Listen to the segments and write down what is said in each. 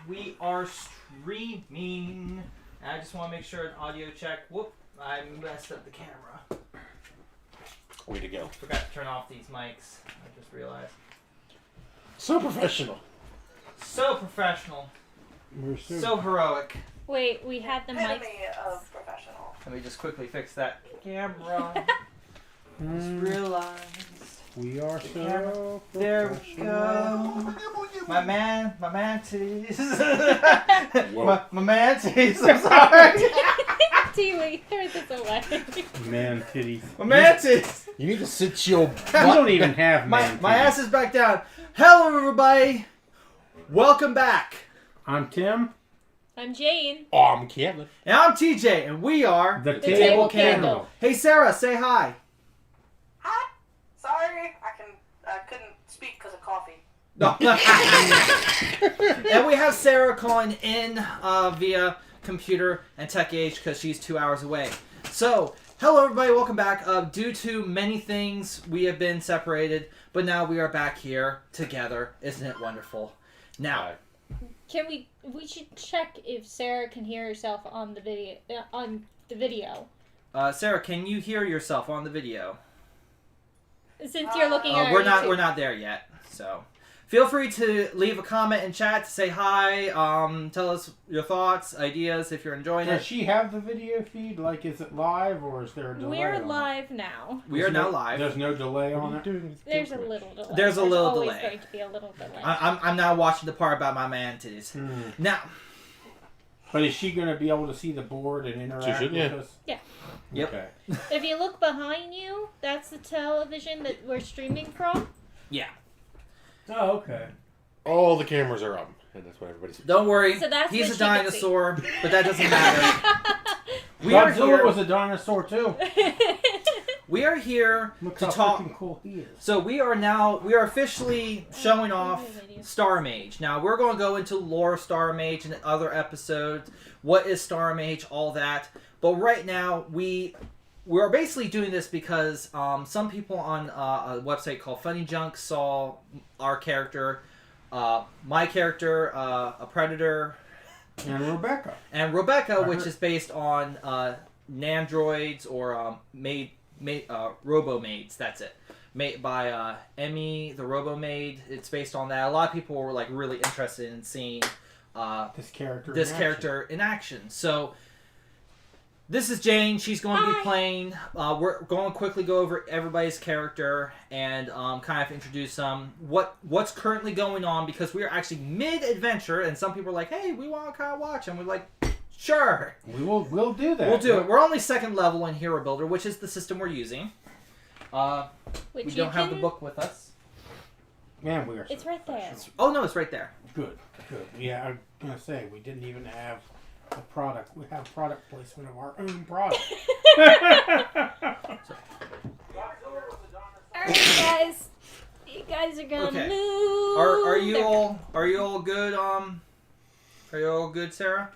we are streaming. And I just want to make sure an audio check. Whoop, I messed up the camera. Way to go. Forgot to turn off these mics. I just realized. So professional. So professional. We're So heroic. Wait, we had the mic. Enemy of professional. Let me just quickly fix that camera. Just realized. We are so There we go. My man titties. my man titties. I'm sorry. Tiwi, throw this away. Man titties. My man titties. You need to sit your butt. You don't even have man My titties. ass is back down. Hello, everybody. Welcome back. I'm Tim. I'm Jane. Oh, I'm Kevin. And I'm TJ, and we are The Table Candle. Hey, Sarah, say hi. Hi. Sorry, I couldn't speak because of coffee. No. And we have Sarah calling in via computer and tech age because she's 2 hours away. So, hello everybody, welcome back. Due to many things, we have been separated, but now we are back here together. Isn't it wonderful? Now, Can we should check if Sarah can hear herself on the video. Sarah, can you hear yourself on the video? Since you're looking at our We're YouTube. not there yet. So, feel free to leave a comment in chat to say hi. Tell us your thoughts, ideas if you're enjoying Does it. she have the video feed? Like, is it live or is there a delay? We're on it? live now. We are now live. There's no delay on it. There's a little delay. There's a little always delay. going to be a little delay. I'm now watching the part about my man titties. Now, But is she going to be able to see the board and interact should, with yeah. us? Yeah. Yep. Okay. If you look behind you, that's the television that we're streaming from. yeah. Oh, okay. All the cameras are up, and that's what everybody's. Don't worry. So that's He's what a she can dinosaur, but that doesn't matter. We are Godzilla here. was a dinosaur too. We are here Look to how talk. freaking cool he is. So we are officially showing off Star Mage. Now we're going to go into lore of Star Mage in other episodes. What is Star Mage? All that. But right now we're basically doing this because some people on a website called Funny Junk saw our character, my character, a predator, And Rebecca. and Rebecca, which is based on Nandroids or Robo-Maids. That's it. Made by Emmy, the Robo-Maid. It's based on that. A lot of people were like really interested in seeing This character. in action. So this is Jane. She's going to be Hi. playing. We're going to quickly go over everybody's character and kind of introduce what's currently going on, because we are actually mid-adventure, and some people are like, "Hey, we want to kind of watch," and we're like, "Sure, We'll do that. we'll do it." We're only second level in Hero Builder, which is the system we're using. Which We you don't have the can- book with us. Man, we are. It's right there. Oh no, it's right there. Good. Yeah, I'm gonna say we didn't even have a product. We have product placement of our own product. Alright, guys. You guys are gonna Okay. move. Are you There. all good? Are you all good, Sarah?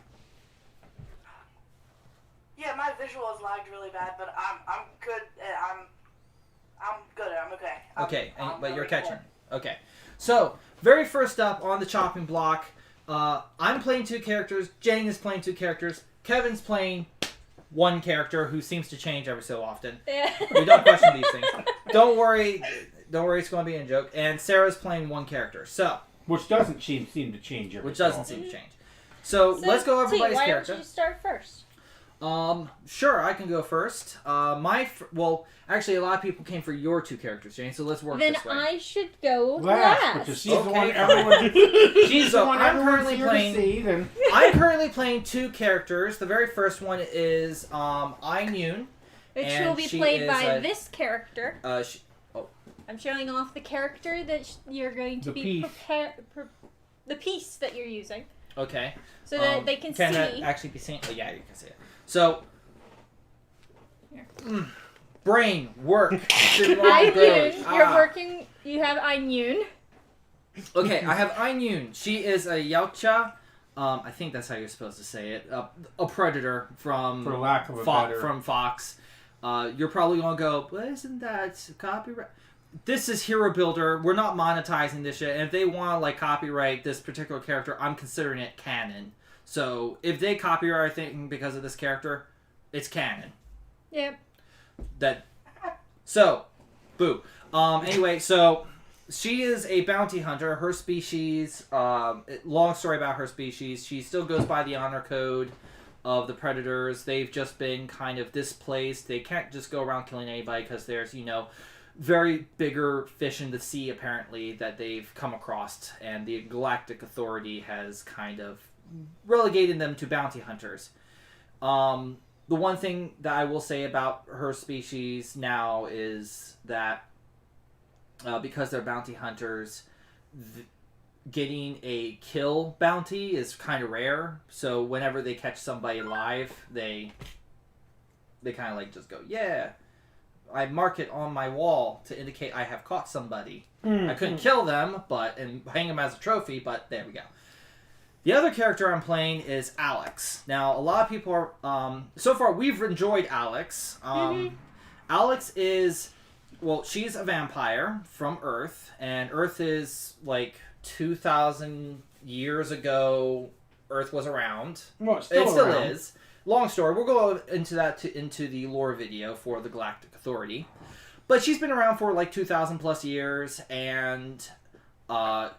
Yeah, my visual is lagged really bad, but I'm good. I'm good. I'm okay. Okay, I'm but you're really catching. cool. Okay. So, very first up on the chopping block, I'm playing two characters, Jane is playing two characters, Kevin's playing one character who seems to change every so often. Yeah. We don't question these things. Don't worry, it's going to be a joke. And Sarah's playing one character, so, Which doesn't seem to change every which doesn't so seem to change. So, let's go over everybody's why character. don't you start first? Sure, I can go first. Actually, a lot of people came for your two characters, Jane, so let's work Then this way. I should go last. last. Because she's the Okay, one fine. everyone. She's So, the one I'm everyone's currently here playing- to see. Then I'm currently playing two characters. The very first one is Yoon. Which and will be she played is by a- this character. She, I'm showing off the character that you're going to The be piece. the piece that you're using, okay. so that they can Can that see. actually be seen? Oh, yeah, you can see it. So, Here. brain work. Yoon, you're working. You have Yoon. Okay, I have Yoon. She is a Yautja. I think that's how you're supposed to say it. A predator from for lack of a better. from Fox. You're probably gonna go, but isn't that copyright? this is Hero Builder. We're not monetizing this yet. And if they want to like copyright this particular character, I'm considering it canon. So if they copyright anything because of this character, it's canon. Yep. So, boo. Anyway, so she is a bounty hunter. Her species, long story about her species. She still goes by the honor code of the predators. They've just been kind of displaced. They can't just go around killing anybody because there's, very bigger fish in the sea, apparently, that they've come across. And the Galactic Authority has kind of relegated them to bounty hunters. The one thing that I will say about her species now is that because they're bounty hunters, getting a kill bounty is kind of rare. So whenever they catch somebody alive, they kind of like just go, yeah, I mark it on my wall to indicate I have caught somebody. I couldn't kill them, and hang them as a trophy, but there we go. The other character I'm playing is Alex. Now, a lot of people are... so far, we've enjoyed Alex. Alex is... Well, she's a vampire from Earth, and Earth is, 2,000 years ago, Earth was around. Well, it still is. Long story. We'll go into that into the lore video for the Galactic Authority. But she's been around for, 2,000 plus years, and...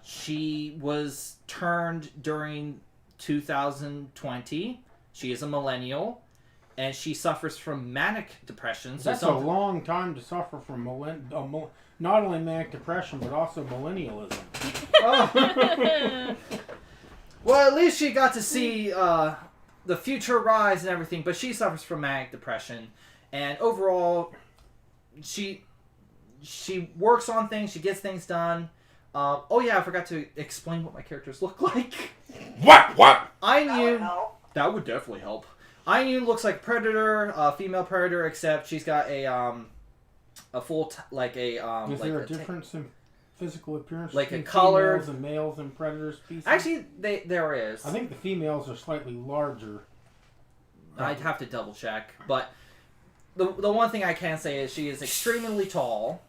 she was turned during 2020. She is a millennial, and she suffers from manic depression. So that's a long time to suffer from not only manic depression, but also millennialism. Oh. Well, at least she got to see the future rise and everything, but she suffers from manic depression. And overall, she works on things, she gets things done. Oh yeah, I forgot to explain what my characters look like. What? I That knew would help. that would definitely help. I knew looks like Predator, female Predator, except she's got a full Is there a difference in physical appearance like between a colored females and males and predator species? Actually, there is. I think the females are slightly larger. I'd have to double check, but the one thing I can say is she is extremely tall.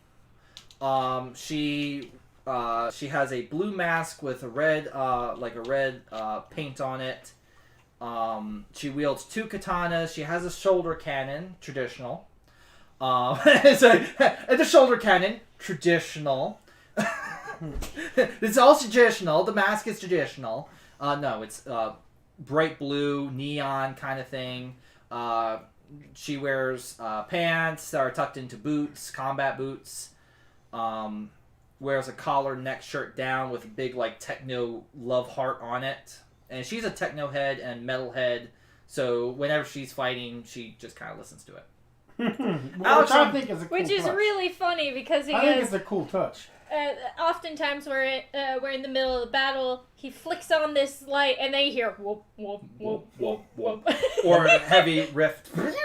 She has a blue mask with a red paint on it. She wields 2 katanas. She has a shoulder cannon, traditional. The shoulder cannon, traditional. It's all traditional. The mask is traditional. No, it's bright blue, neon kind of thing. She wears pants that are tucked into boots, combat boots. Wears a collared neck shirt down with a big techno love heart on it. And she's a techno head and metal head, so whenever she's fighting, she just kind of listens to it. Which I think is a cool Which is touch. really funny because he I think goes... it's a cool touch. Oftentimes we're in the middle of the battle, he flicks on this light, and they hear whoop, whoop, whoop, whoop, whoop. Or a heavy rift. But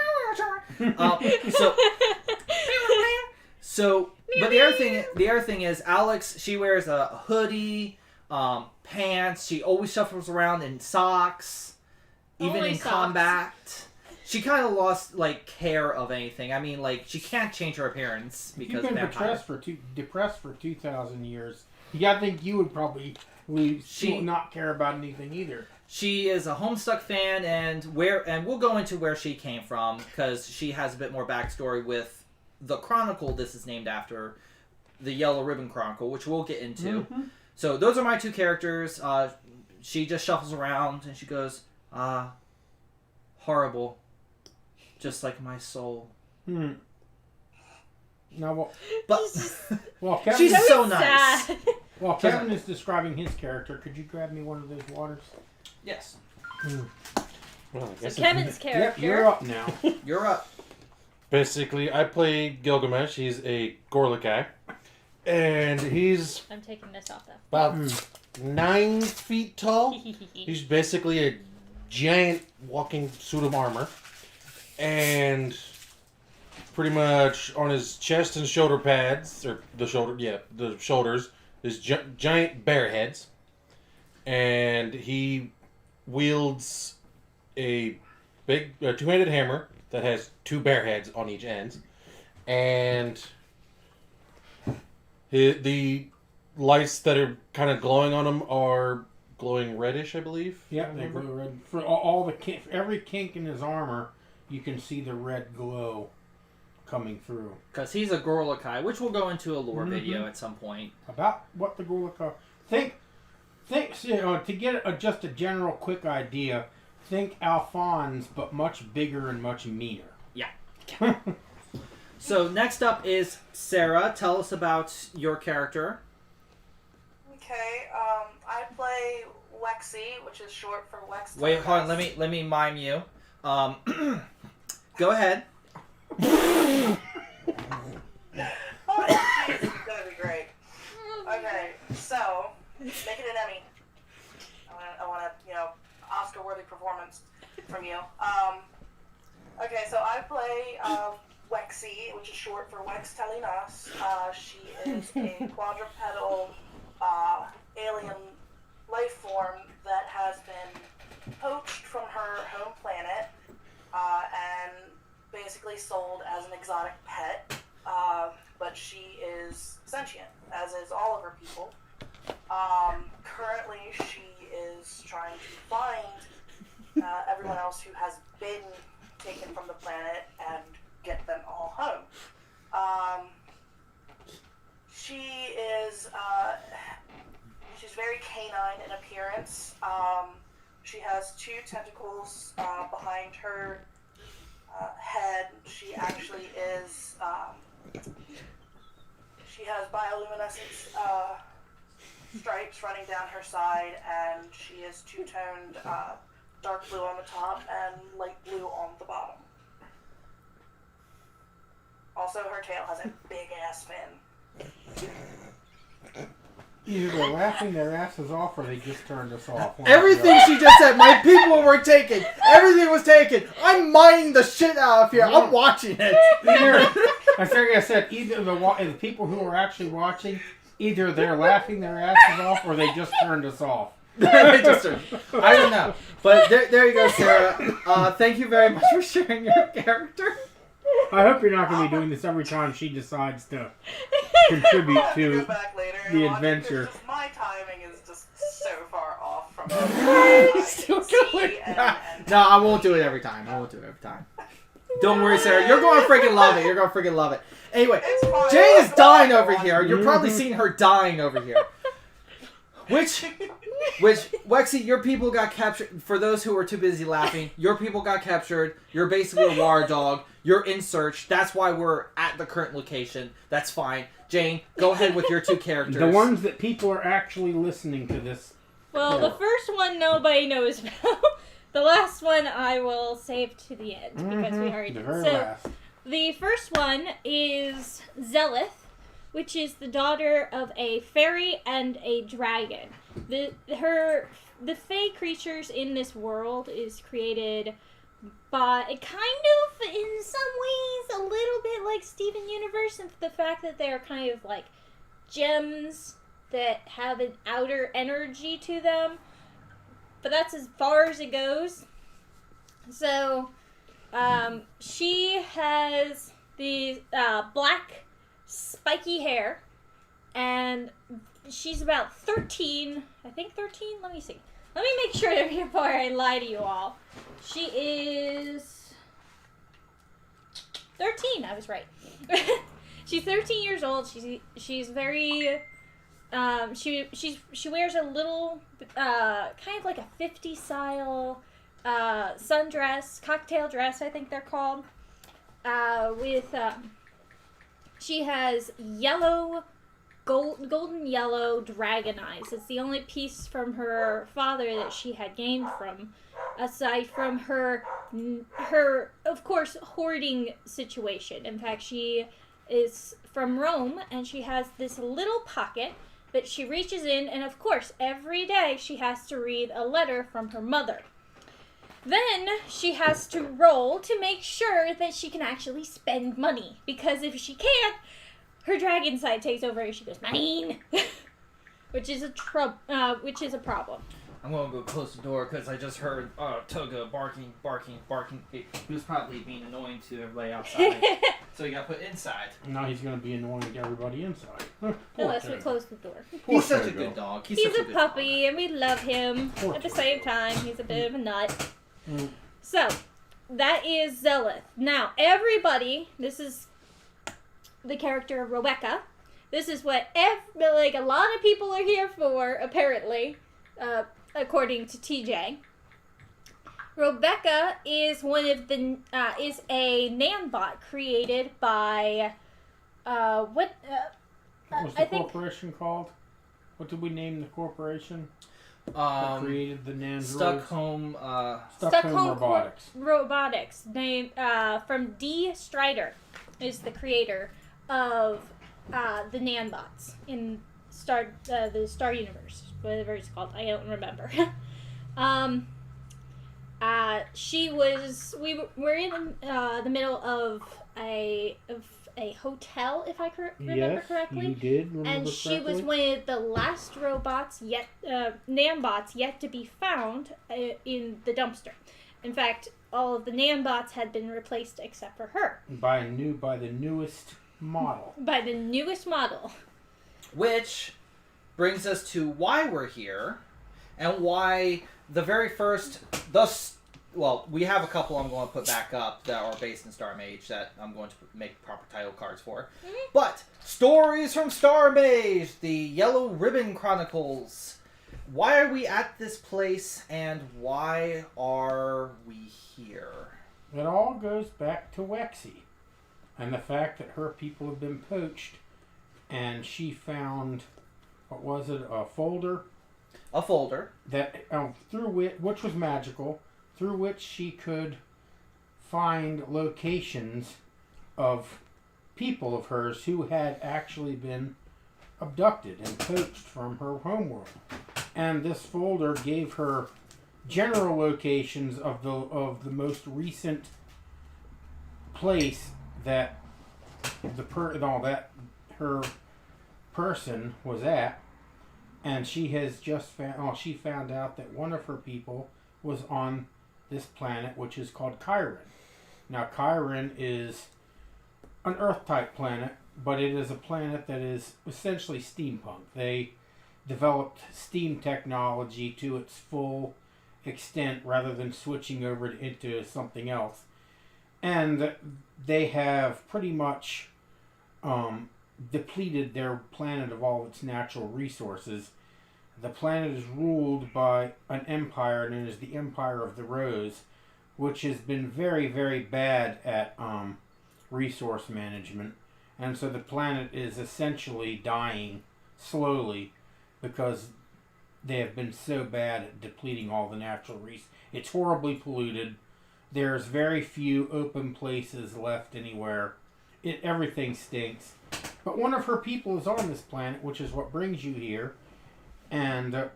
the other thing is, Alex, she wears a hoodie, pants. She always shuffles around in socks, even Only in socks. combat. She kind of lost care of anything. I mean, she can't change her appearance because You've been vampire. depressed for 2,000 years. I think you would probably not care about anything either. She is a Homestuck fan, and we'll go into where she came from because she has a bit more backstory with the Chronicle. This is named after the Yellow Ribbon Chronicle, which we'll get into. Mm-hmm. So those are my 2 characters. She just shuffles around and she goes, horrible, just like my soul. Now, But Kevin, she's so nice. Sad. while Kevin is describing his character, could you grab me one of those waters? Yes, Well, I guess So Kevin's Yep, character. you're up now. you're up. basically, I play Gilgamesh. He's a Gorla guy. And he's I'm taking this off though. about 9 feet tall. He's basically a giant walking suit of armor. And pretty much on his chest and shoulder pads, or the shoulders, is giant bear heads. And he wields a big 2-handed hammer that has 2 bear heads on each end. And The lights that are kind of glowing on him are glowing reddish, I believe. Yeah, they glow red. For all the every kink in his armor, you can see the red glow coming through. Because he's a Gorlakai, which we'll go into a lore video at some point. About what the Gorlaka... Think, to get just a general quick idea, think Alphonse, but much bigger and much meaner. Yeah. So next up is Sarah. Tell us about your character. Okay, I play Wexy, which is short for Wex. Wait, hold on. Let me mime you. Go ahead. Oh, jeez, it's gonna be great. Okay, so make it an Emmy. I want a Oscar-worthy performance from you. Okay, so I play Wexy, which is short for Wex Telinas. She is a quadrupedal alien life form that has been poached from her home planet and basically sold as an exotic pet. But she is sentient, as is all of her people. Currently, she is trying to find everyone else who has been taken from the planet and get them all home. She is she's very canine in appearance. She has 2 tentacles behind her head. She actually is she has bioluminescent stripes running down her side, and she is 2-toned dark blue on the top and light blue on the bottom. Also, her tail has a big ass fin. Either they're laughing their asses off or they just turned us off. Everything she just said, my people were taken. Everything was taken. I'm mining the shit out of here. I'm watching it. I said either the people who are actually watching, either they're laughing their asses off or they just turned us off. I don't know. But there you go, Sarah. Thank you very much for sharing your character. I hope you're not going to be doing this every time she decides to contribute to Go back later and the watch it, 'cause adventure. just my timing is just so far off from Still going. No, I won't do it every time. Don't worry, Sarah. You're going to freaking love it. Anyway, It's fine. Jane is dying over here. You're probably seeing her dying over here. Which, Wexy, your people got captured. For those who are too busy laughing, your people got captured. You're basically a war dog. You're in search. That's why we're at the current location. That's fine. Jane, go ahead with your 2 characters. The ones that people are actually listening to this. Well, the first one nobody knows about. The last one I will save to the end because we already The did. very So last. the first one is Zelith, which is the daughter of a fairy and a dragon. The fae creatures in this world is created by kind of, in some ways, a little bit like Steven Universe, and the fact that they're kind of like gems that have an outer energy to them. But that's as far as it goes. So, she has the black, spiky hair, and she's about 13. I think 13? Let me see. Let me make sure before I lie to you all. She is 13. I was right. She's 13 years old. She's very she wears a little kind of like a 50s style sundress, cocktail dress, I think they're called. She has golden yellow dragon eyes. It's the only piece from her father that she had gained from, aside from her of course hoarding situation. In fact, she is from Rome, and she has this little pocket that she reaches in, and of course every day she has to read a letter from her mother. Then she has to roll to make sure that she can actually spend money, because if she can't, her dragon side takes over and she goes, mine! which is a problem. I'm going to go close the door because I just heard Toga barking. He was probably being annoying to everybody outside. So he got put inside. Now he's going to be annoying to everybody inside. Unless we close the door. He's such a good dog. He's such a good puppy, dog. and we love him. Poor At the Toga. same time, he's a bit of a nut. Mm. So, that is Zelith. Now, everybody, this is the character of Rebecca. This is what a lot of people are here for, apparently, according to TJ. Rebecca is is a Nanbot created by What was the corporation called? What did we name the corporation that created the Nandroids? Stockholm Robotics. Robotics, named from D. Strider, is the creator of the Nanbots in the Star Universe, whatever it's called. I don't remember. We're in the middle of a hotel, if I remember correctly. You did remember And she was one of the last Nambots yet to be found in the dumpster. In fact, all of the Nambots had been replaced except for her. by the newest model. By the newest model. Which brings us to why we're here and why the very first we have a couple I'm going to put back up that are based in Star Mage that I'm going to make proper title cards for. Mm-hmm. But Stories from Star Mage, the Yellow Ribbon Chronicles. Why are we at this place and why are we here? It all goes back to Wexy and the fact that her people have been poached, and she found, a folder? A folder. That which was magical, through which she could find locations of people of hers who had actually been abducted and poached from her homeworld. And this folder gave her general locations of the most recent place that her person was at, and she has just found out that one of her people was on this planet, which is called Chiron. Now, Chiron is an Earth-type planet, but it is a planet that is essentially steampunk. They developed steam technology to its full extent rather than switching over into something else. And they have pretty much depleted their planet of all its natural resources. The planet is ruled by an empire known as the Empire of the Rose, which has been very, very bad at resource management. And so the planet is essentially dying slowly because they have been so bad at depleting all the natural resources. It's horribly polluted. There's very few open places left anywhere. Everything stinks. But one of her people is on this planet, which is what brings you here. And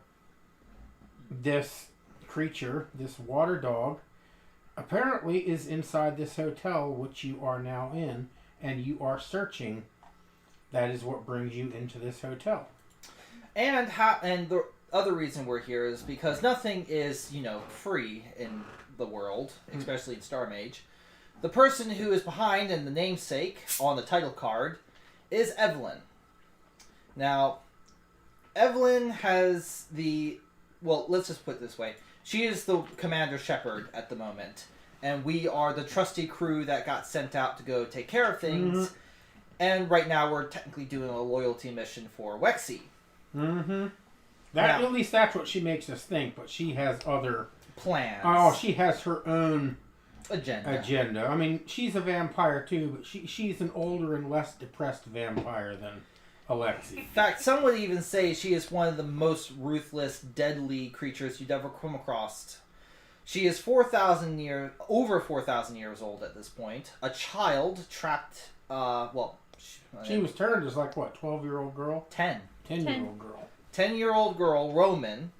this creature, this water dog, apparently is inside this hotel, which you are now in, and you are searching. That is what brings you into this hotel. And the other reason we're here is because nothing is, free in the world, especially in Star Mage. The person who is behind and the namesake on the title card is Eveline. Now, Eveline has let's just put it this way. She is the Commander Shepard at the moment. And we are the trusty crew that got sent out to go take care of things. Mm-hmm. And right now we're technically doing a loyalty mission for Wexy. Mm-hmm. At least that's what she makes us think, but she has other plans. Oh, she has her own agenda. I mean, she's a vampire too, but she's an older and less depressed vampire than Alexi. In fact, some would even say she is one of the most ruthless, deadly creatures you'd ever come across. She is over 4,000 years old at this point. A child trapped, she was turned as 12-year-old girl? 10-year-old girl. 10-year-old girl, Roman.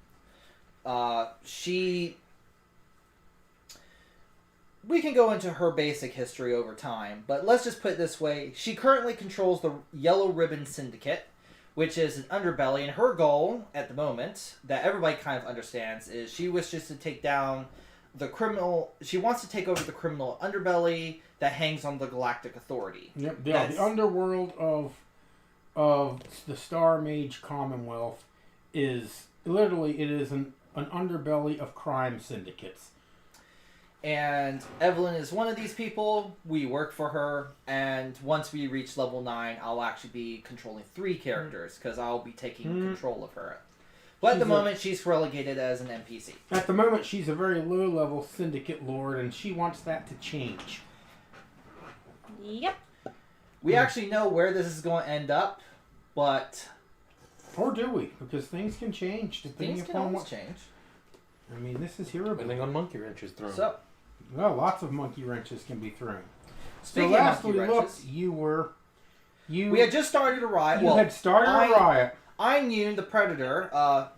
We can go into her basic history over time, but let's just put it this way. She currently controls the Yellow Ribbon Syndicate, which is an underbelly, and her goal at the moment that everybody kind of understands is she wishes to take down the criminal. She wants to take over the criminal underbelly that hangs on the Galactic Authority. Yep, the underworld of the Star Mage Commonwealth is literally an underbelly of crime syndicates. And Eveline is one of these people. We work for her, and once we reach level 9, I'll actually be controlling 3 characters because I'll be taking control of her. But at the moment, she's relegated as an NPC. At the moment, she's a very low-level syndicate lord, and she wants that to change. Yep. We actually know where this is going to end up, but... Or do we? Because things can change depending Things can upon always what... change. I mean, this is hearable. Depending on monkey wrenches thrown. So, Well, lots of monkey wrenches can be thrown. speaking So of last monkey we wrenches, looked, we had just started a riot. You had started a riot. I knew the Predator.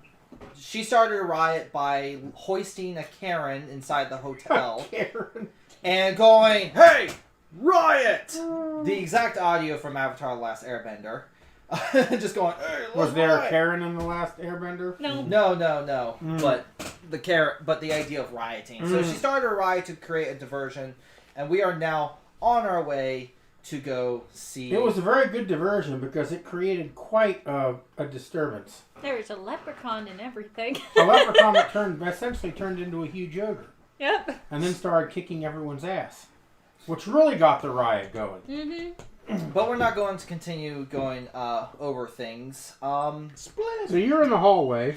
She started a riot by hoisting a Karen inside the hotel Karen. and going, "Hey, riot!" The exact audio from Avatar: The Last Airbender. Just going, "Hey, let's Was there a riot." Karen in the last Airbender? No. No. But the idea of rioting. So she started a riot to create a diversion, and we are now on our way to go see. It was a very good diversion because it created quite a disturbance. There was a leprechaun and everything. A leprechaun that essentially turned into a huge ogre. Yep. And then started kicking everyone's ass. Which really got the riot going. Mm-hmm. But we're not going to continue going over things. Split. So you're in the hallway.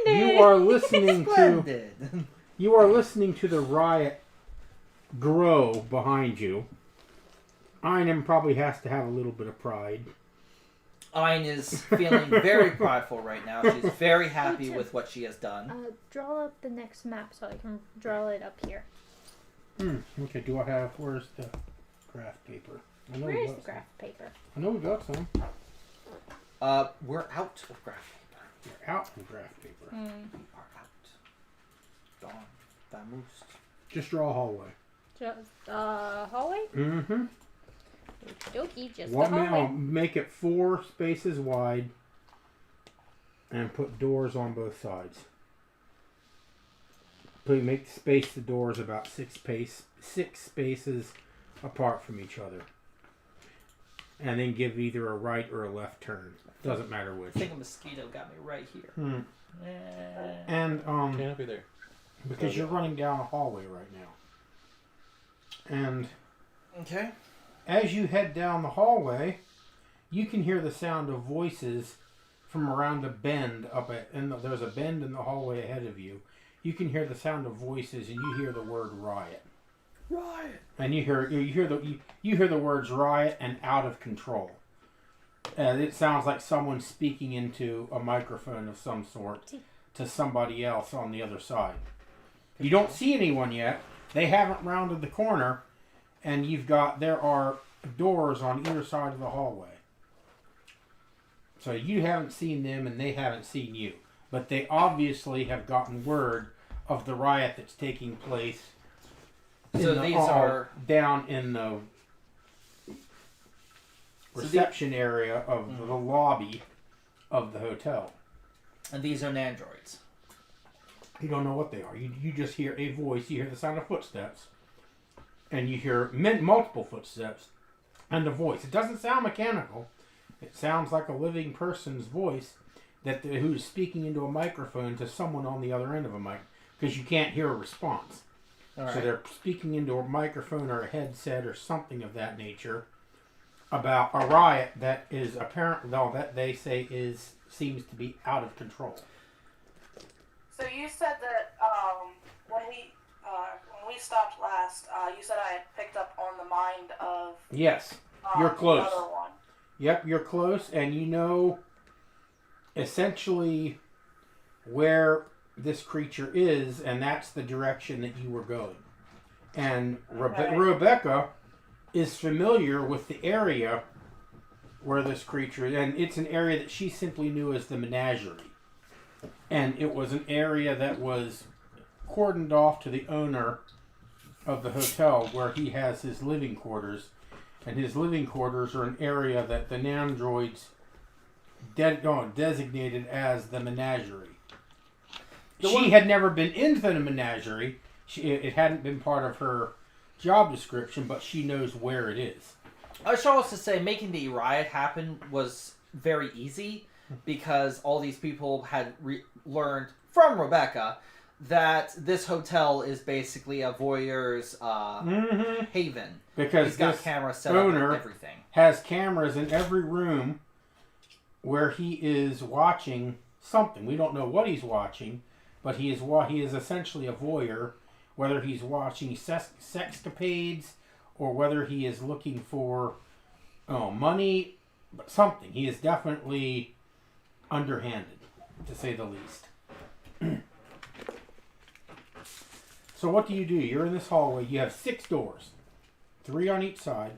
Splendid. You are listening to Splendid. the riot grow behind you. Einem probably has to have a little bit of pride. Ayn is feeling very prideful right now. She's very happy with what she has done. Draw up the next map so I can draw it up here. Okay, where's the graph paper? I know we Where's got the some. graph paper? I know we got some. We're out of graph paper. You're out of graph paper. We are out. Gone. Vamoosed. Just draw a hallway. Just hallway? Mm-hmm. Okey-dokey, just What the hallway. make it 4 spaces wide and put doors on both sides. Make space the doors about 6 spaces apart from each other. And then give either a right or a left turn. Doesn't matter which. I think a mosquito got me right here. And Can't be there. because you're running down a hallway right now. And Okay. as you head down the hallway, you can hear the sound of voices from around a bend there's a bend in the hallway ahead of you. You can hear the sound of voices, and you hear the word riot. Riot. And you hear the words riot and out of control. It sounds like someone speaking into a microphone of some sort to somebody else on the other side. You don't see anyone yet. They haven't rounded the corner, and there are doors on either side of the hallway. So you haven't seen them, and they haven't seen you. But they obviously have gotten word of the riot that's taking place. So these are down in the reception area of the lobby of the hotel. And these are nandroids. You don't know what they are. You just hear a voice. You hear the sound of footsteps. And you hear multiple footsteps and a voice. It doesn't sound mechanical. It sounds like a living person's voice who's speaking into a microphone to someone on the other end of a mic. Because you can't hear a response. All So right. they're speaking into a microphone or a headset or something of that nature about a riot that is that they say seems to be out of control. So you said that when we stopped last, you said I had picked up on the mind of Yes, you're close. the other one. Yep, you're close, and you know essentially where this creature is, and that's the direction that you were going. And Rebecca is familiar with the area where this creature is, and it's an area that she simply knew as the menagerie. And it was an area that was cordoned off to the owner of the hotel where he has his living quarters. And his living quarters are an area that the nandroids designated as the menagerie. The She one- had never been into the menagerie. It hadn't been part of her job description, but she knows where it is. I should also say making the riot happen was very easy because all these people had learned from Rebecca that this hotel is basically a voyeur's haven. Because He's got this cameras set up owner and everything. has cameras in every room where he is watching something. We don't know what he's watching, but he is essentially a voyeur, whether he's watching sexcapades or whether he is looking for money, but something. He is definitely underhanded, to say the least. So what do? You're in this hallway. You have 6 doors, 3 on each side.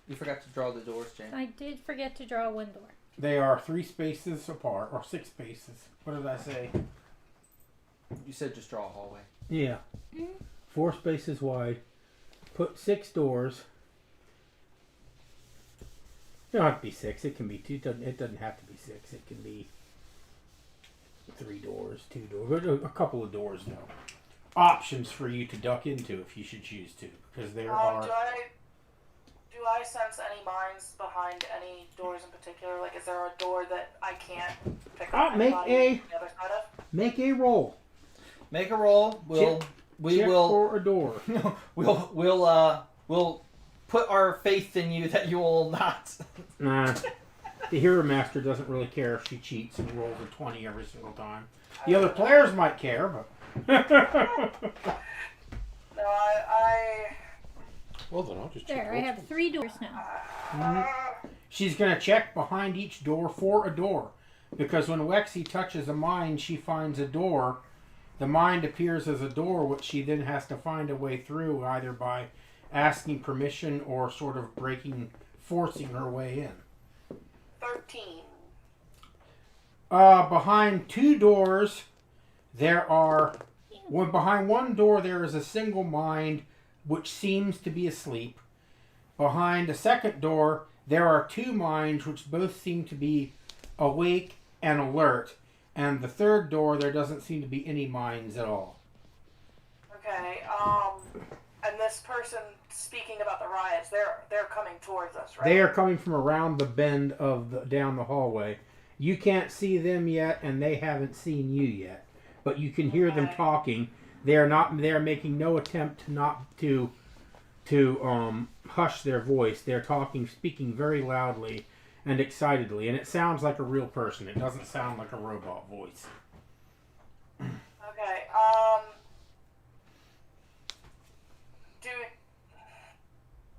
You forgot to draw the doors, Jane. I did forget to draw one door. They are 3 spaces apart, or 6 spaces. What did I say? You said just draw a hallway. Yeah. 4 spaces wide. Put 6 doors. It don't have to be 6. It can be 2. It doesn't have to be 6. It can be 3 doors, 2 doors, a couple of doors though. Options for you to duck into if you should choose to, because there are. Do I sense any minds behind any doors in particular? Like, is there a door that I can't pick up? Make anybody the other side of? Make a roll. Make a roll. Check for a door. We'll put our faith in you that you will not. Nah. The Hero Master doesn't really care if she cheats and rolls a 20 every single time. The other players might care, but. No, I Well, then I'll just check. There, I have 3 doors now. She's going to check behind each door for a door. Because when Wexy touches a mind, she finds a door. The mind appears as a door, which she then has to find a way through, either by asking permission or sort of forcing her way in. 13. Behind 2 doors, behind one door there is a single mind which seems to be asleep. Behind a second door, there are 2 minds which both seem to be awake and alert. And the third door, there doesn't seem to be any minds at all. Okay, and this person speaking about the riots, they're coming towards us, right? They are coming from around the bend down the hallway. You can't see them yet, and they haven't seen you yet. But you can hear them talking. They are making no attempt to hush their voice. They're speaking very loudly and excitedly, and it sounds like a real person. It doesn't sound like a robot voice. Okay,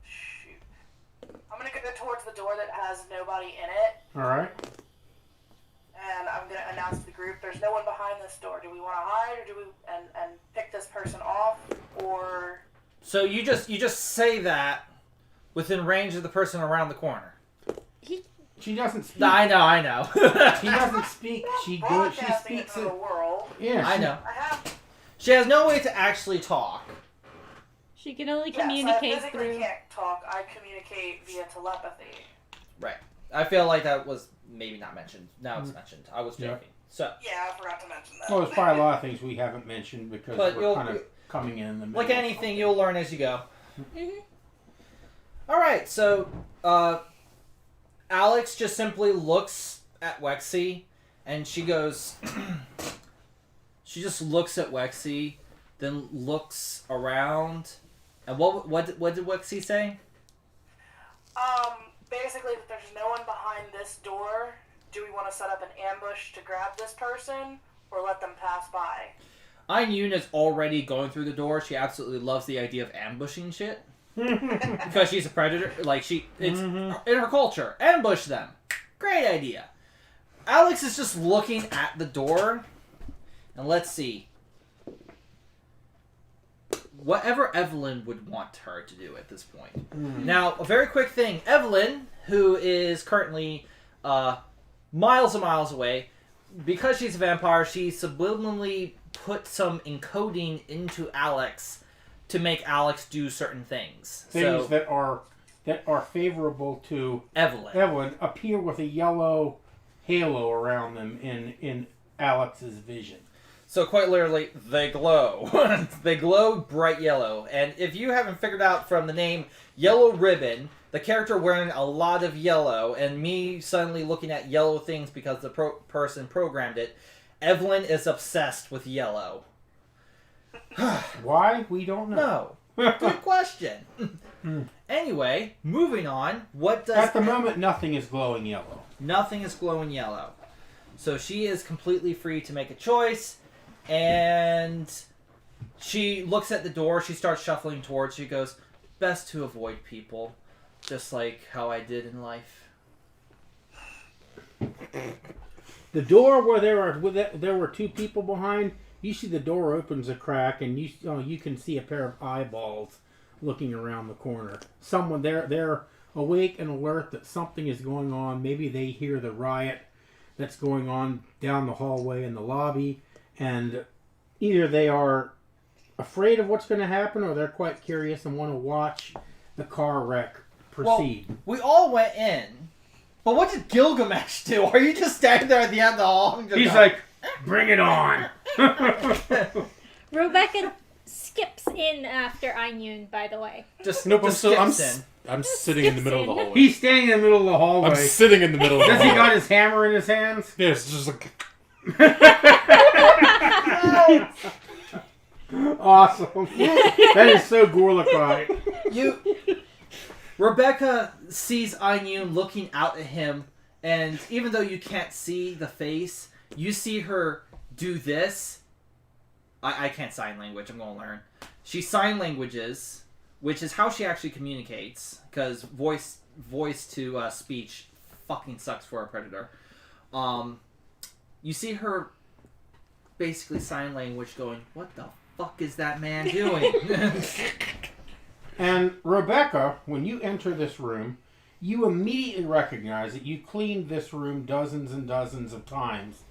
shoot. I'm gonna go towards the door that has nobody in it, Alright. and I'm gonna announce to the group, there's no one behind this door. Do we want to hide, or do we and pick this person off, or? So you just say that within range of the person around the corner. She doesn't speak. I know. She doesn't speak. She Broadcasting speaks it to the world. Yeah, I know. I have. She has no way to actually talk. She can only Yes, I communicate physically through. can't talk. I communicate via telepathy. Right. I feel like that was maybe not mentioned. Now it's mentioned. I was joking. So, Yeah, I forgot to mention that. Well, there's probably a lot of things we haven't mentioned because But we're kind of coming in the middle. like of anything, something. you'll learn as you go. Mhm. All right. So, Alex just simply looks at Wexy, and she goes. She just looks at Wexy, then looks around, and what did Wexy say? Basically, if there's no one behind this door, do we want to set up an ambush to grab this person, or let them pass by? Ayun is already going through the door. She absolutely loves the idea of ambushing shit. Because she's a predator. Like, it's in her culture. Ambush them. Great idea. Alex is just looking at the door. And let's see. Whatever Eveline would want her to do at this point. Now, a very quick thing. Eveline, who is currently miles and miles away, because she's a vampire, she subliminally put some encoding into Alex to make Alex do certain things. Things So, that are favorable to Eveline. Evelyn appear with a yellow halo around them in Alex's vision. So quite literally, they glow. They glow bright yellow. And if you haven't figured out from the name Yellow Ribbon, the character wearing a lot of yellow, and me suddenly looking at yellow things because the person programmed it, Eveline is obsessed with yellow. Why? We don't know. No. Good question. Anyway, moving on. What does... At the moment, nothing is glowing yellow. Nothing is glowing yellow. So she is completely free to make a choice. And she looks at the door. She starts shuffling towards. She goes, best to avoid people. Just like how I did in life. The door where there were two people behind, you see the door opens a crack, and you can see a pair of eyeballs looking around the corner. Someone they're awake and alert that something is going on. Maybe they hear the riot that's going on down the hallway in the lobby, and either they are afraid of what's going to happen, or they're quite curious and want to watch the car wreck proceed. Well, we all went in, but what did Gilgamesh do? Are you just standing there at the end of the hall? He's like, bring it on. Rebecca skips in after Ainun, by the way. I'm sitting in the middle of the hallway. He's standing in the middle of the hallway. I'm sitting in the middle of the Does hallway. he got his hammer in his hands? Yes, just like... Awesome. That is so Gorlikai. Rebecca sees Ainun looking out at him, and even though you can't see the face, you see her do this. I can't sign language. I'm going to learn. She sign languages, which is how she actually communicates, because voice to speech fucking sucks for a predator. You see her basically sign language going, what the fuck is that man doing? And Rebecca, when you enter this room, you immediately recognize that you cleaned this room dozens and dozens of times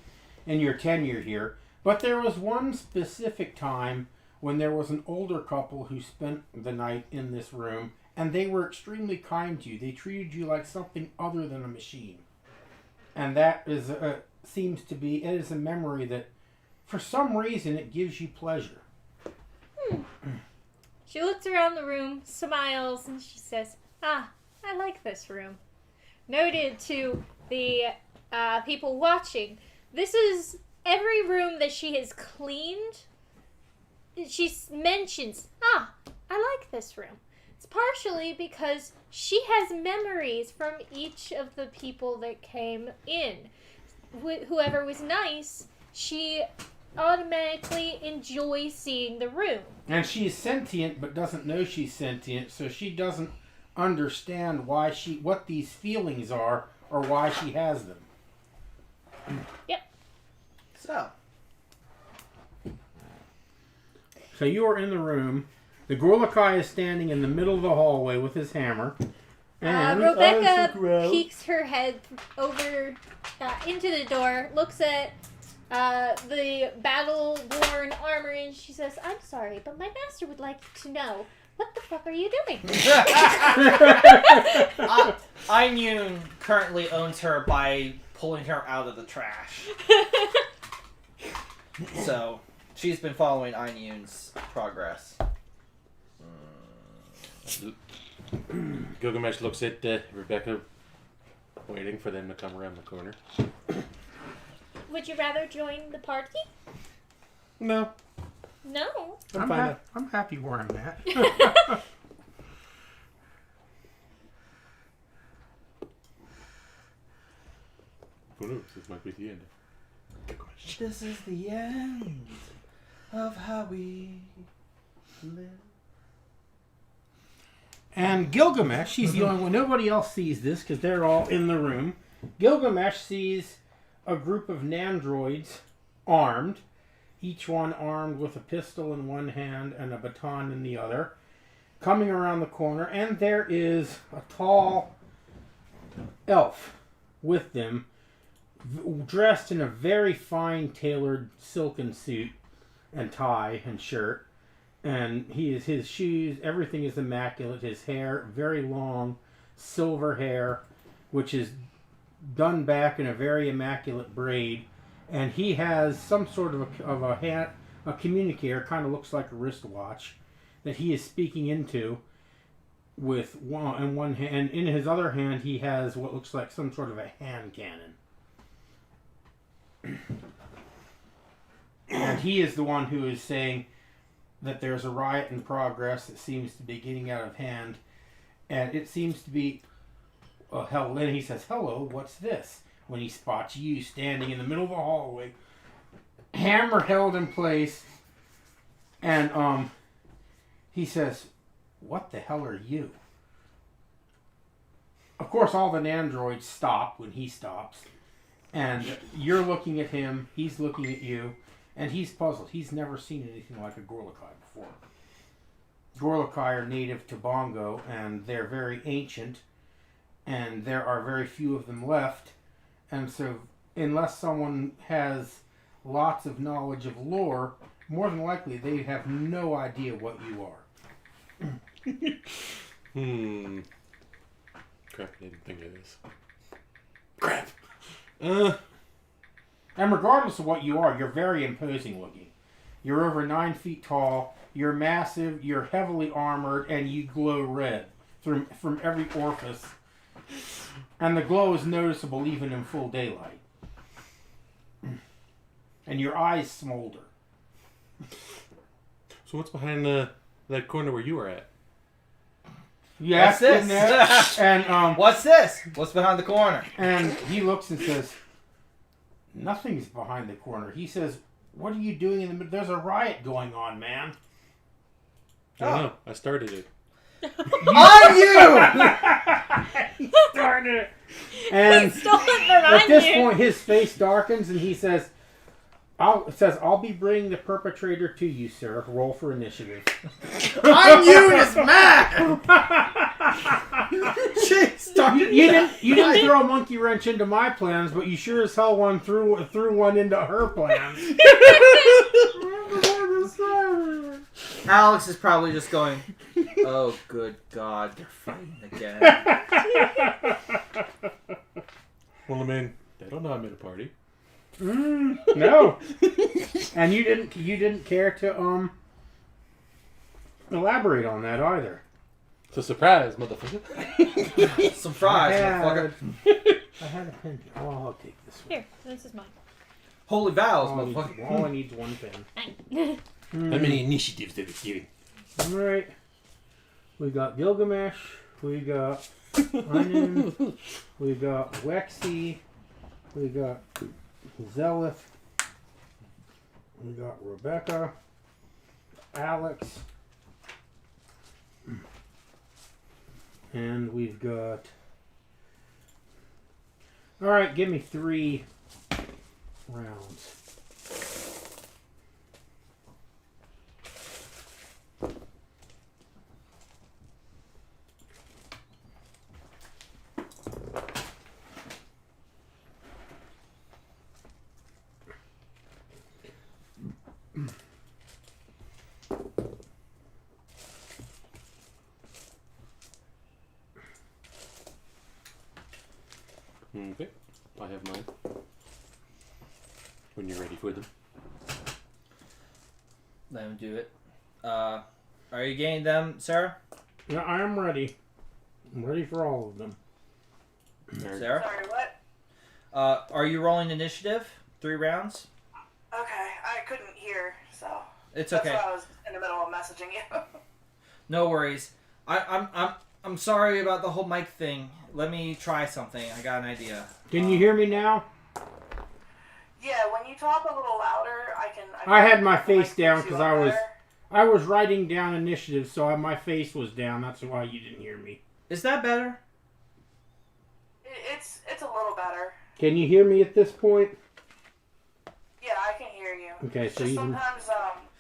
in your tenure here. But there was one specific time when there was an older couple who spent the night in this room, and they were extremely kind to you. They treated you like something other than a machine. And that is seems to be, it is a memory that, for some reason, it gives you pleasure. She looks around the room, smiles, and she says, I like this room. Noted to the people watching, this is every room that she has cleaned. She mentions, I like this room. It's partially because she has memories from each of the people that came in. Whoever was nice, she automatically enjoys seeing the room. And she's sentient, but doesn't know she's sentient, so she doesn't understand what these feelings are, or why she has them. Yep. So you are in the room. The Gorlikai is standing in the middle of the hallway with his hammer. And Rebecca peeks her head over into the door, looks at the battle-worn armor, and she says, I'm sorry, but my master would like to know, what the fuck are you doing? Ainun currently owns her by pulling her out of the trash. So, she's been following Ainun's progress. Gilgamesh looks at Rebecca, waiting for them to come around the corner. Would you rather join the party? No. No. I'm happy where I'm at. Who knows? This might be the end. This is the end of how we live. And Gilgamesh, he's the only one. Nobody else sees this because they're all in the room. Gilgamesh sees a group of nandroids armed, each one armed with a pistol in one hand and a baton in the other, coming around the corner, and there is a tall elf with them, dressed in a very fine tailored silken suit and tie and shirt. And his shoes, everything is immaculate. His hair, very long, silver hair, which is done back in a very immaculate braid, and he has some sort of a communicator, kind of looks like a wristwatch, that he is speaking into with one hand. And in his other hand, he has what looks like some sort of a hand cannon. And he is the one who is saying that there's a riot in progress that seems to be getting out of hand. And it seems to be... hell, then he says, "Hello, what's this?" When he spots you standing in the middle of the hallway, hammer held in place. And he says, "What the hell are you?" Of course, all the nandroids stop when he stops. And you're looking at him, he's looking at you, and he's puzzled. He's never seen anything like a Gorlakai before. Gorlakai are native to Bongo, and they're very ancient, and there are very few of them left. And so, unless someone has lots of knowledge of lore, more than likely they have no idea what you are. Crap, I didn't think of this. Crap! And regardless of what you are, you're very imposing looking. You're over 9 feet tall, you're massive, you're heavily armored, and you glow red from every orifice. And the glow is noticeable even in full daylight. And your eyes smolder. So what's behind that corner where you were at? Yes, What's this? and What's this? What's behind the corner? and he looks and says, "Nothing's behind the corner." He says, "What are you doing in the middle? There's a riot going on, man." I don't know. I started it. On you! He started it. And He stole it from at this you. point, his face darkens, and he says, "I'll be bringing the perpetrator to you, sir. Roll for initiative." On you, this man! You didn't throw a monkey wrench into my plans, but you sure as hell threw one into her plans. Alex is probably just going, "Oh, good God, they're fighting again." Well, I mean, they don't know I'm at a party. No. And you didn't care to elaborate on that either. It's a surprise, motherfucker. Surprise, motherfucker. I had a pen. Oh, I'll take this one. Here, this is mine. Holy vows, All motherfucker. I need is one pen. Fine. How many initiatives did it give? Alright. We got Gilgamesh. We got Onion. We got Wexy. We got Zelith. We got Rebecca. Alex. And we've got... Alright, give me 3 rounds. Okay, I have mine. When you're ready for them. Let him do it. Are you getting them, Sarah? Yeah, I am ready. I'm ready for all of them. Sarah? Sorry, what? Are you rolling initiative? 3 rounds? Okay, I couldn't hear, so It's that's okay. why I was in the middle of messaging you. No worries. I'm sorry about the whole mic thing. Let me try something. I got an idea. Can you hear me now? Yeah, when you talk a little louder, I can I had my the face mic down picks you because up I was better. writing down initiative, so my face was down. That's why you didn't hear me. Is that better? It's a little better. Can you hear me at this point? Yeah, I can hear you. Okay, so Just you can... sometimes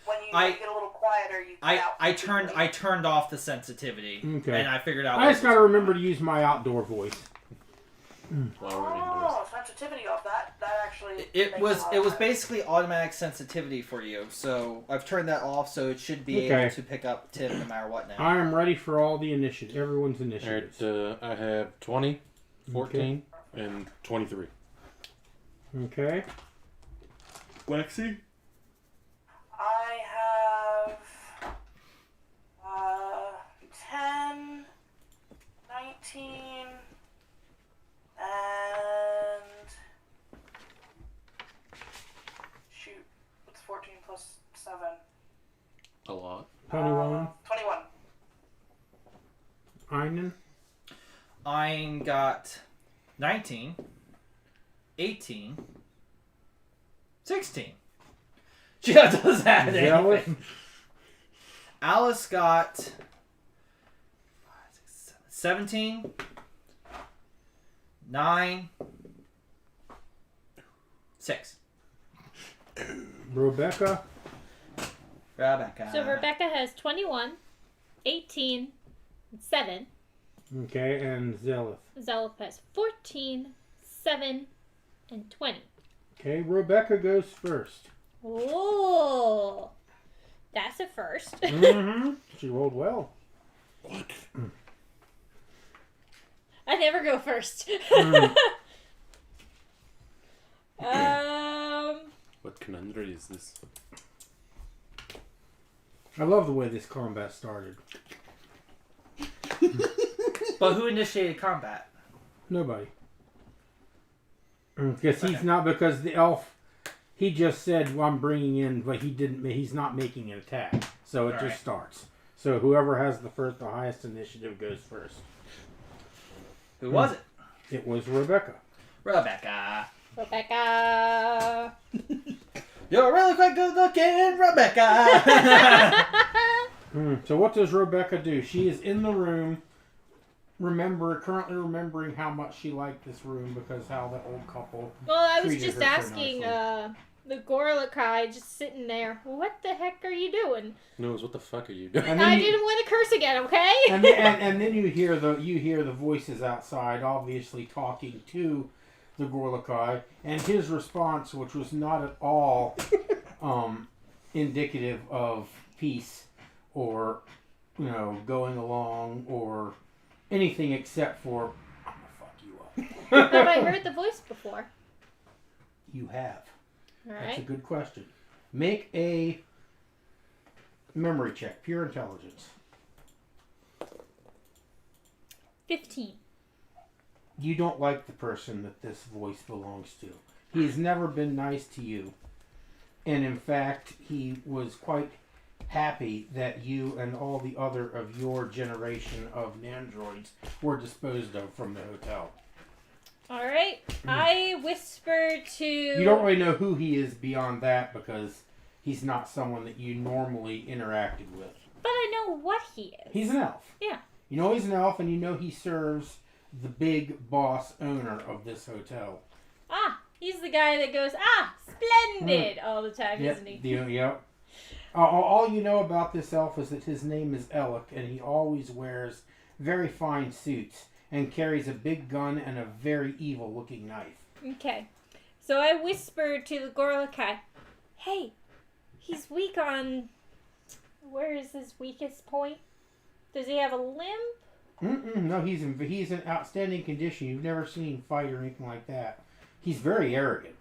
when you I- get a little quieter, you cut out I completely. turned off the sensitivity. Okay. And I figured out. I just gotta remember to use my outdoor voice. While we're indoors. Oh, sensitivity off that actually. It makes was a lot it of was sense. basically automatic sensitivity for you. So I've turned that off, so it should be Okay. able to pick up Tim no matter what now. I am ready for all the initiatives. Everyone's Alright, initiatives. I have 20, 14, And 23. Okay. Lexi? I have 10, 19, and shoot, what's 14 plus 7? A lot. 21. 21. Einen. Ein got 19, 18, 16. She doesn't have Zealous. anything. Alice got 5, 6, 7, 17, 9, 6. Rebecca. Rebecca. So Rebecca has 21, 18, and 7. Okay, and Zealous. Zelf has 14, 7, and 20. Okay, Rebecca goes first. Oh, that's a first. Mm-hmm. She rolled well. What? I never go first. Mm. What conundrum is this? I love the way this combat started. But who initiated combat? Nobody. Because because the elf, he just said, well, I'm bringing in, but he's not making an attack. So it just starts. So whoever has the highest initiative goes first. Who was it? It was Rebecca. Rebecca. Rebecca. You're really quite good looking, Rebecca. So what does Rebecca do? She is in the room, currently remembering how much she liked this room because how the old couple. Well, I was treated just her so asking nicely. the Gorlakai just sitting there. What the heck are you doing? Knows what the fuck are you doing? And I then didn't want to curse again, okay? and then you hear the voices outside, obviously talking to the Gorlakai, and his response, which was not at all indicative of peace or going along or anything except for I'm gonna fuck you up. Have I heard the voice before? You have. All That's a right. good question. Make a memory check, pure intelligence. 15. You don't like the person that this voice belongs to. He's never been nice to you. And in fact, he was quite happy that you and all the other of your generation of nandroids were disposed of from the hotel. All right. I whisper to... You don't really know who he is beyond that because he's not someone that you normally interacted with. But I know what he is. He's an elf. Yeah. You know he's an elf, and you know he serves the big boss owner of this hotel. Ah, he's the guy that goes, splendid, all the time, isn't he? Yep. All you know about this elf is that his name is Ellic, and he always wears very fine suits and carries a big gun and a very evil-looking knife. Okay. So I whispered to the Gorlakai, hey, he's weak on... Where is his weakest point? Does he have a limb? No, he's in outstanding condition. You've never seen him fight or anything like that. He's very arrogant.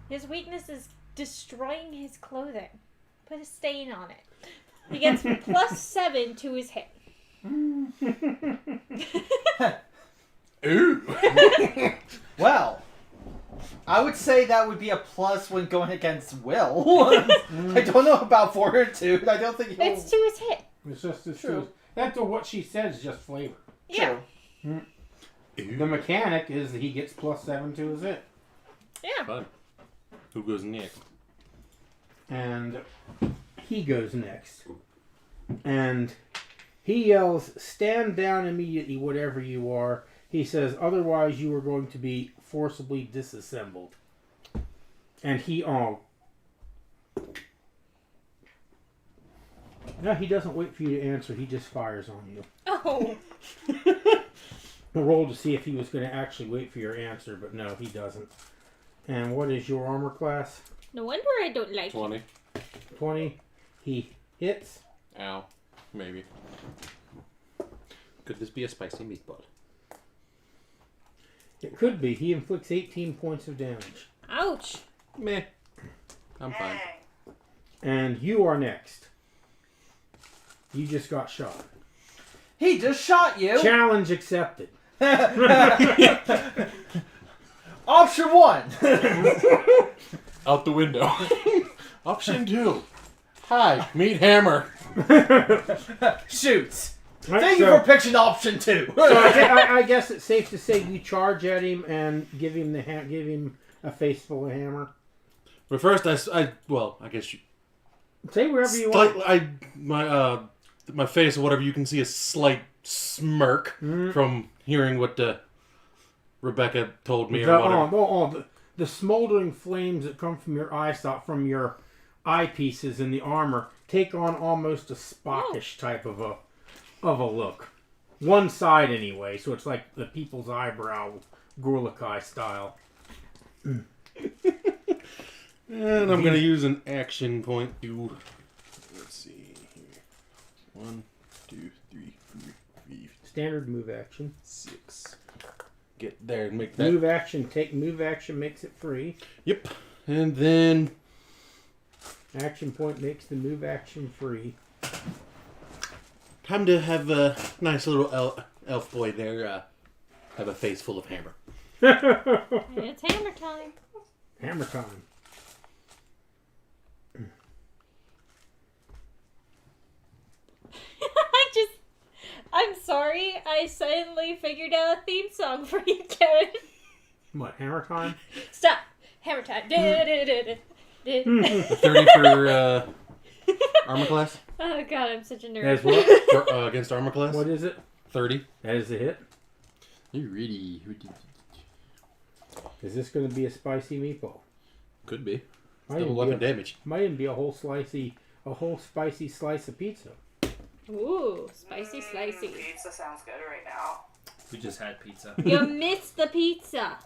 His weakness is destroying his clothing. Put a stain on it. He gets +7 to his hit. Ooh. Well, I would say that would be a plus when going against Will. I don't know about fortitude. I don't think he'll... It's to his hit. It's True. That's what she said is just flavor. Yeah. True. The mechanic is that he gets +7 to his hit. Yeah. Fun. Who goes next? And he goes next. And he yells, stand down immediately, whatever you are. He says, otherwise you are going to be forcibly disassembled. And he, No, he doesn't wait for you to answer. He just fires on you. Oh. We'll roll to see if he was going to actually wait for your answer, but no, he doesn't. And what is your armor class? No wonder I don't like 20. 20. He hits. Ow. Maybe. Could this be a spicy meatball? It could be. He inflicts 18 points of damage. Ouch. Meh. I'm fine. Dang. And you are next. You just got shot. He just shot you. Challenge accepted. Option 1. Out the window. Option 2. Hi, meet Hammer. Shoots. Right, Thank you so- for picking option 2. So I guess it's safe to say you charge at him and give him a face full of hammer. But first, I guess you. Say wherever you want. My face or whatever, you can see a slight smirk from hearing what Rebecca told me or whatever. The smoldering flames that come from your eyepieces in the armor take on almost a Spockish type of a look. One side anyway, so it's like the people's eyebrow Gorlakai style. And I'm going to use an action point to... Let's see here. 1, 2, 3, 4, 5, Standard move action. 6. Get there and make that... Move action makes it free. Yep. And then... Action point makes the move action free. Time to have a nice little elf boy there have a face full of hammer. It's hammer time. Hammer time. I'm sorry, I suddenly figured out a theme song for you, Kevin. What, hammer time? Stop. Hammer time. 30 for armor class? Oh god, I'm such a nerd. As what? For, against armor class? What is it? 30. That is a hit. You really... Is this going to be a spicy meatball? Could be. Might Double even weapon be damage. Might even be a whole spicy slice of pizza. Ooh, spicy slicey. Pizza sounds good right now. We just had pizza. You missed the pizza.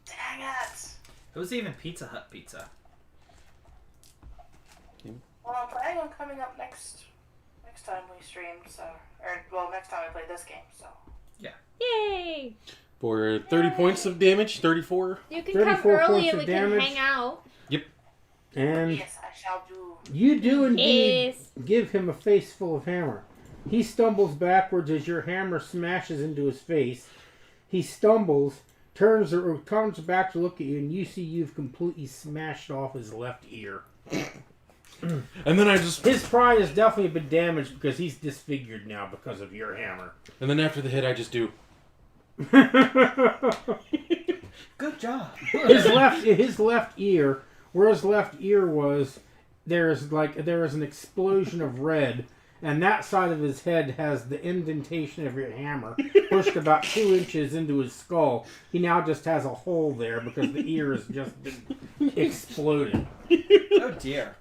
Dang it! It was even Pizza Hut pizza. Well, I'm planning on coming up next time we stream, so... next time I play this game, so... Yay! For 30 points of damage, 34. You can come 34 early points and we of can damage. hang out. And Yes, I shall do. you do indeed Yes. give him a face full of hammer. He stumbles backwards as your hammer smashes into his face. He stumbles, comes back to look at you, and you see you've completely smashed off his left ear. And then I just... His pride has definitely been damaged because he's disfigured now because of your hammer. And then after the hit, I just do... Good job. his left ear, where his left ear was, there is an explosion of red, and that side of his head has the indentation of your hammer pushed about 2 inches into his skull. He now just has a hole there because the ear has just been exploded. Oh dear.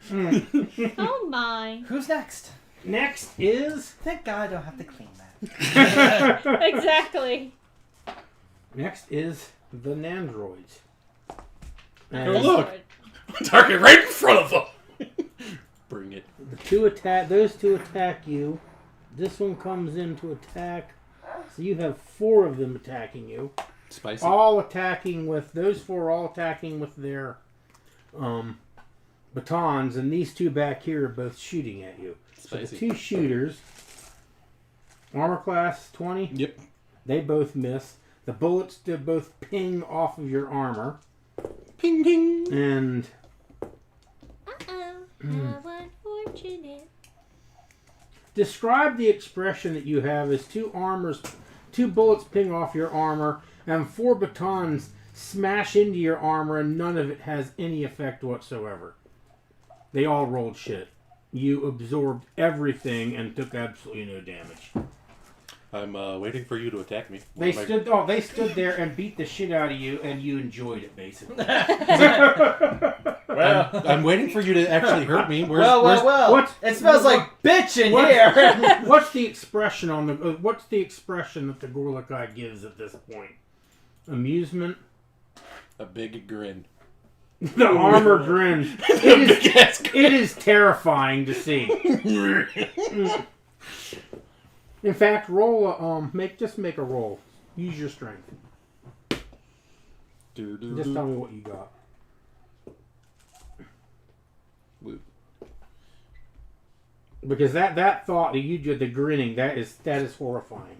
Oh my. Who's next? Next is Thank God I don't have to clean that. Exactly. the Nandroids. Oh, And look. Target right in front of them. Bring it. those two attack you. This one comes in to attack. So you have 4 of them attacking you. Spicy. All attacking with those 4 all attacking with their batons, and these 2 back here are both shooting at you. So the Spicy. 2 shooters, armor class 20. Yep. They both miss. The bullets did both ping off of your armor, Ping, ping. and Uh-oh. How unfortunate. describe the expression that you have as 2 bullets ping off your armor, and 4 batons smash into your armor, and none of it has any effect whatsoever. They all rolled shit. You absorbed everything and took absolutely no damage. I'm waiting for you to attack me. They stood there and beat the shit out of you, and you enjoyed it, basically. Well, I'm waiting for you to actually hurt me. well. It smells like bitch in here. What's the expression what's the expression that the Gorlakai gives at this point? Amusement? A big grin. The armor grin. It is terrifying to see. In fact, roll make a roll. Use your strength. Just tell me what you got. Whoop. Because that thought that you did, the grinning, that is horrifying.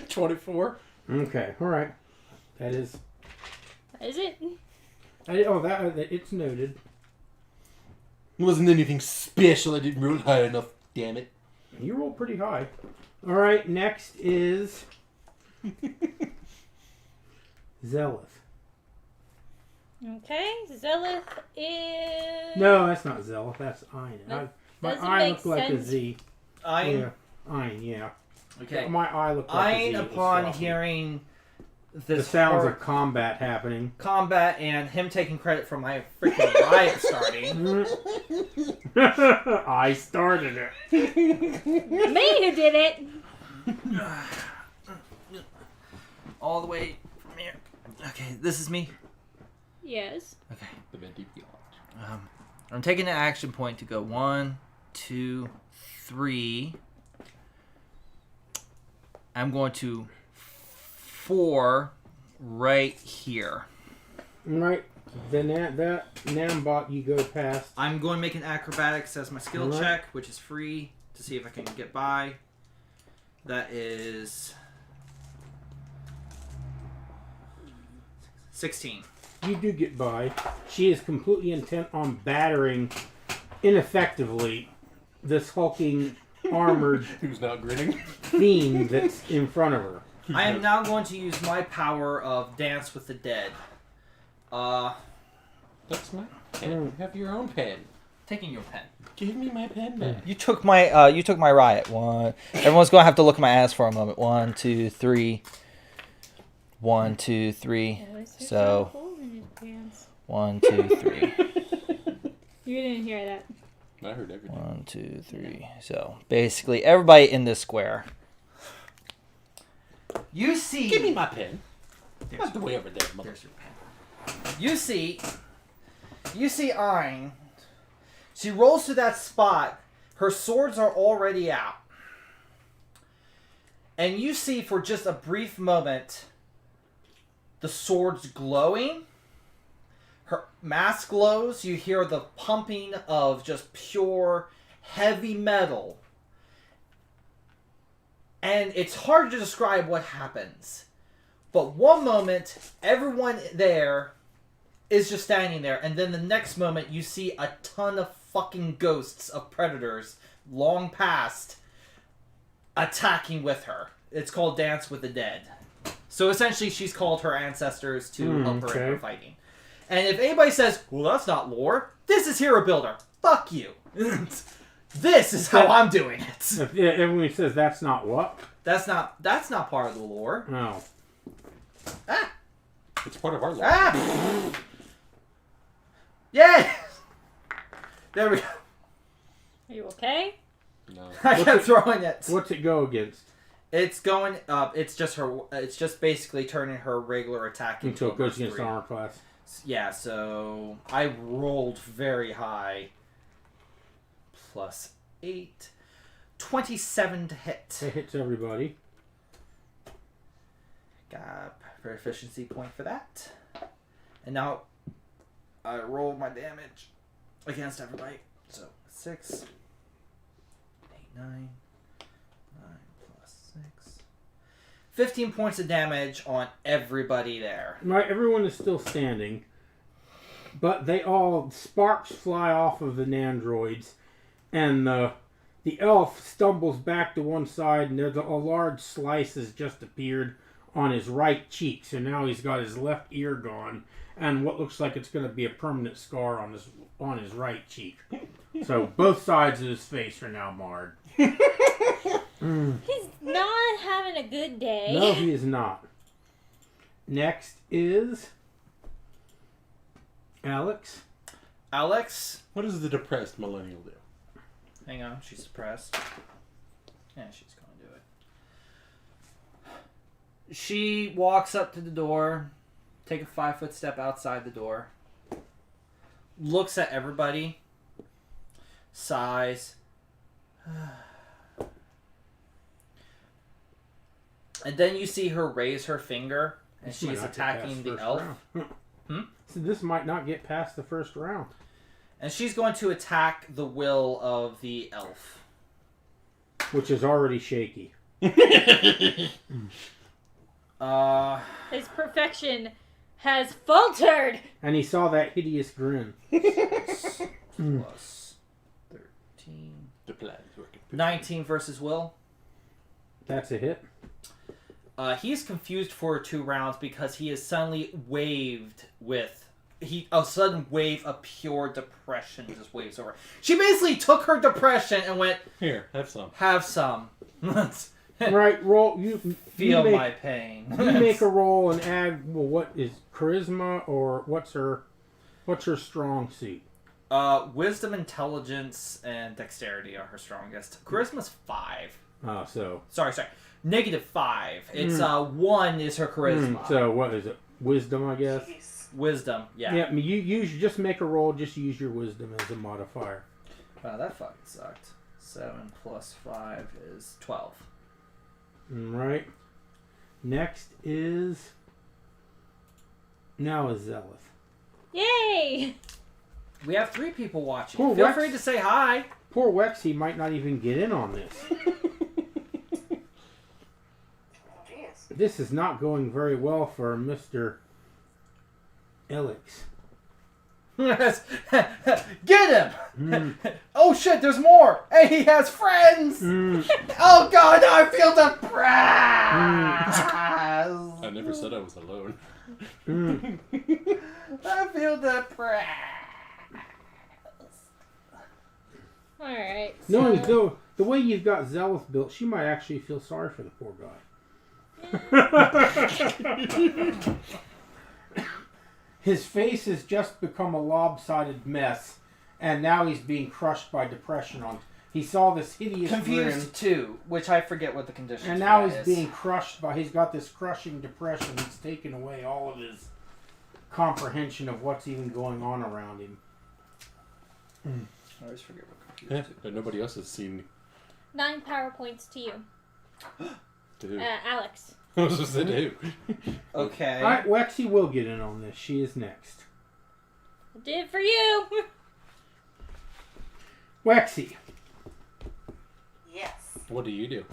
24. Okay, all right. That is. Is it? It's noted. It wasn't anything special. I didn't roll high enough. Damn it. You rolled pretty high. All right, next is Zealous. Okay, Zelith is... No, that's not Zealous. That's Ein. My doesn't eye make looked like a sense. Z. Ein. Yeah, Ein. Yeah. Okay. My eye looked like a Z. Ein, It was upon sloppy. hearing the this sounds horror- of combat happening. combat and him taking credit for my freaking riot starting. I started it. Me who did it! All the way from here. Okay, this is me. Yes. Okay. The bed deep beyond. I'm taking an action point to go 1, 2, 3. I'm going to 4 right here. Right. Then that Nambot you go past. I'm going to make an acrobatics as my skill Alright. check, which is free, to see if I can get by. That is 16. You do get by. She is completely intent on battering ineffectively this hulking armored Who's not grinning? fiend that's in front of her. I am now going to use my power of Dance with the Dead. That's my pen. Have your own pen. Taking your pen. Give me my pen back. You took my riot. Everyone's gonna have to look at my ass for a moment. 1, 2, 3. 1, 2, 3. So 1, 2, 3. You didn't hear that. I heard everything. 1, 2, 3. So basically, everybody in this square. You see. Give me my pen. There's Not the way over there, mother. There's your pen. You see Ein. She rolls to that spot. Her swords are already out. And you see for just a brief moment the swords glowing. Her mask glows. You hear the pumping of just pure heavy metal. And it's hard to describe what happens. But one moment, everyone there is just standing there. And then the next moment, you see a ton of fucking ghosts of predators, long past, attacking with her. It's called Dance with the Dead. So essentially, she's called her ancestors to help her in her fighting. And if anybody says, well, that's not lore, this is Hero Builder. Fuck you. This is how I'm doing it. If everyone says that's not what? That's not part of the lore. No. Ah! It's part of our life. Ah! Yeah! There we go. Are you okay? No. I kept throwing it. What's it go against? It's going up. It's just her. It's just basically turning her regular attack into Until a it goes burst against 3. armor class. Yeah, so I rolled very high. Plus 8. 27 to hit. It hits everybody. Got a efficiency point for that. And now I roll my damage against everybody. So 6, 8, 9, 9 plus 6. 15 points of damage on everybody there. Right, everyone is still standing. But they all, sparks fly off of the nandroids. And the elf stumbles back to one side, and there's a large slice has just appeared on his right cheek. So now he's got his left ear gone, and what looks like it's going to be a permanent scar on his right cheek. So both sides of his face are now marred. He's not having a good day. No, he is not. Next is Alex. Alex. What does the depressed millennial do? Hang on, she's suppressed. Yeah, she's going to do it. She walks up to the door, take a 5-foot step outside the door, looks at everybody, sighs, and then you see her raise her finger And This might she's not get attacking past the first elf. round. So this might not get past the first round. And she's going to attack the will of the elf. Which is already shaky. His perfection has faltered. And he saw that hideous grin. Plus 13. The plan is working. 19 versus will. That's a hit. He's confused for 2 rounds because he is suddenly waved with... a sudden wave of pure depression just waves over. She basically took her depression and went, Here, have some. have some. Right, roll. You Feel make, my pain. You make a roll and add. Well, what is charisma or what's her strong suit? Wisdom, intelligence, and dexterity are her strongest. Charisma's 5. Oh, so Sorry. -5. It's 1 is her charisma. So what is it? Wisdom, I guess. Jeez. Wisdom, yeah. Yeah, I mean, you just make a roll. Just use your wisdom as a modifier. Wow, that fucking sucked. 7 plus 5 is 12. Right. Next is Zealous. Yay! We have 3 people watching. Cool, Feel Rex. free to say hi. Poor Wexy might not even get in on this. Oh, jeez. This is not going very well for Mr. Elix. Get him! Oh shit, there's more! Hey, he has friends! Oh god, now I feel depressed! I never said I was alone. I feel depressed. Alright. Knowing the way you've got Zealous built, she might actually feel sorry for the poor guy. His face has just become a lopsided mess, and now he's being crushed by depression. He saw this hideous Confused grin, too, which I forget what the condition and to now that he's is. being crushed by. He's got this crushing depression that's taken away all of his comprehension of what's even going on around him. I always forget what Yeah, confused but nobody else has seen 9 power points to you. to who. Alex. I was just saying to who. Okay. All right, Wexy will get in on this. She is next. I did it for you. Wexy. Yes. What do you do?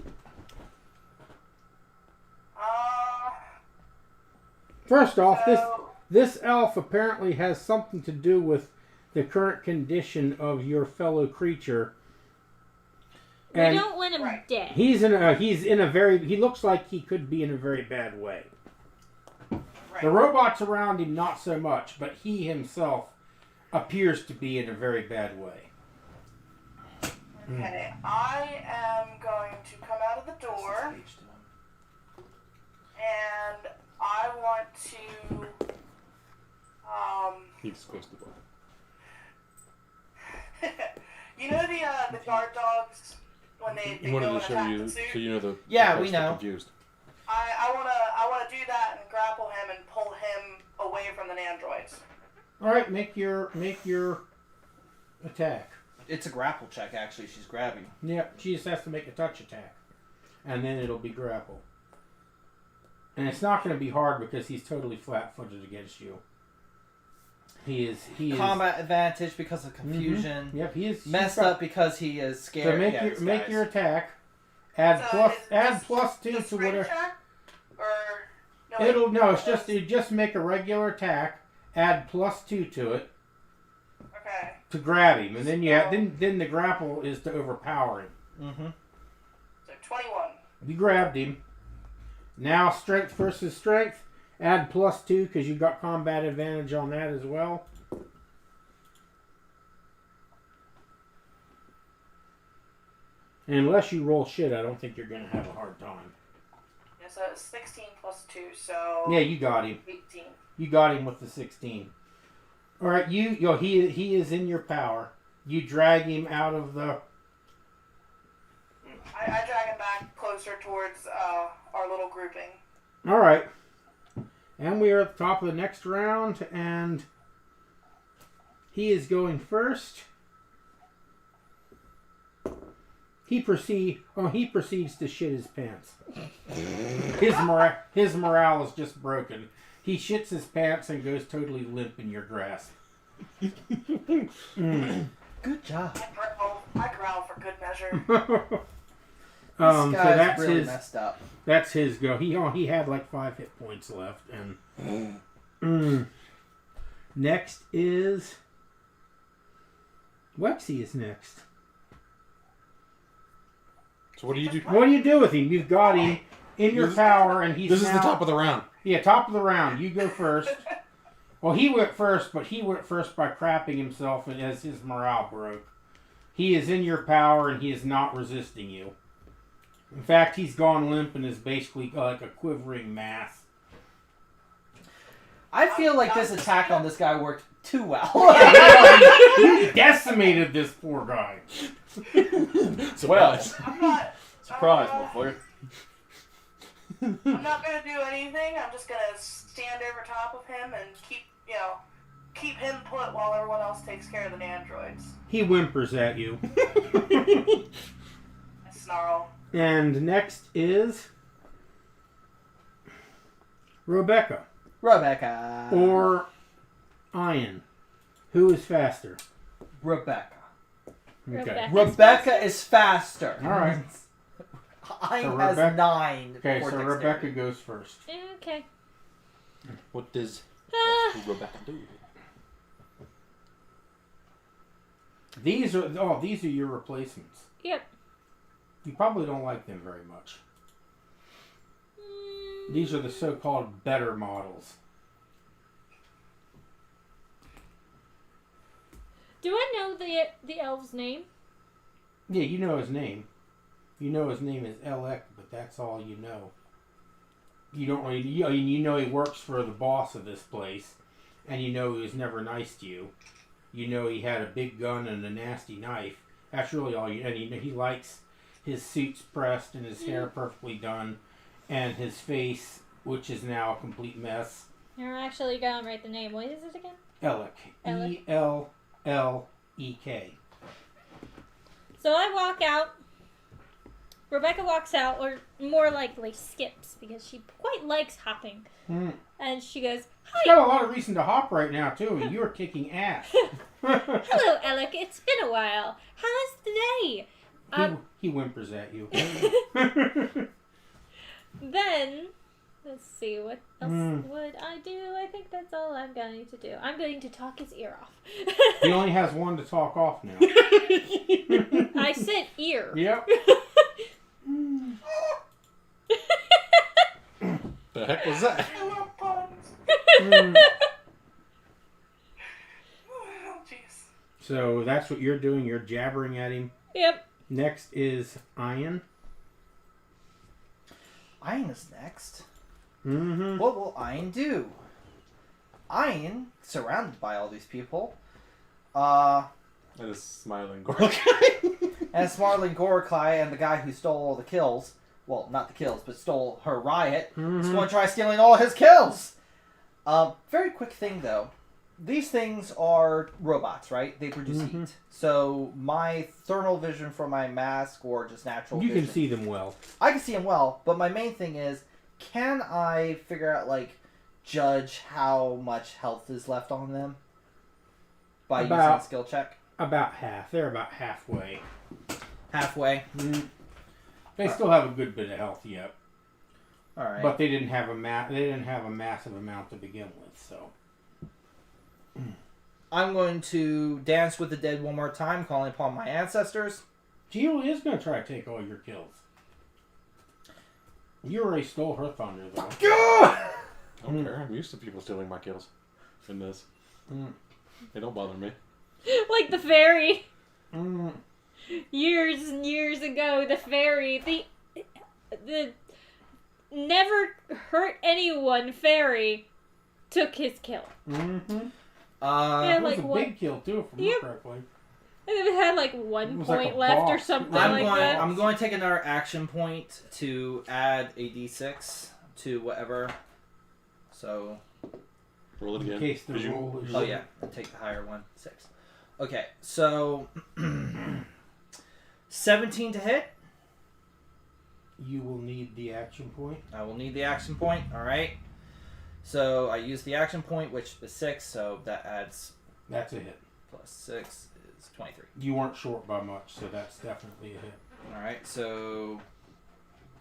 First off, So, this elf apparently has something to do with the current condition of your fellow creature. We And don't want him Right. dead. he looks like he could be in a very bad way. right. The robots around him not so much, but he himself appears to be in a very bad way. Okay, I am going to come out of the door, and I want to, He just closed the door. you know the guard dogs when they He go wanted and to show attack you, the so suit? you know the. Yeah, the we folks that are know. Confused. I wanna do that and grapple him and pull him away from the androids. All right, make your attack. It's a grapple check, actually. She's grabbing. Yep, she just has to make a touch attack, and then it'll be grapple. And it's not going to be hard because he's totally flat-footed against you. He is. Combat advantage because of confusion. Yep, he is Messed up because he is scared. So make Yeah, your this make guy's- your attack. Add So is add this plus 2 the to strength whatever. check? Or no? You just make a regular attack. Add plus 2 to it Okay. to grab him, and then then the grapple is to overpower him. Mm-hmm. So 21. You grabbed him. Now strength versus strength. Add plus 2 because you got combat advantage on that as well. And unless you roll shit, I don't think you're going to have a hard time. Yeah, so it's 16 plus 2, so Yeah, you got him. 18. You got him with the 16. All right, he is in your power. You drag him out of the. I drag him back closer towards our little grouping. All right, and we are at the top of the next round, and he is going first. he proceeds to shit his pants. His morale is just broken. He shits his pants and goes totally limp in your grasp. Good job. I growl for good measure. This guy's that's really his. messed up. That's his go. He had like 5 hit points left, and next is Wexy is next. So what do you do? What do you do with him? You've got him in your power, and he's This is now, the top of the round. Yeah, top of the round. You go first. Well, he went first, but he went first by crapping himself as his morale broke. He is in your power, and he is not resisting you. In fact, he's gone limp and is basically like a quivering mass. I feel like this attack on this guy worked too well. You decimated this poor guy. Well, I'm not. surprise, motherfucker. I'm not gonna do anything. I'm just gonna stand over top of him and keep him put while everyone else takes care of the androids. He whimpers at you. I snarl. And next is Rebecca Rebecca. or Ian. Who is faster? Rebecca. Okay. Rebecca is faster. All right. I So has Rebecca- 9. Okay, for so dexterity. Rebecca goes first. Okay. What does Rebecca do? These are your replacements. Yep. You probably don't like them very much. These are the so-called better models. Do I know the elf's name? Yeah, you know his name. You know his name is Elec, but that's all you know. You don't really. You know he works for the boss of this place, and you know he was never nice to you. You know he had a big gun and a nasty knife. That's really all you. And you know he likes his suits pressed and his hair perfectly done, and his face, which is now a complete mess. You're actually gonna write the name. What is it again? Elec. Elec. ELLEK. So I walk out. Rebecca walks out, or more likely skips, because she quite likes hopping. And she goes, She's got a lot of reason to hop right now, too, and you're kicking ass. "Hello, Alec. It's been a while. How's the day?" He whimpers at you. Then, let's see, what else would I do? I think that's all I'm going to do. I'm going to talk his ear off. He only has one to talk off now. I said ear. Yep. The heck was that? I love puns. Oh, jeez. So that's what you're doing. You're jabbering at him. Yep. Next is Ian. Ian is next. Mm-hmm. What will Ian do? Ian, surrounded by all these people, And a smiling girl guy. and Smarling Gorokai and the guy who stole all the kills, well, not the kills, but stole her riot, is going to try stealing all his kills! Very quick thing, though. These things are robots, right? They produce heat. So my thermal vision for my mask, or just natural You vision... can see them well. I can see them well, but my main thing is, can I figure out, like, judge how much health is left on them? By using a skill check? About half. They're about halfway. Halfway. They still have a good bit of health yet, Alright. but they didn't have a massive amount to begin with. So I'm going to dance with the dead one more time, calling upon my ancestors. Gio is going to try to take all your kills. You already stole her thunder, though. I don't care. I'm used to people stealing my kills in this. They don't bother me. Like the fairy. Years and years ago, the fairy, the never hurt anyone fairy took his kill. That was like a what? big kill, too, if I remember correctly. And it had like 1 It was like point a left or boss. something I'm like that. I'm going to take another action point to add a d6 to whatever. So, Roll it again. In case the Did you- roll is... oh yeah, I'll take the higher one, 6. Okay, so 17 to hit. You will need the action point. I will need the action point. All right. So I use the action point, which is 6. So that adds That's a hit. plus 6 is 23. You weren't short by much, so that's definitely a hit. All right. So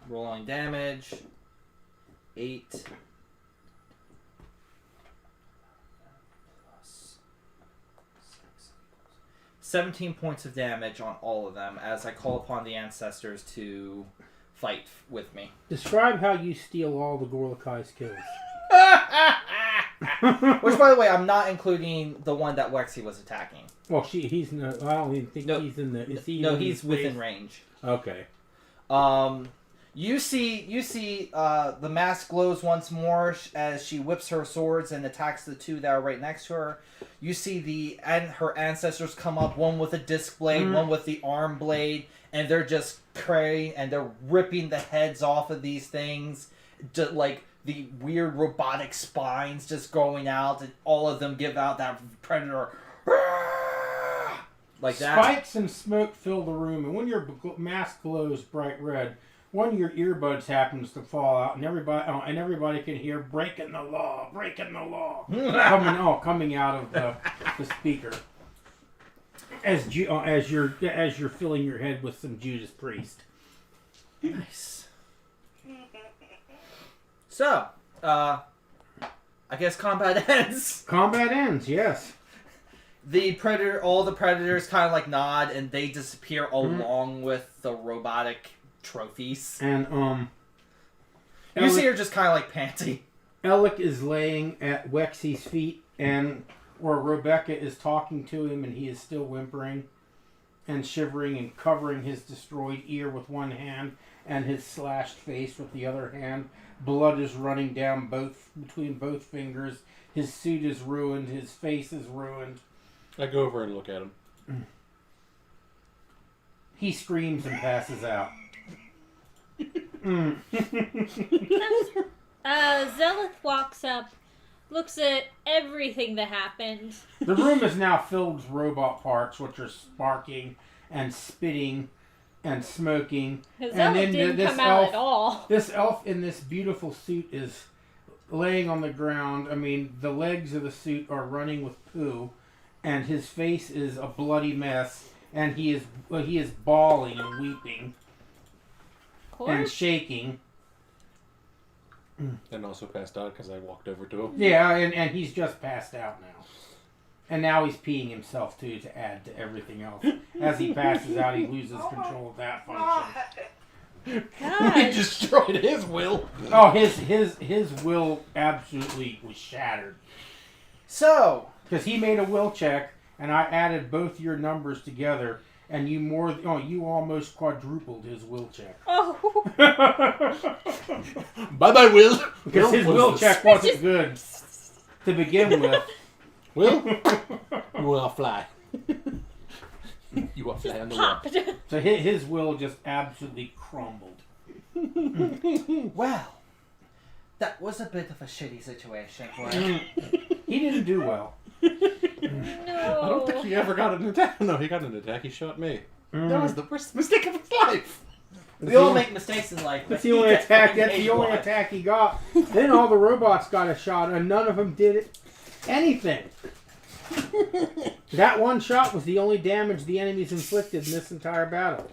rolling damage. 8 plus 6. 17 points of damage on all of them as I call upon the ancestors to fight with me. Describe how you steal all the Gorlakai's kills. Which, by the way, I'm not including the one that Wexy was attacking. Well, he's no. I don't even think he's in the. Is he? No, in he's the within space? range. Okay. You see, the mask glows once more as she whips her swords and attacks the 2 that are right next to her. You see her ancestors come up, one with a disc blade, one with the arm blade, and they're just praying and they're ripping the heads off of these things, just like the weird robotic spines just going out, and all of them give out that predator like that. Spikes and smoke fill the room, and when your mask glows bright red, one of your earbuds happens to fall out, and everybody can hear "breaking the law, breaking the law" coming out of the speaker. As you're filling your head with some Judas Priest. Nice. So, I guess combat ends. Combat ends, yes. All the predators kind of like nod and they disappear along with the robotic trophies. And you see her just kind of like panting. Alec is laying at Wexy's feet, and where Rebecca is talking to him, and he is still whimpering and shivering and covering his destroyed ear with one hand and his slashed face with the other hand. Blood is running down between both fingers. His suit is ruined. His face is ruined. I go over and look at him. He screams and passes out. Zelith walks up, looks at everything that happened. The room is now filled with robot parts, which are sparking and spitting and smoking. Zelith didn't come out at all. This elf in this beautiful suit is laying on the ground. I mean, the legs of the suit are running with poo, and his face is a bloody mess, and he is bawling and weeping and shaking. And also passed out because I walked over to him. Yeah, and he's just passed out now. And now he's peeing himself, too, to add to everything else. As he passes out, he loses control of that function. He destroyed his will. Oh, his will absolutely was shattered. So, because he made a will check, and I added both your numbers together, and you almost quadrupled his will check. Oh. Bye-bye, Will. Because his will check wasn't good to begin with. Will? You will fly. You will fly on the wall. So his will just absolutely crumbled. well, that was a bit of a shitty situation for him. He didn't do well. No. I don't think he ever got an attack. No, he got an attack. He shot me. That was the worst mistake of his life. We all make mistakes in life. That's the only attack. That's the only attack he got. Then all the robots got a shot, and none of them did anything. That one shot was the only damage the enemies inflicted in this entire battle.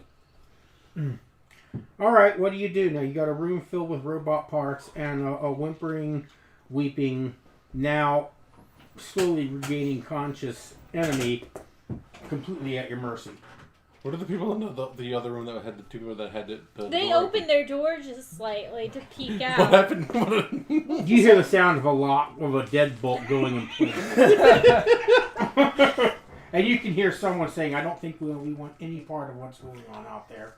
All right, what do you do now? You got a room filled with robot parts and a whimpering, weeping, now slowly regaining conscious enemy completely at your mercy. What are the people in the other room that had the two people that had the They door opened their door just slightly to peek out. What happened? You hear the sound of a lock of a deadbolt going in place. And you can hear someone saying, I don't think we want any part of what's going on out there.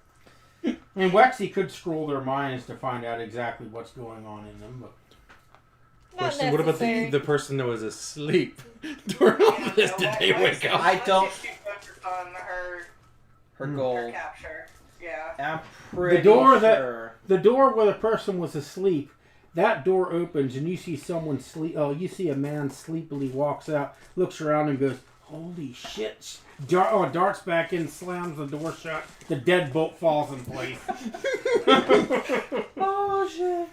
And Wexy could scroll their minds to find out exactly what's going on in them. But Not what about the person that was asleep during all this? Did they wake up? I don't. She focused on Her goal. her capture. Yeah. I'm pretty the door sure. the door where the person was asleep, that door opens and you see someone sleep. Oh, you see a man sleepily walks out, looks around and goes, Holy shit. Darts back in, slams the door shut. The deadbolt falls in place. Oh shit!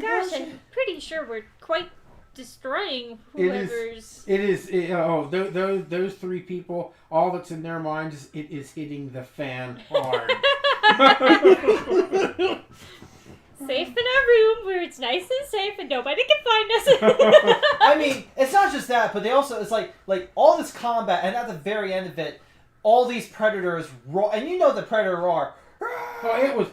Gosh, I'm pretty sure we're quite destroying whoever's. Those three people, all that's in their minds, it is hitting the fan hard. Safe in our room where it's nice and safe and nobody can find us. I mean, it's not just that, but they also, it's like all this combat, and at the very end of it, all these predators roar, and you know the predator roar. Well, it was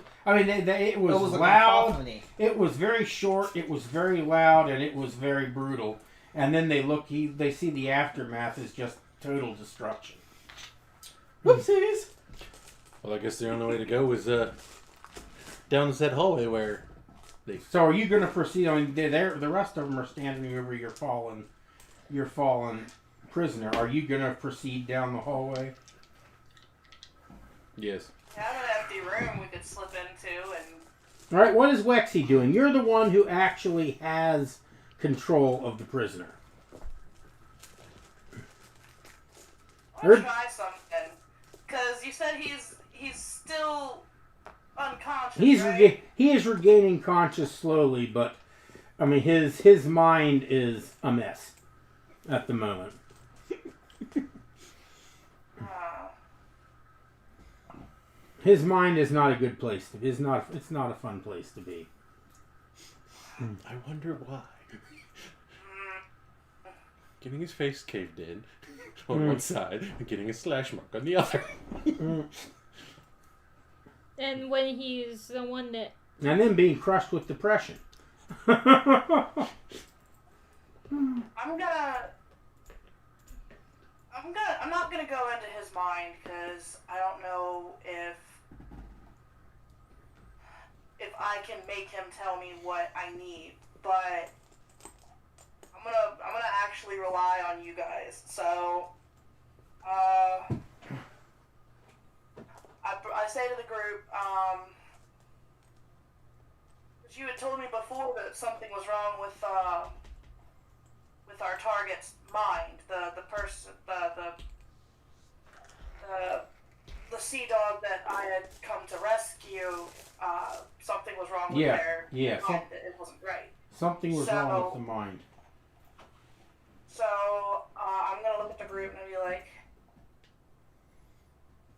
loud. It was very short. It was very loud, and it was very brutal. And then they see the aftermath is just total destruction. Whoopsies. Well, I guess the only way to go is down that hallway where they. So, are you going to proceed? I mean, the rest of them are standing over your fallen prisoner. Are you going to proceed down the hallway? Yes. Yeah, I have an empty room we could slip into and... Alright, what is Wexy doing? You're the one who actually has control of the prisoner. I'll try something. Because you said he's still unconscious, right? He is regaining conscious slowly, but I mean his mind is a mess at the moment. His mind is not a good place to be. It's not a fun place to be. I wonder why. Getting his face caved in on one side and getting a slash mark on the other. And when he's the one that... And then being crushed with depression. I'm not gonna go into his mind because I don't know if I can make him tell me what I need, but I'm gonna actually rely on you guys. So, I say to the group, you had told me before that something was wrong with our target's mind, the person, the sea dog that I had come to rescue. Something was wrong with their mind. It wasn't right. Something was wrong with the mind. So I'm gonna look at the group and be like,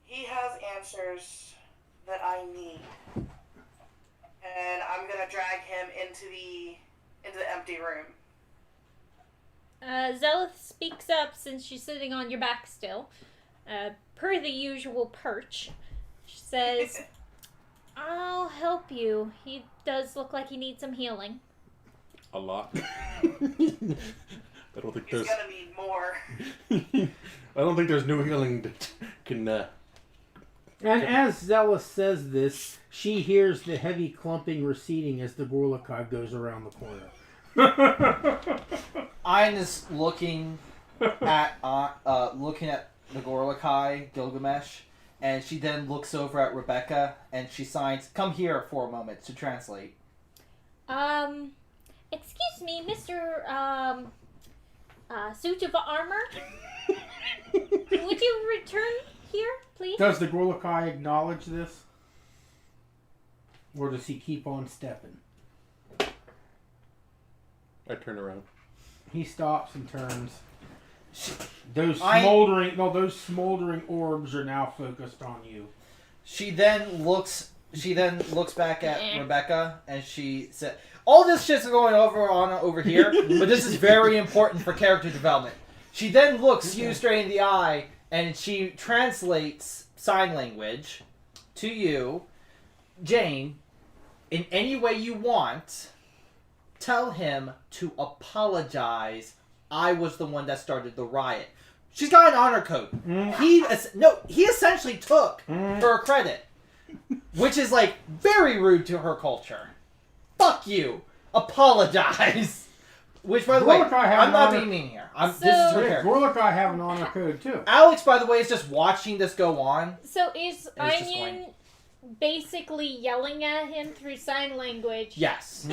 he has answers that I need, and I'm gonna drag him into the empty room. Zelith speaks up since she's sitting on your back still. Per the usual perch. She says, I'll help you. He does look like he needs some healing. A lot. I don't think He's gonna need more. I don't think there's no healing that can... And as Zealous says this, she hears the heavy clumping receding as the Gorlakai goes around the corner. I'm just looking at the Gorlakai, Gilgamesh, and she then looks over at Rebecca and she signs, "Come here for a moment," to translate. Excuse me, Mr. Suit of armor? Would you return here, please? Does the Gorlakai acknowledge this? Or does he keep on stepping? I turn around. He stops and turns. Those smoldering orbs are now focused on you. She then looks back at Rebecca and she said, "All this shit's going over here, but this is very important for character development." She then looks you straight in the eye and she translates sign language to you. "Jane, in any way you want, tell him to apologize. I was the one that started the riot." She's got an honor code. He essentially took her credit, which is like very rude to her culture. Fuck you. Apologize. Which, by the way, I'm not being mean here. This is her character. Gorlakai have an honor code too. Alex, by the way, is just watching this go on. So is Onion basically yelling at him through sign language? Yes.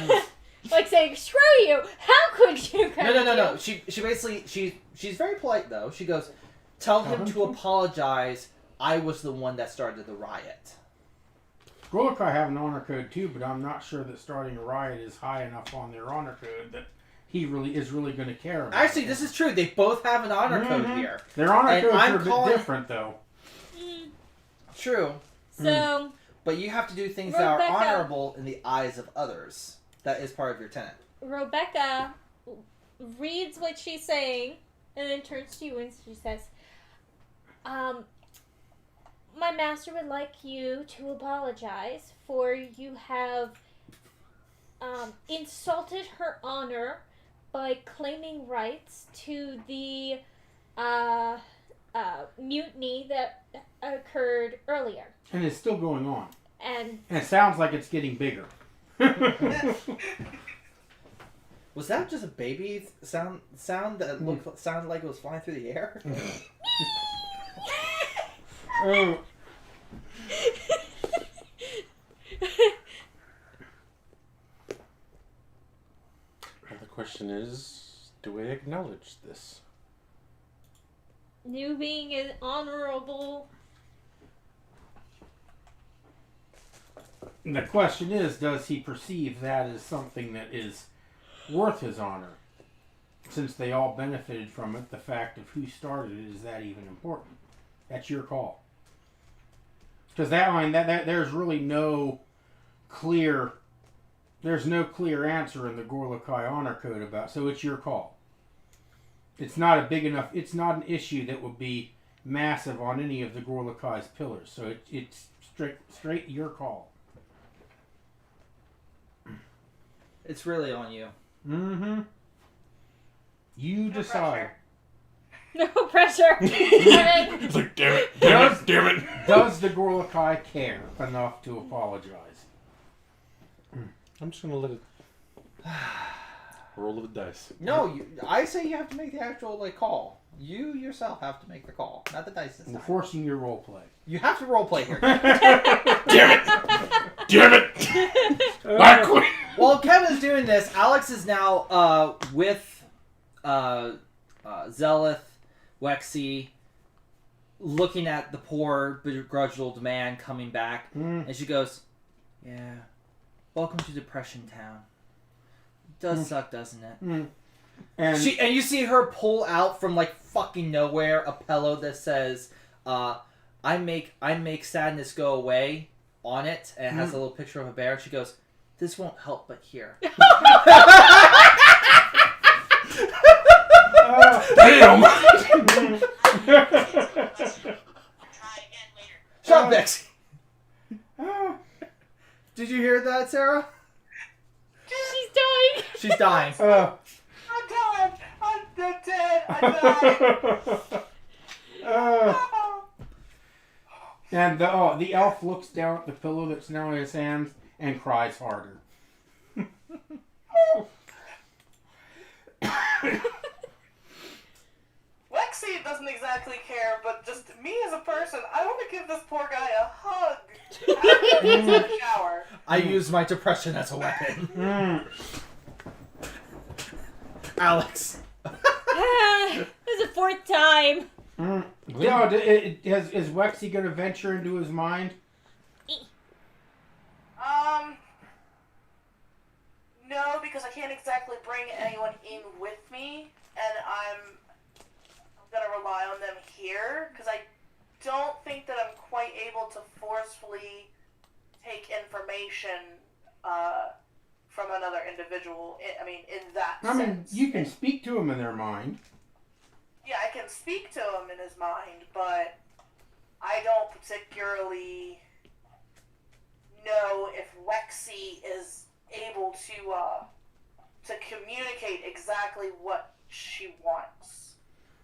Like saying, "Screw you! How could you?" No. She basically she's very polite though. She goes, Tell him to apologize. I was the one that started the riot. Golokai have an honor code too, but I'm not sure that starting a riot is high enough on their honor code that he is really going to care about. Actually, this is true. They both have an honor code here. Their honor And codes I'm are a calling- bit different, though. True. So, But you have to do things that are Rebecca- honorable in the eyes of others. That is part of your tenet. Rebecca reads what she's saying and then turns to you and she says, my master would like you to apologize for you have insulted her honor by claiming rights to the mutiny that occurred earlier. And it's still going on. And it sounds like it's getting bigger. Was that just a baby sound that sounded like it was flying through the air? Oh. The question is, do we acknowledge this? you being an honorable. The question is, does he perceive that as something that is worth his honor? Since they all benefited from it, the fact of who started it, is that even important? That's your call. Because that there's really no clear answer in the Gorlakai honor code about, so it's your call. It's not it's not an issue that would be massive on any of the Gorlakai's pillars, so it's straight your call. It's really on you. Mm-hmm. You decide. No pressure. It's like, damn it. Does the Gorlakai care enough to apologize? I'm just going to let it roll of the dice. No, I say you have to make the actual call. You yourself have to make the call, not the dice this We're time. forcing your role play. You have to roleplay here. Damn it! Backward! While Kevin's doing this, Alex is now with Zelith, Wexy, looking at the poor, begrudged old man coming back, and she goes, "Yeah, welcome to Depression Town. It does suck, doesn't it?" And you see her pull out from fucking nowhere a pillow that says, "I make sadness go away" on it, and it has a little picture of a bear. She goes, "This won't help but here." Damn! Shut up, Bexy. Did you hear that, Sarah? She's dying. She's dying. I'm dying. I'm dead. I'm dying. And the elf looks down at the pillow that's now in his hands and cries harder. Lexi doesn't exactly care, but just me as a person, I want to give this poor guy a hug after he's in the shower. I use my depression as a weapon. Alex. This is the fourth time. No, is Wexy going to venture into his mind? No, because I can't exactly bring anyone in with me, and I'm gonna rely on them here, because I don't think that I'm quite able to forcefully take information from another individual. In that sense. You can speak to him in their mind. Yeah, I can speak to him in his mind, but I don't particularly know if Wexy is able to communicate exactly what she wants.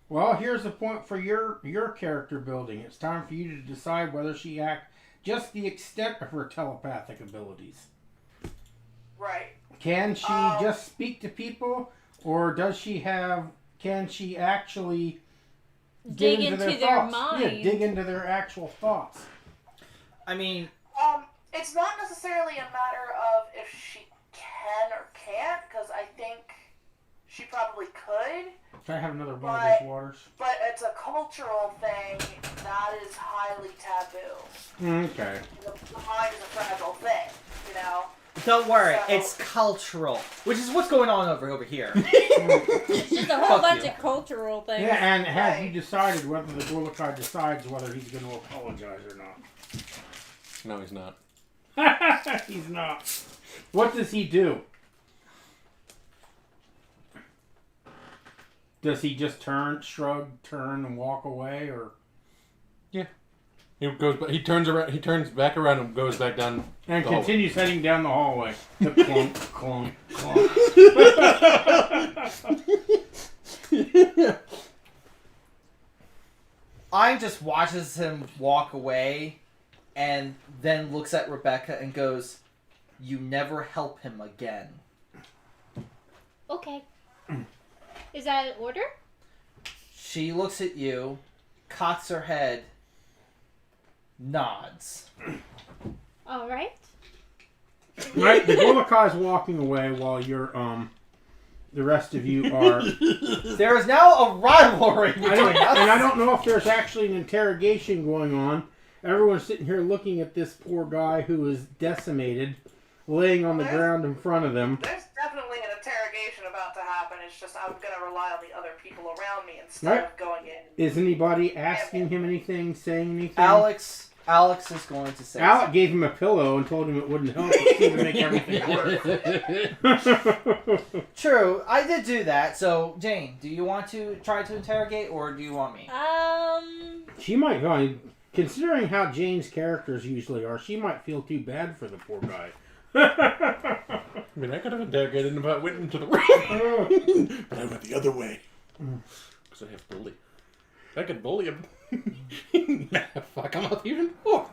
Well, here's the point for your character building. It's time for you to decide whether she acts just the extent of her telepathic abilities. Right. Can she just speak to people, or can she actually Dig get into their their thoughts? mind. Yeah, dig into their actual thoughts. It's not necessarily a matter of if she can or can't, because I think she probably could. Can I have another one But- of these waters? But it's a cultural thing that is highly taboo. Okay. The mind is a fragile thing, you know? Don't worry, So- it's cultural, which is what's going on over here. It's just a whole Fuck bunch you. of cultural things. Yeah, and have you Right. decided whether the Gulakai decides whether he's going to apologize or not? No, he's not. He's not. What does he do? Does he just shrug, turn, and walk away, or? He goes. He turns around. He turns back around and goes back down. And the hallway. continues heading down the hallway. The clunk, clunk, clunk. I just watches him walk away, and then looks at Rebecca and goes, "You never help him again." Okay. Is that an order? She looks at you, cocks her head, nods. All right. Right, the Gulakai's walking away while you're, the rest of you are... There is now a rivalry between us. And I don't know if there's actually an interrogation going on. Everyone's sitting here looking at this poor guy who is decimated, laying on the ground in front of them. There's definitely an interrogation about to happen. It's just I'm going to rely on the other people around me instead Right. of going in. Is anybody asking him anything, saying anything? Alex is going to say Alec gave him a pillow and told him it wouldn't help. It seemed to make everything worse. True, I did do that. So, Jane, do you want to try to interrogate, or do you want me? She might, I mean, considering how Jane's characters usually are, she might feel too bad for the poor guy. I mean, I could have interrogated him if I went into the room, but I went the other way because I have bully. I could bully him. Fuck him up even more.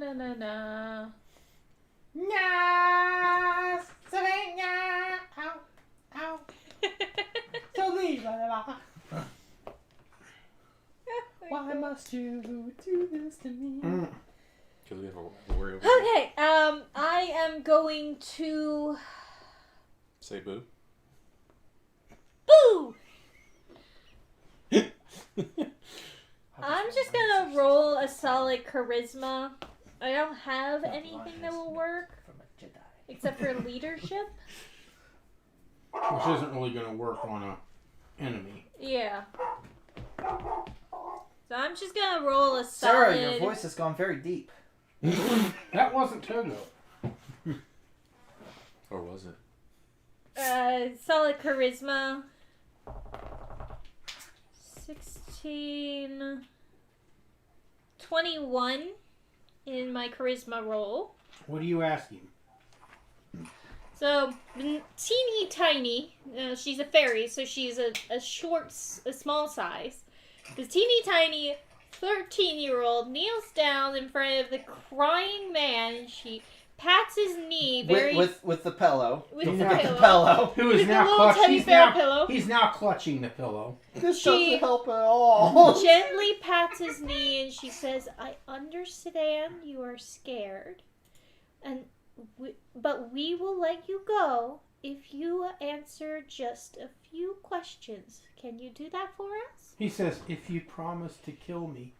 No. Nya, Savannah, ow, ow, why must you do this to me? Because we have a worry over Okay. I am going to. Say boo. Boo! I'm just gonna roll a solid charisma. I don't have anything that will work From a Jedi. except for leadership. Which isn't really going to work on a enemy. Yeah. So I'm just gonna roll a solid. Sarah, your voice has gone very deep. That wasn't Togo. Or was it? Solid charisma. 16. 21 in my charisma roll. What are you asking? So, teeny tiny, she's a fairy, so she's a small size. This teeny tiny 13-year-old kneels down in front of the crying man, and she pats his knee very... With the pillow. With Don't the forget pillow. the pillow. Who With is a now little clutching? teddy bear pillow. He's now clutching the pillow. This She- doesn't help at all. Gently pats his knee, and she says, "I understand you are scared, but we will let you go if you answer just a few questions. Can you do that for us?" He says, if you promise to kill me.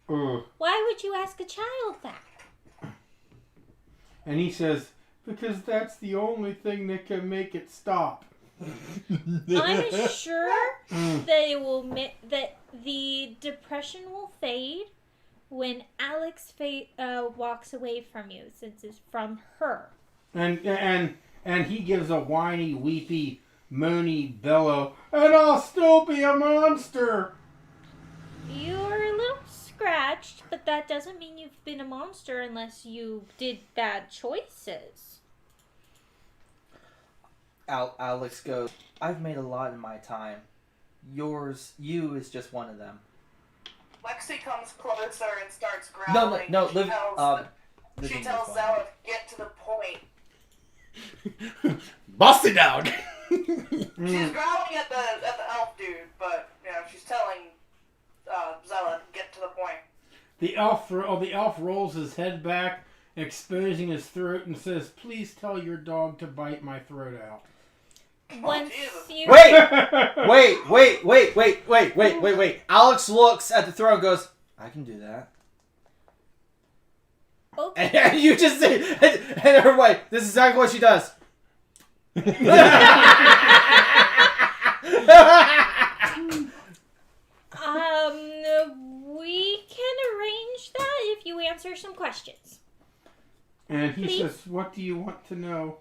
Why would you ask a child that? And he says, because that's the only thing that can make it stop. I'm sure that the depression will fade when Alex walks away from you, since it's from her. And he gives a whiny, weepy, moany bellow, and I'll still be a monster. You're a little scratched, but that doesn't mean you've been a monster unless you did bad choices. Alex goes, "I've made a lot in my time. You is just one of them." Lexi comes closer and starts growling. No, She live. tells, she tells Zelith, get to the point. Bossy dog! She's growling at the elf dude, but, you know, she's telling Zella, get to the point. The elf rolls his head back, exposing his throat, and says, "Please tell your dog to bite my throat out." Once Jesus. you Wait. Alex looks at the throne and goes, I can do that. Okay. And you just say, and everybody, this is exactly what she does. We can arrange that if you answer some questions. And he Please? says, "What do you want to know?"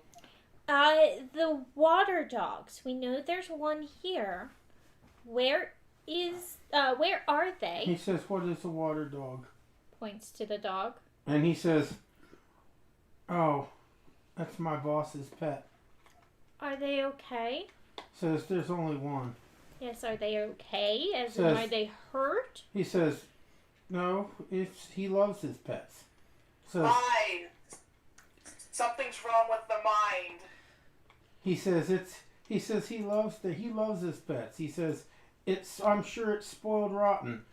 The water dogs. We know there's one here. Where are He they? says, "What is a water dog?" Points to the dog. And he says, "Oh, that's my boss's pet." Are they okay? Says, "There's only one." Yes, are they okay? As in, Says- are they hurt? He says, "No, he loves his pets." Says, Mind. Something's wrong with the mind. he says he loves his pets. He says, I'm sure it's spoiled rotten."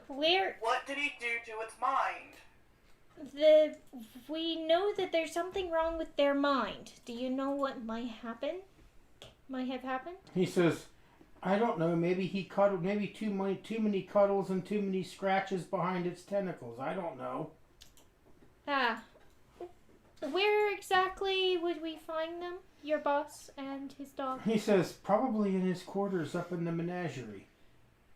What did he do to its mind? We know that there's something wrong with their mind. Do you know what might have happened? He says, "I don't know, maybe he cuddled, maybe too many cuddles and too many scratches behind its tentacles. I don't know." Where exactly would we find them? Your boss and his dog? He says, "Probably in his quarters up in the menagerie."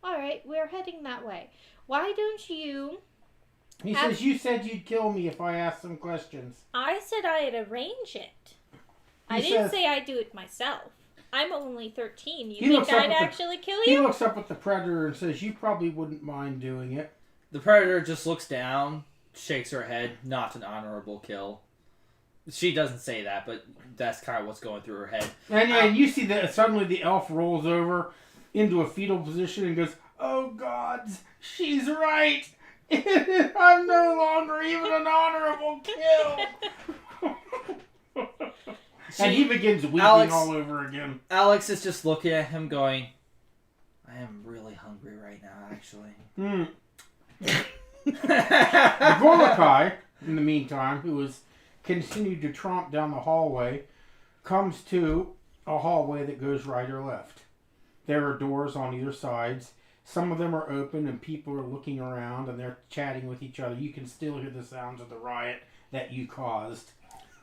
Alright, we're heading that way. Why don't you... He says, "You said you'd kill me if I asked some questions." I said I'd arrange it. I He didn't says- say I'd do it myself. I'm only 13. You He think looks up I'd at the- actually kill He you? looks up at the predator and says, "You probably wouldn't mind doing it." The predator just looks down, shakes her head, not an honorable kill. She doesn't say that, but that's kind of what's going through her head. And you see that suddenly the elf rolls over into a fetal position and goes, "Oh gods, she's right. I'm no longer even an honorable kill." And he begins weeping all over again. Alex is just looking at him going, I am really hungry right now, actually. The Galatic, in the meantime, who has continued to tromp down the hallway, comes to a hallway that goes right or left. There are doors on either sides. Some of them are open and people are looking around and they're chatting with each other. You can still hear the sounds of the riot that you caused.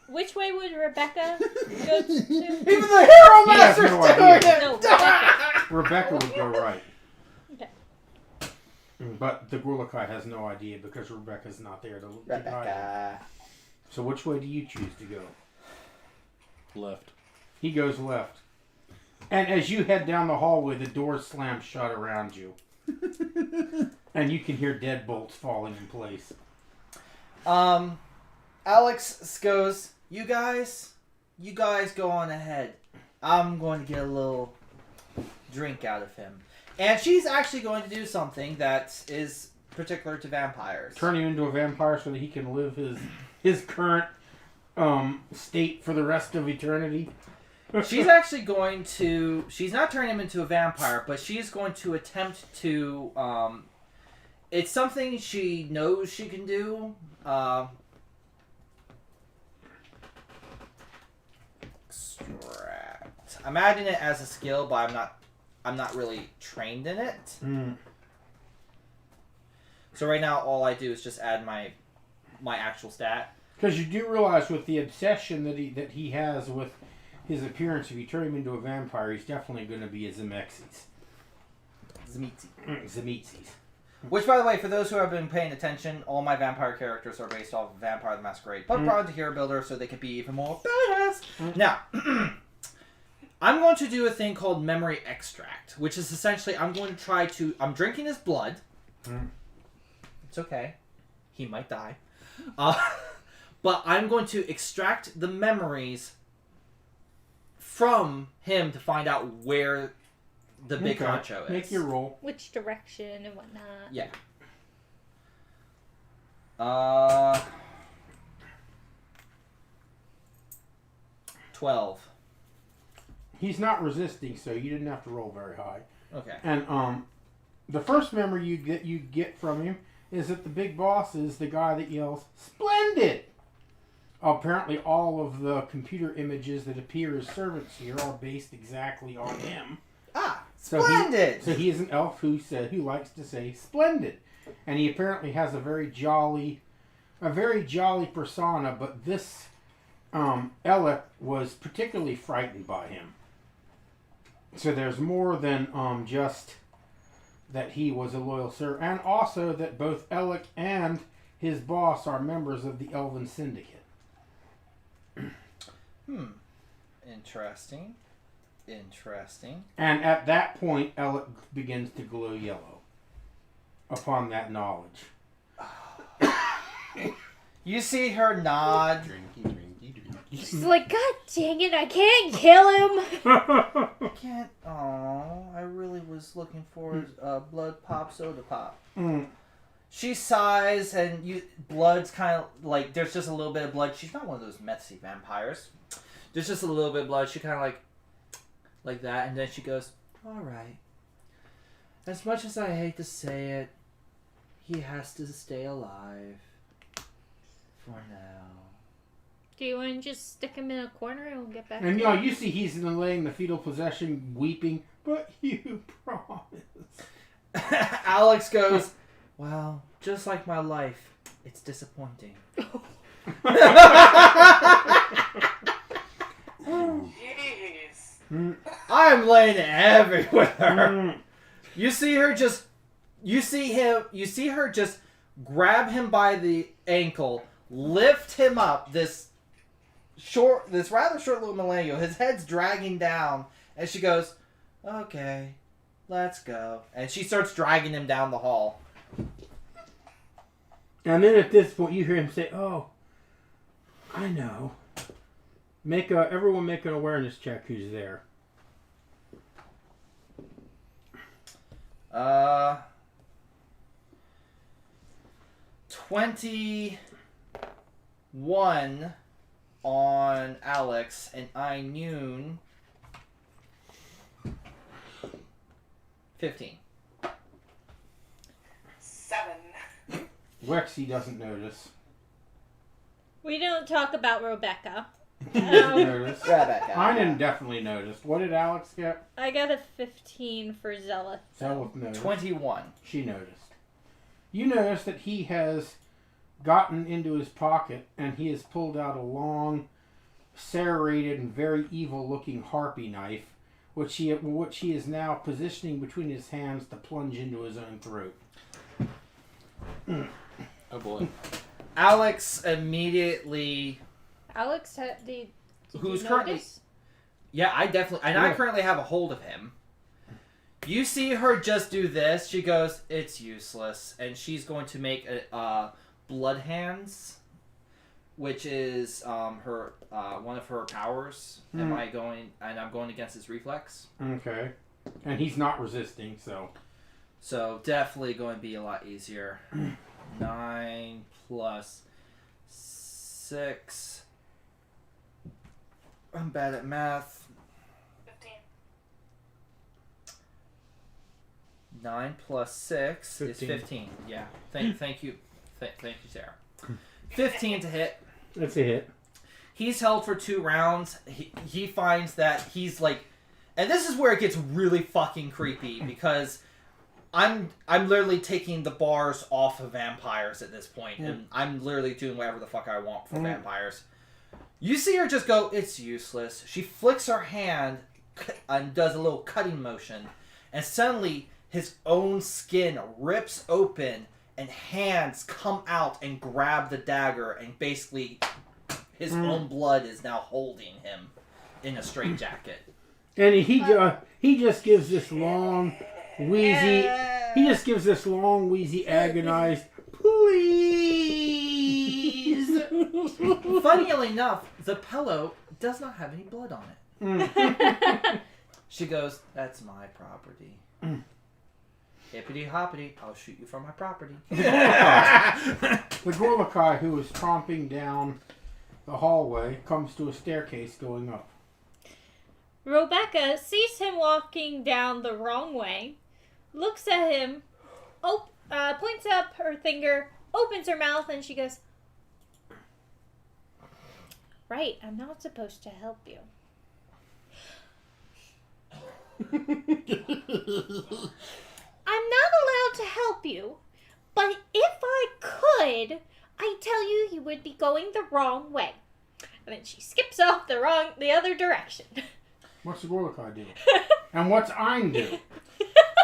Which way would Rebecca go to? Even the hero He has master's no doing idea. it! No, Rebecca. Rebecca would go right. Okay. But the Galatic has no idea because Rebecca's not there to guide him. Rebecca. So which way do you choose to go? Left. He goes left. And as you head down the hallway, the doors slam shut around you. And you can hear deadbolts falling in place. Alex goes, you guys go on ahead. I'm going to get a little drink out of him. And she's actually going to do something that is particular to vampires. Turn him into a vampire so that he can live his current state for the rest of eternity. She's actually going to... She's not turning him into a vampire, but she's going to attempt to... it's something she knows she can do. Extract. I'm adding it as a skill, but I'm not really trained in it. So right now, all I do is just add my actual stat. Because you do realize with the obsession that he has with his appearance, if you turn him into a vampire, he's definitely going to be a Zemexis. Zemexis. Which, by the way, for those who have been paying attention, all my vampire characters are based off of Vampire the Masquerade, but brought into Hero Builder so they could be even more badass. Now, I'm going to do a thing called Memory Extract, which is essentially I'm drinking his blood. It's okay. He might die. But I'm going to extract the memories from him to find out where the big honcho is. Make your roll. Which direction and whatnot. Yeah. 12. He's not resisting, so you didn't have to roll very high. Okay. And the first memory you get from him is that the big boss is the guy that yells, "Splendid!" Apparently all of the computer images that appear as servants here are based exactly on him. Ah, splendid! So he is an elf who likes to say "splendid." And he apparently has a very jolly persona, but this Alec was particularly frightened by him. So there's more than just that he was a loyal servant, and also that both Alec and his boss are members of the Elven Syndicate. Interesting. And at that point, Alec begins to glow yellow upon that knowledge. You see her nod. Drinky. She's like, God dang it, I can't kill him. I can't. Oh, I really was looking for a blood pop soda pop. She sighs, and blood's kind of like there's just a little bit of blood. She's not one of those messy vampires. There's just a little bit of blood. She kind of like that, and then she goes, "All right. As much as I hate to say it, he has to stay alive for now." Do you want to just stick him in a corner and we'll get back And to you know, it? you see he's laying the fetal possession, weeping, but you promise. Alex goes, "Well, just like my life, it's disappointing." Jeez. I'm laying it everywhere. You see her just grab him by the ankle, lift him up, this rather short little millennial, his head's dragging down, and she goes, "Okay, let's go." And she starts dragging him down the hall. And then at this point, you hear him say, "Oh, I know." Everyone make an awareness check who's there. 21 on Alex, and Noon 15. 7. Wexy doesn't notice. We don't talk about Rebecca. Notice. Rebecca. I didn't definitely notice. What did Alex get? I got a 15 for Zelith. Zelith noticed. 21. She noticed. You notice that he has gotten into his pocket and he has pulled out a long, serrated and very evil-looking harpy knife, which he is now positioning between his hands to plunge into his own throat. Oh boy. Alex immediately. Alex, did Who's you currently? notice? Yeah, I definitely. And I currently have a hold of him. You see her just do this. She goes, "It's useless," and she's going to make a blood hands, which is her one of her powers. And I'm going against his reflex. Okay. And he's not resisting, so. So definitely going to be a lot easier. 9 plus 6. I'm bad at math. 15. 9 plus 6 15. is 15. Yeah. Thank you. Thank you, Sarah. 15 to hit. That's a hit. He's held for 2 rounds. He finds that he's like, and this is where it gets really fucking creepy because I'm literally taking the bars off of vampires at this point, and I'm literally doing whatever the fuck I want for vampires. You see her just go, "It's useless." She flicks her hand and does a little cutting motion, and suddenly his own skin rips open and hands come out and grab the dagger, and basically his own blood is now holding him in a straitjacket. And he just gives this long, wheezy. He just gives this long, wheezy, agonized, "Please." Funnily enough, the pillow does not have any blood on it. She goes, "That's my property." Hippity hoppity, I'll shoot you for my property. The Gorlakai, who is tromping down the hallway, comes to a staircase going up. Rebecca sees him walking down the wrong way, looks at him, points up her finger, opens her mouth, and she goes, "Right, I'm not supposed to help you." "I'm not allowed to help you, but if I could, I tell you, you would be going the wrong way." And then she skips off the other direction. What's the Gorlakai do? And what's Ein do?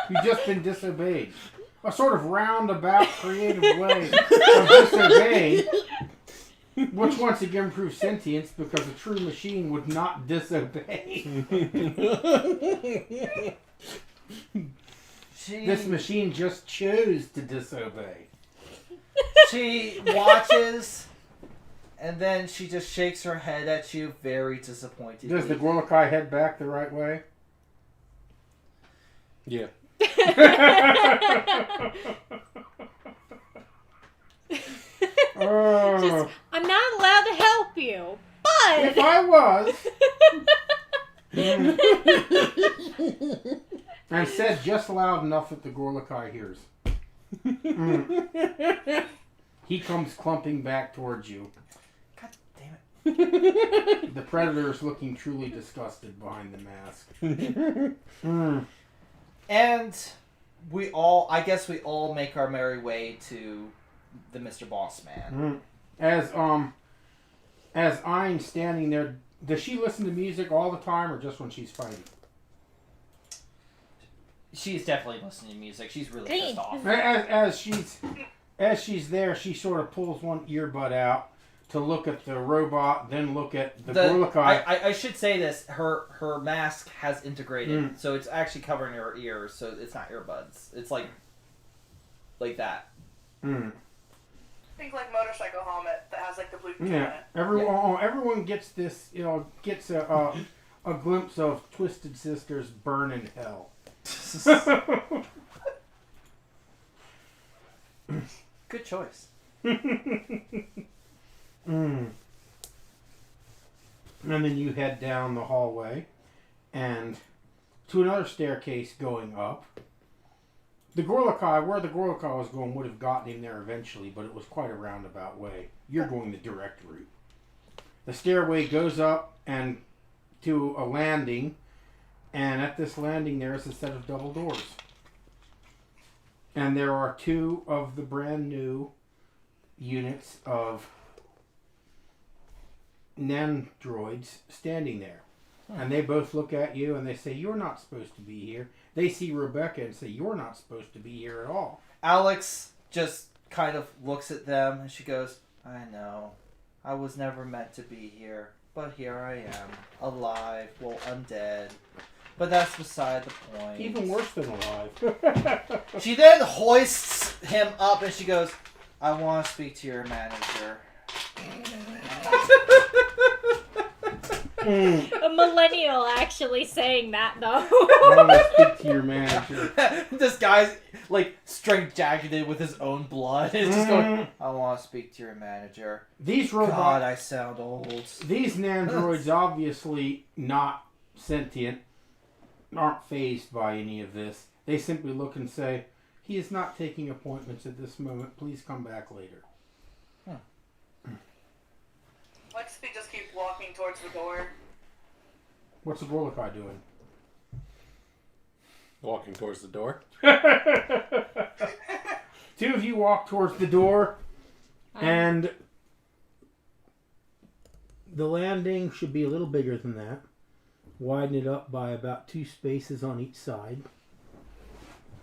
You've just been disobeyed. A sort of roundabout, creative way of disobeying, which once again proves sentience because a true machine would not disobey. This machine just chose to disobey. She watches, and then she just shakes her head at you, very disappointed. Does the Gorlakai head back the right way? Yeah. Just, "I'm not allowed to help you, but If I was, and said just loud enough that the Gorlakai hears. He comes clumping back towards you. God damn it. The predator is looking truly disgusted behind the mask. And I guess we all make our merry way to the Mr. Boss Man. As Ein's standing there, does she listen to music all the time or just when she's fighting? She's definitely listening to music. She's really pissed off. As she's there, she sort of pulls one earbud out to look at the robot, then look at the Gorlakai. I should say this. Her mask has integrated, so it's actually covering her ears, so it's not earbuds. It's like that. Think like motorcycle helmet that has like the Bluetooth in Yeah, it. everyone gets this. Gets a glimpse of Twisted Sister's Burn in Hell. Good choice. And then you head down the hallway and to another staircase going up. Where the Gorlakai was going would have gotten him there eventually, but it was quite a roundabout way. You're going the direct route. The stairway goes up and to a landing, and at this landing there is a set of double doors. And there are two of the brand new units of nandroids standing there. And they both look at you and they say, "You're not supposed to be here." They see Rebecca and say, "You're not supposed to be here at all." Alex just kind of looks at them and she goes, "I know. I was never meant to be here. But here I am. Alive. Well, undead. But that's beside the point." Even worse than alive. She then hoists him up and she goes, "I want to speak to your manager." A millennial actually saying that, though. I want to speak to your manager. This guy's like straight jacketed with his own blood. It's just going, "I want to speak to your manager." These God, robots, I sound old. these nandroids, obviously not sentient, aren't fazed by any of this. They simply look and say, "He is not taking appointments at this moment. Please come back later." Lexi just keeps walking towards the door. What's the Gorlakai doing? Walking towards the door. Two of you walk towards the door, and the landing should be a little bigger than that. Widen it up by about 2 spaces on each side.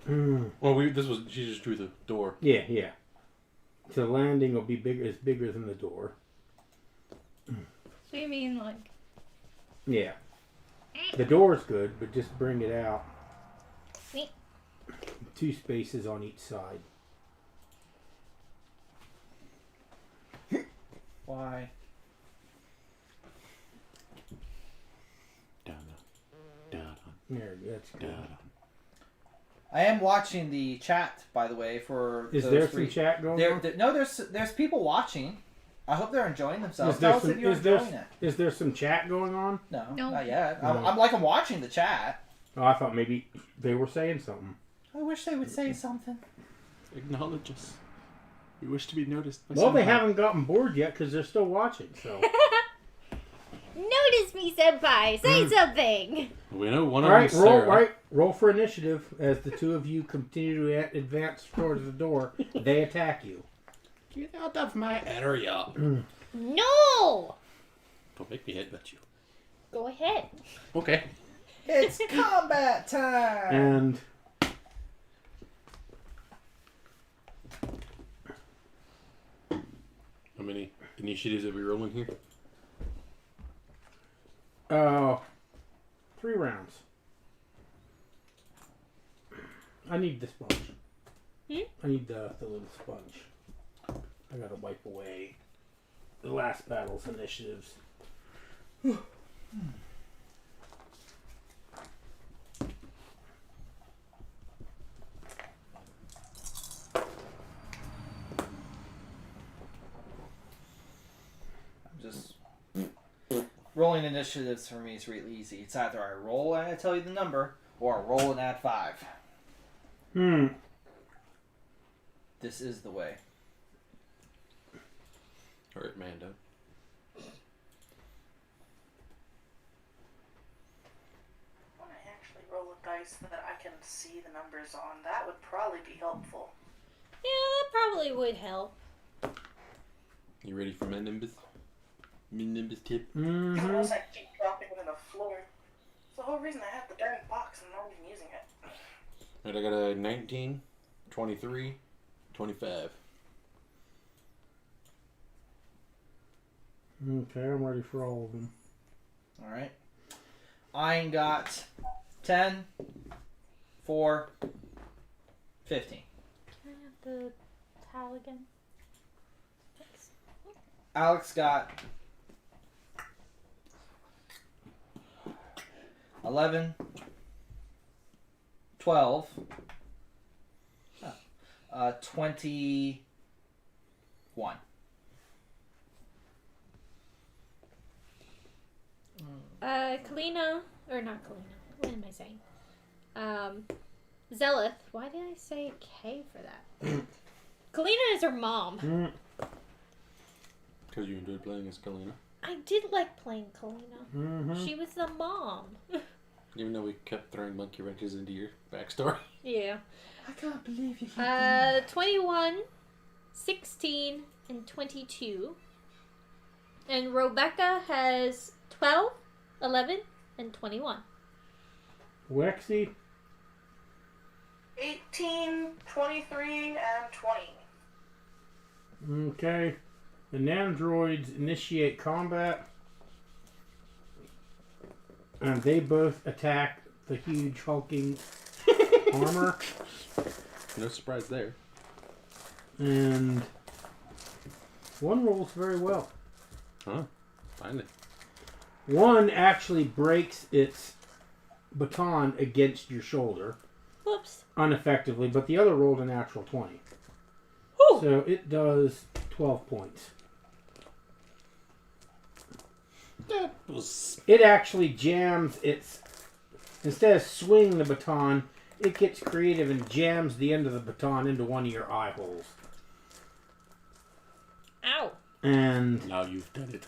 Well, she just drew the door. Yeah. So the landing will be bigger. It's bigger than the door. So you mean like... Yeah. The door's good, but just bring it out. Sweet. 2 spaces on each side. Why? There, that's good. I am watching the chat, by the way, for Is those there three. some chat going on? No, there's people watching. I hope they're enjoying themselves. Is there Tell us some- if you're is there- enjoying it. Is there some chat going on? No, No. not yet. No. I'm watching the chat. Oh, I thought maybe they were saying something. I wish they would say something. Acknowledge us. We wish to be noticed by Well, they someone. haven't gotten bored yet because they're still watching. So, Notice me, senpai. Say something. We know one all of right, them's roll. Sarah. Right, roll for initiative as the two of you continue to advance towards the door. They attack you. Get out of my area. No. Don't make me headbutt you. Go ahead. Okay. It's combat time. And How many initiatives are we rolling here? 3 rounds. I need the sponge. I need the little sponge. I gotta wipe away the last battle's initiatives. Just rolling initiatives for me is really easy. It's either I roll and I tell you the number, or I roll and add 5. This is the way. Alright, Mando. When I actually roll a dice that I can see the numbers on, that would probably be helpful. Yeah, that probably would help. You ready for my Nimbus? My Nimbus tip? Unless I keep dropping it on the floor. It's the whole reason I have the darn box and I'm not even using it. Alright, I got a 19, 23, 25. Okay, I'm ready for all of them. Alright. I got 10, 4, 15. Can I have the towel again? Thanks. Alex got 11, 12, 21. Kalina, or not Kalina, what am I saying? Zelith, why did I say K for that? Kalina is her mom. Because you enjoyed playing as Kalina. I did like playing Kalina. She was the mom. Even though we kept throwing monkey wrenches into your backstory. Yeah. I can't believe you. 21, 16, and 22. And Rebecca has 12, 11, and 21. Wexy, 18, 23, and 20. okay. The nandroids initiate combat. And they both attack the huge hulking armor. No surprise there. And one rolls very well. Huh? Finally. One actually breaks its baton against your shoulder Whoops. ineffectively, but the other rolled a natural 20. Whew. So it does 12 points. That was... It actually jams its... Instead of swinging the baton, it gets creative and jams the end of the baton into one of your eye holes. Ow. And... Now you've done it.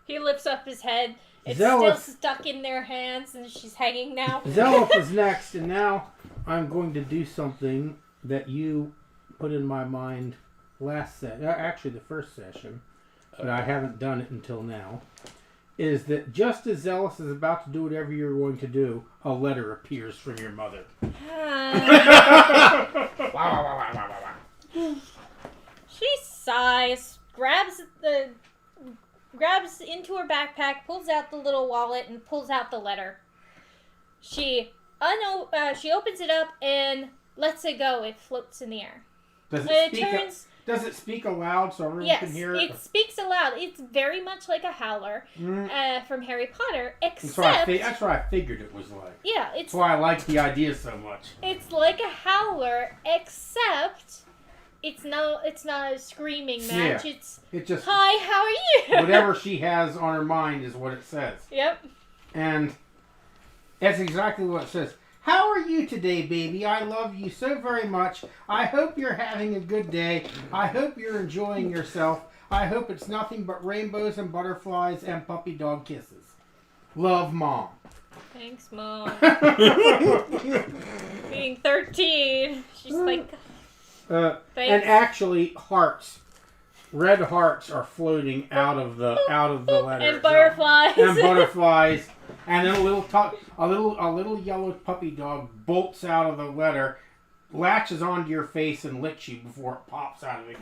He lifts up his head. It's Zealous. still stuck in their hands, and she's hanging now. Zeloph is next, and now I'm going to do something that you put in my mind last actually the first session, but I haven't done it until now. Is that just as Zealous is about to do whatever you're going to do, a letter appears from your mother. She sighs, grabs into her backpack, pulls out the little wallet, and pulls out the letter. She opens it up and lets it go. It floats in the air. Does It it speak aloud so everyone Yes, can hear it? it speaks aloud. It's very much like a howler from Harry Potter, That's except what I figured it was like. yeah, That's why I like the idea so much. it's like a howler, except it's not a screaming match. Yeah. It's It just hi, how are you? whatever she has on her mind is what it says. Yep. And that's exactly what it says. How are you today, baby? I love you so very much. I hope you're having a good day. I hope you're enjoying yourself. I hope it's nothing but rainbows and butterflies and puppy dog kisses. Love, Mom. Thanks, Mom. Being 13, she's like, And thanks. actually, hearts, red hearts, are floating out of the letter. And itself. butterflies. And butterflies. And then a little yellow puppy dog bolts out of the letter, latches onto your face, and licks you before it pops out of it.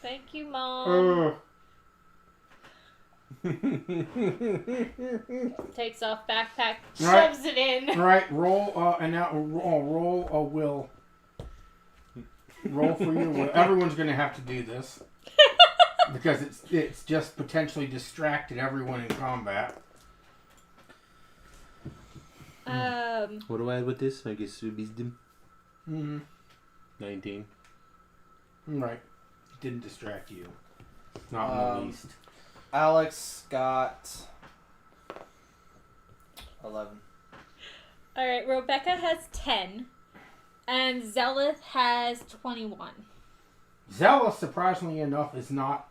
Thank you, Mom. Takes off backpack, Right. shoves it in. Right, roll roll a will. Roll for your will. Everyone's gonna have to do this because it's just potentially distracted everyone in combat. What do I add with this? I guess wisdom. 19. Right, it didn't distract you, not in the least. Alex got 11. Alright, Rebecca has 10. And Zelith has 21. Zealous, surprisingly enough, is not.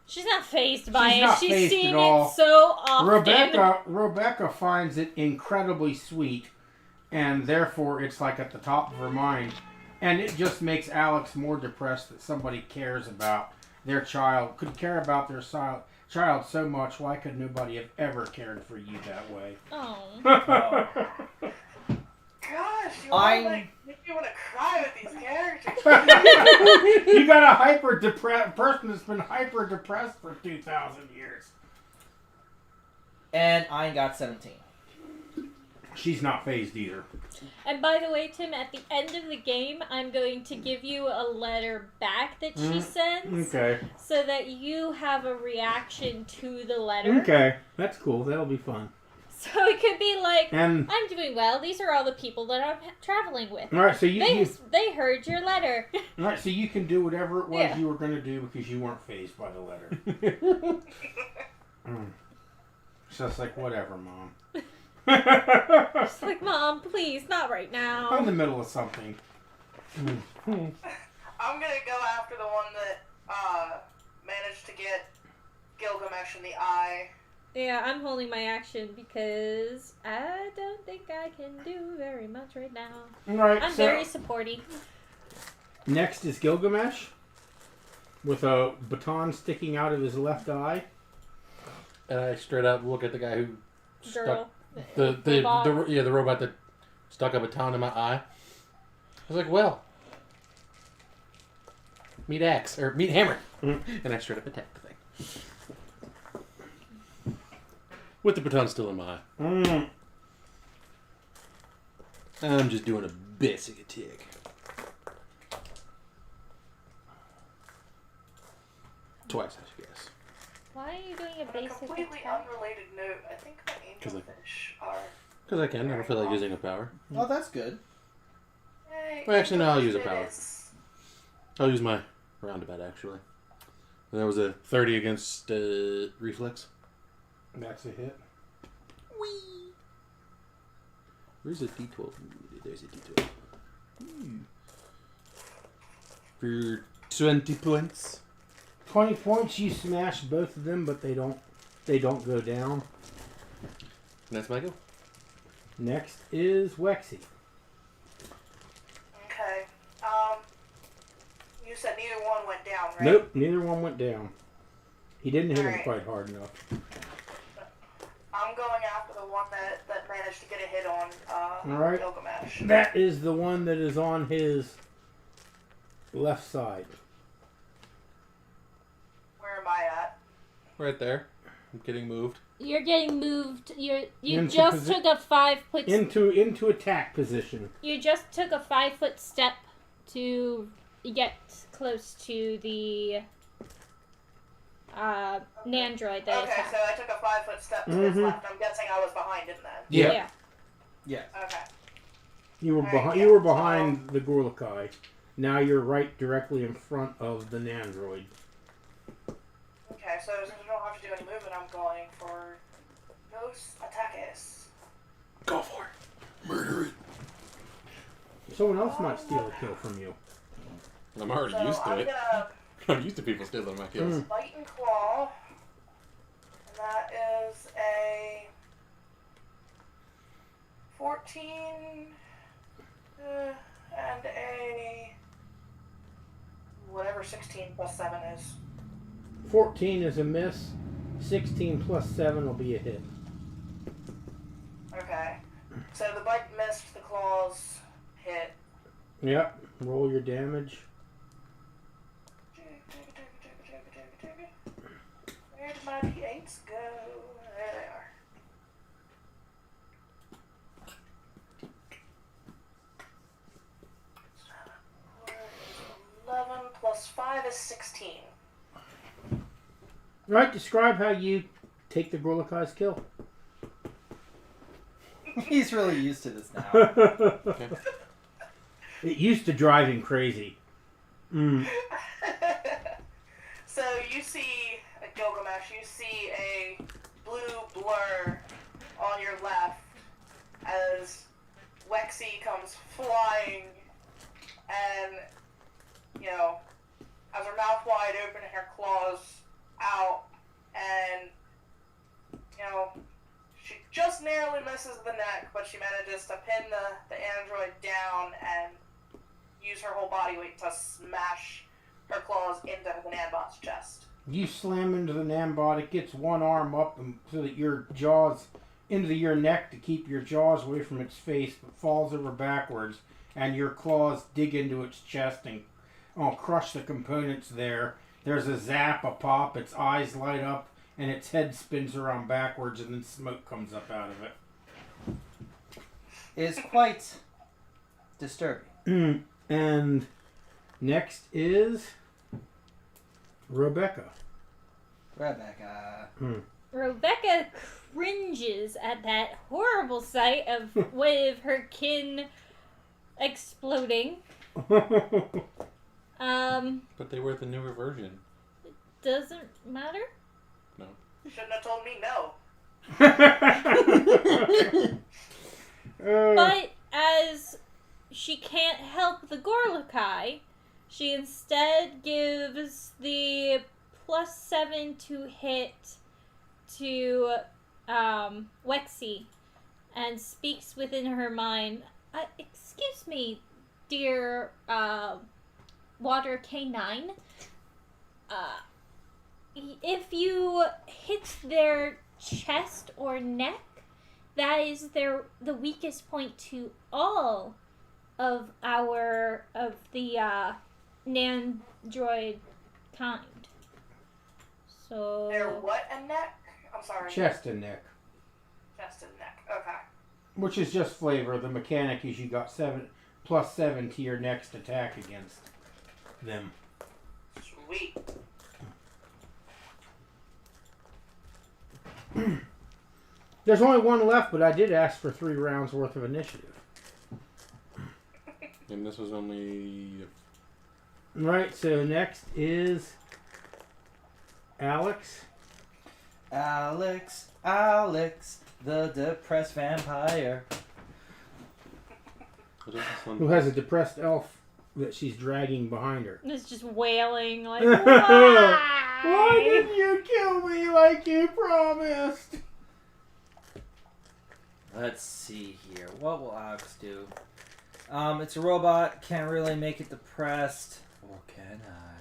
She's not phased by She's it. not She's phased seen at all. it so often. Rebecca finds it incredibly sweet, and therefore it's like at the top of her mind, and it just makes Alex more depressed that somebody cares about their child, could care about their child so much. Why could nobody have ever cared for you that way? Oh. Gosh, you all make me want to cry with these characters. You got a person that's been hyper depressed for 2,000 years. And I got 17. She's not phased either. And by the way, Tim, at the end of the game, I'm going to give you a letter back that she sends. Okay. So that you have a reaction to the letter. Okay. That's cool. That'll be fun. So it could be like, And I'm doing well. These are all the people that I'm traveling with. all right, so They heard your letter. all right, so you can do whatever it was Yeah. you were going to do because you weren't phased by the letter. So it's like, whatever, Mom. It's like, Mom, please, not right now. I'm in the middle of something. I'm gonna go after the one that managed to get Gilgamesh in the eye. Yeah, I'm holding my action because I don't think I can do very much right now. All right, I'm so very supporty. next is Gilgamesh with a baton sticking out of his left eye. And I straight up look at the guy who Girl. the Robot. robot that stuck a baton in my eye. I was like, well, meet axe or meet hammer, and I straight up attacked the thing with the baton still in my eye. I'm just doing a basic attack. Twice, I should guess. Why are you doing a On a basic completely attack? unrelated note, I think my angelfish are. Because I can. I don't feel like using a power. Oh, that's good. Hey, Well, actually, no, I'll use a it power. is. I'll use my roundabout, actually. And that was a 30 against reflex. That's a hit. Whee! Where's a D12? There's a D12. For 20 points. 20 points. You smash both of them, but they don't go down. And that's my go. Next is Wexy. Okay. You said neither one went down, right? Nope, neither one went down. He didn't hit him Alright. quite hard enough. I'm going after the one that managed to get a hit on Alright. Gilgamesh. That is the one that is on his left side. Where am I at? Right there. I'm getting moved. You're getting moved. You Into just took a 5 foot. Into attack position. You just took a 5 foot step to get close to the Nandroid that Okay, attacked. so I took a 5 foot step to his left. I'm guessing I was behind him then. Yeah. Yeah. Yes. Okay. You were behind. You were behind the Gorlakai. Now you're right directly in front of the Nandroid. Okay, so since we don't have to do any movement, I'm going for Dos Ataques. Go for it. Murder it. Someone else might steal a kill from you. I'm already So used to I'm it. gonna I'm used to people stealing my kills. bite and claw, and that is a 14 and a whatever 16 plus 7 is. 14 is a miss. 16 plus 7 will be a hit. Okay, so the bite missed, the claws hit. Yep. Roll your damage. Where did my d8s go? There they are. 11 plus 5 is 16. Right. Describe how you take the Gorlakai's kill. He's really used to this now. Okay. It used to drive him crazy. So you see a Gilgamesh, you see a blue blur on your left as Lexi comes flying and, you know, has her mouth wide open and her claws out, and, you know, she just narrowly misses the neck, but she manages to pin the android down and use her whole body weight to smash her claws into the Nanbot's chest. You slam into the Nambot. It gets one arm up so that your jaws into your neck to keep your jaws away from its face, but falls over backwards, and your claws dig into its chest and crush the components there. There's a zap, a pop, its eyes light up, and its head spins around backwards, and then smoke comes up out of it. It's quite disturbing. And next is Rebecca. Rebecca. Rebecca cringes at that horrible sight of one of her kin exploding. But they were the newer version. Doesn't matter. No. You shouldn't have told me no. But as she can't help the Gorlakai, she instead gives the +7 to hit to Wexy and speaks within her mind. Excuse me, dear Water K9. If you hit their chest or neck, that is the weakest point to all of the Nandroid kind. So They're what and neck? I'm sorry. Chest and neck. Chest and neck. Okay. Which is just flavor. The mechanic is you got +7 to your next attack against them. Sweet. There's only one left, but I did ask for 3 rounds worth of initiative. And this was only... Right, so next is Alex. Alex, the depressed vampire. What is this one? Who has a depressed elf that she's dragging behind her. it's just wailing like, why? Why didn't you kill me like you promised? Let's see here. What will Alex do? It's a robot. Can't really make it depressed. Or can I?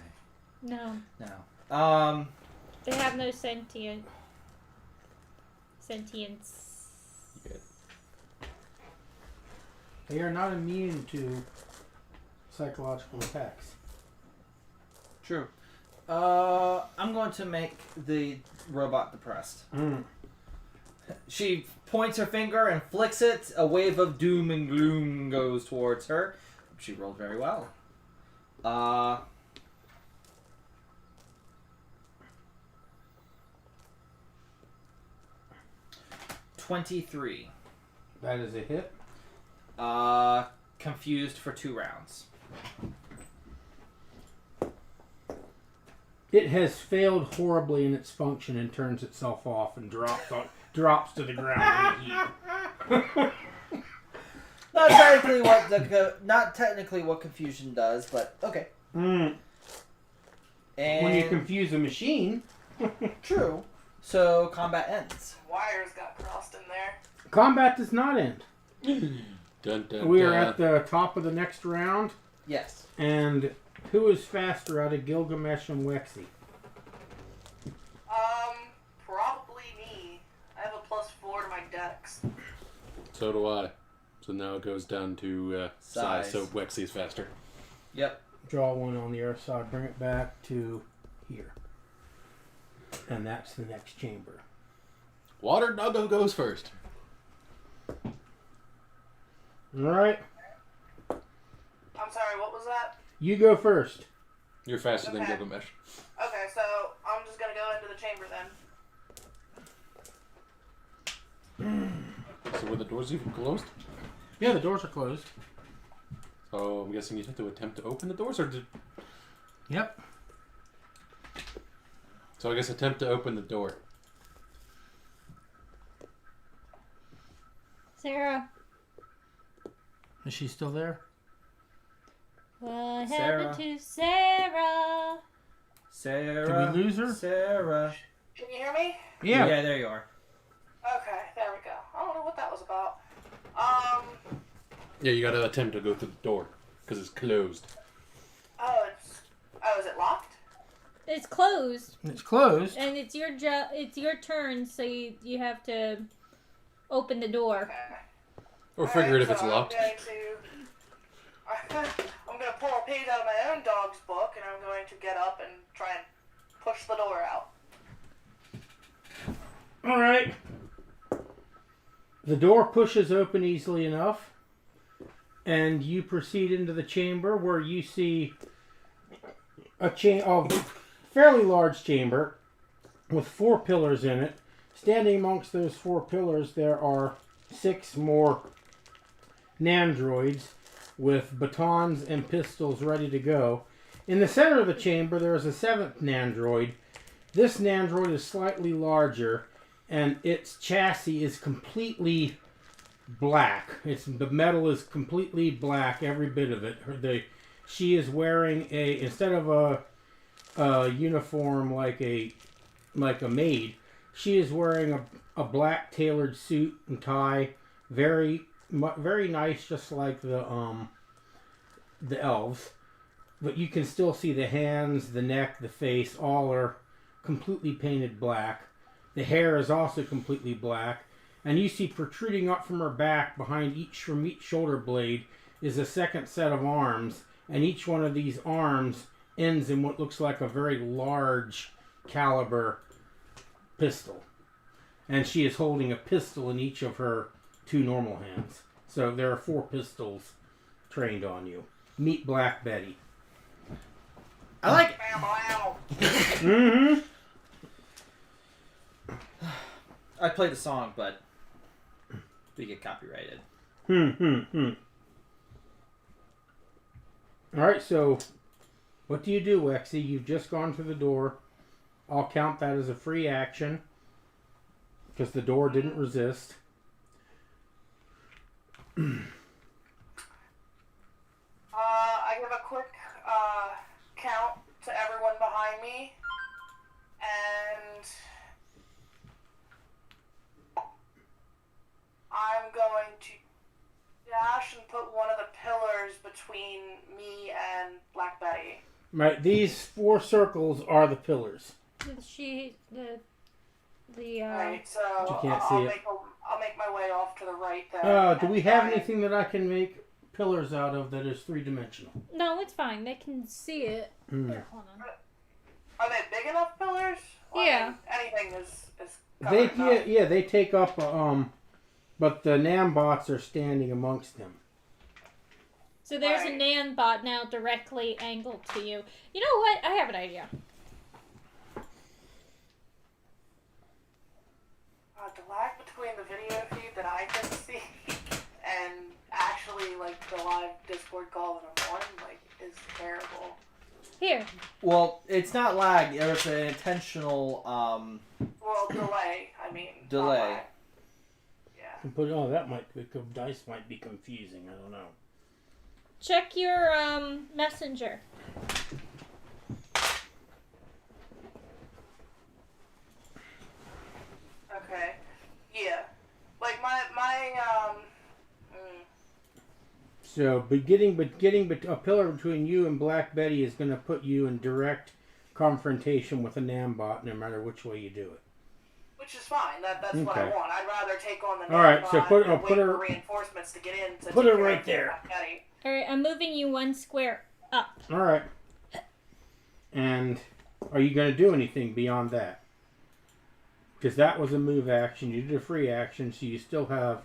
No. No. They have no sentience. Good. They are not immune to psychological attacks. True. I'm going to make the robot depressed. She points her finger and flicks it. A wave of doom and gloom goes towards her. She rolled very well. 23. That is a hit. Confused for 2 rounds. It has failed horribly in its function and turns itself off and drops to the ground in heat. Not technically what confusion does, but okay. Mm. And When you confuse a machine. true. So combat ends. Wires got crossed in there. Combat does not end. Dun, dun, We are dun. at the top of the next round. Yes. And who is faster out of Gilgamesh and Wexy? Probably me. I have a +4 to my dex. So do I. So now it goes down to size. So Wexy's faster. Yep. Draw one on the other side. Bring it back to here. And that's the next chamber. Water Doggo goes first. Alright. I'm sorry, what was that? You go first. You're faster than Okay. Gilgamesh. Okay, so I'm just gonna go into the chamber then. So were the doors even closed? Yeah, the doors are closed. So I'm guessing you have to attempt to open the doors, or did... Yep. So I guess attempt to open the door. Sarah, Is she still there? what Sarah. happened to Sarah? Sarah. Did we lose her? Sarah. Can you hear me? Yeah. Yeah, there you are. Okay, there we go. I don't know what that was about. Yeah, you gotta attempt to go through the door, because it's closed. Is it locked? It's closed, It's closed. and it's your it's your turn, so you have to open the door. Okay. Or figure it if it's So locked. I'm gonna pull a page out of my own dog's book, and I'm going to get up and try and push the door out. Alright. The door pushes open easily enough, and you proceed into the chamber where you see a fairly large chamber with 4 pillars in it. Standing amongst those 4 pillars, there are 6 more nandroids with batons and pistols ready to go. In the center of the chamber, there is a 7th nandroid. This nandroid is slightly larger, and its chassis is completely black. The metal is completely black, every bit of it. She is wearing instead of a uniform like a maid, she is wearing a black tailored suit and tie, very nice, just like the elves. But you can still see the hands, the neck, the face, all are completely painted black. The hair is also completely black, and you see protruding up from her back from each shoulder blade is a second set of arms, and each one of these arms ends in what looks like a very large caliber pistol. And she is holding a pistol in each of her 2 normal hands. So there are 4 pistols trained on you. Meet Black Betty. I like it. Bam, wow. Mm-hmm. I played the song, but we get copyrighted. Alright, so what do you do, Wexy? You've just gone through the door. I'll count that as a free action because the door didn't resist. I give a quick count to everyone behind me, and I'm going to dash and put one of the pillars between me and Black Betty. Right, these 4 circles are the pillars. Right, so You can't see I'll it. I'll make my way off to the right there. Do we have anything that I can make pillars out of that is 3-dimensional? No, it's fine. They can see it. Here, hold on. Are they big enough pillars? Well, Yeah. I mean, anything is They covered enough. they take up but the Nambots are standing amongst them. So there's Right. a Nan bot now directly angled to you. You know what? I have an idea. The lag between the video feed that I can see and actually a live Discord call when I'm on, like, is terrible. Here. Well, it's not lag. It's an intentional Well, delay. I mean. delay. not lag. Yeah. And put that might be dice might be confusing. I don't know. Check your messenger. Okay. Yeah. Like my So, getting a pillar between you and Black Betty is going to put you in direct confrontation with a Nambot, no matter which way you do it. which is fine. That's what I Okay. want. I'd rather take on the All right, Nambot so put- than put wait her- for reinforcements to get in. To put take her care right of there. Black Betty. Alright, I'm moving you 1 square up. All right. And are you going to do anything beyond that? Because that was a move action. You did a free action, so you still have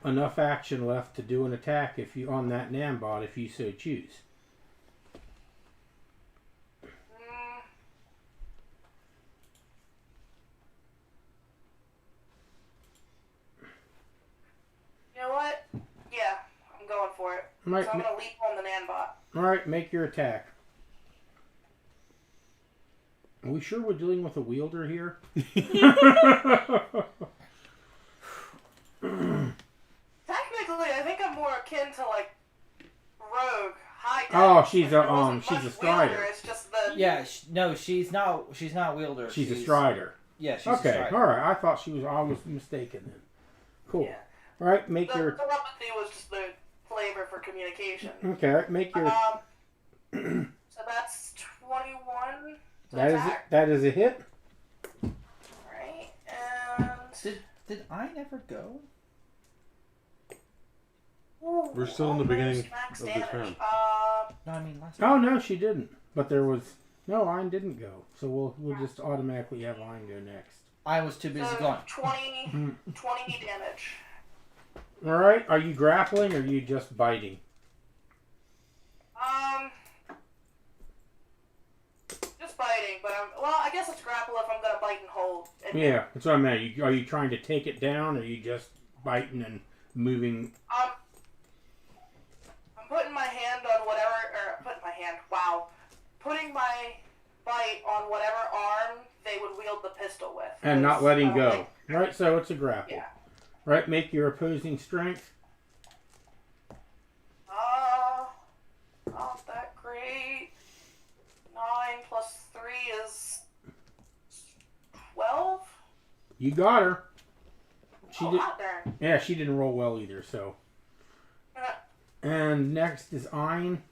enough action left to do an attack if you on that Nambot if you so choose. Mm. You know what? Yeah, I'm going for it. All right, So I'm gonna leap on the Nambot. all right, make your attack. Are we sure we're dealing with a wielder here? Technically, I think I'm more akin to like rogue, high. Oh, tech. she's Like, a, there wasn't she's a much strider. wielder, It's just the Yeah, no, she's not wielder. She's a strider. Yeah, she's Okay, a strider. all right. I thought she was. I was mistaken then. Cool. Yeah. All right, make the your. telepathy was just the flavor for communication. Okay, make your. So that's 21 to That is attack. that is a hit. Right, and Did I never go? Ooh, We're still in the beginning almost max of this damage. round. No, I mean last. Oh no, she didn't. But there was no. Ein didn't go, so we'll just automatically have Ein go next. I was too busy So going. 20 damage. All right. Are you grappling or are you just biting? Just biting, but I guess it's grapple if I'm gonna bite and hold. And, Yeah, that's what I meant. Are you trying to take it down, or are you just biting and moving? I'm putting my hand on whatever, putting my bite on whatever arm they would wield the pistol with. And not 'Cause letting I don't go. think- Right, so it's a grapple. Yeah. Right, make your opposing strength. Not that great. 9 plus 3 is 12? You got her. She did. Hot darn. Yeah, she didn't roll well either. So. And next is Ein.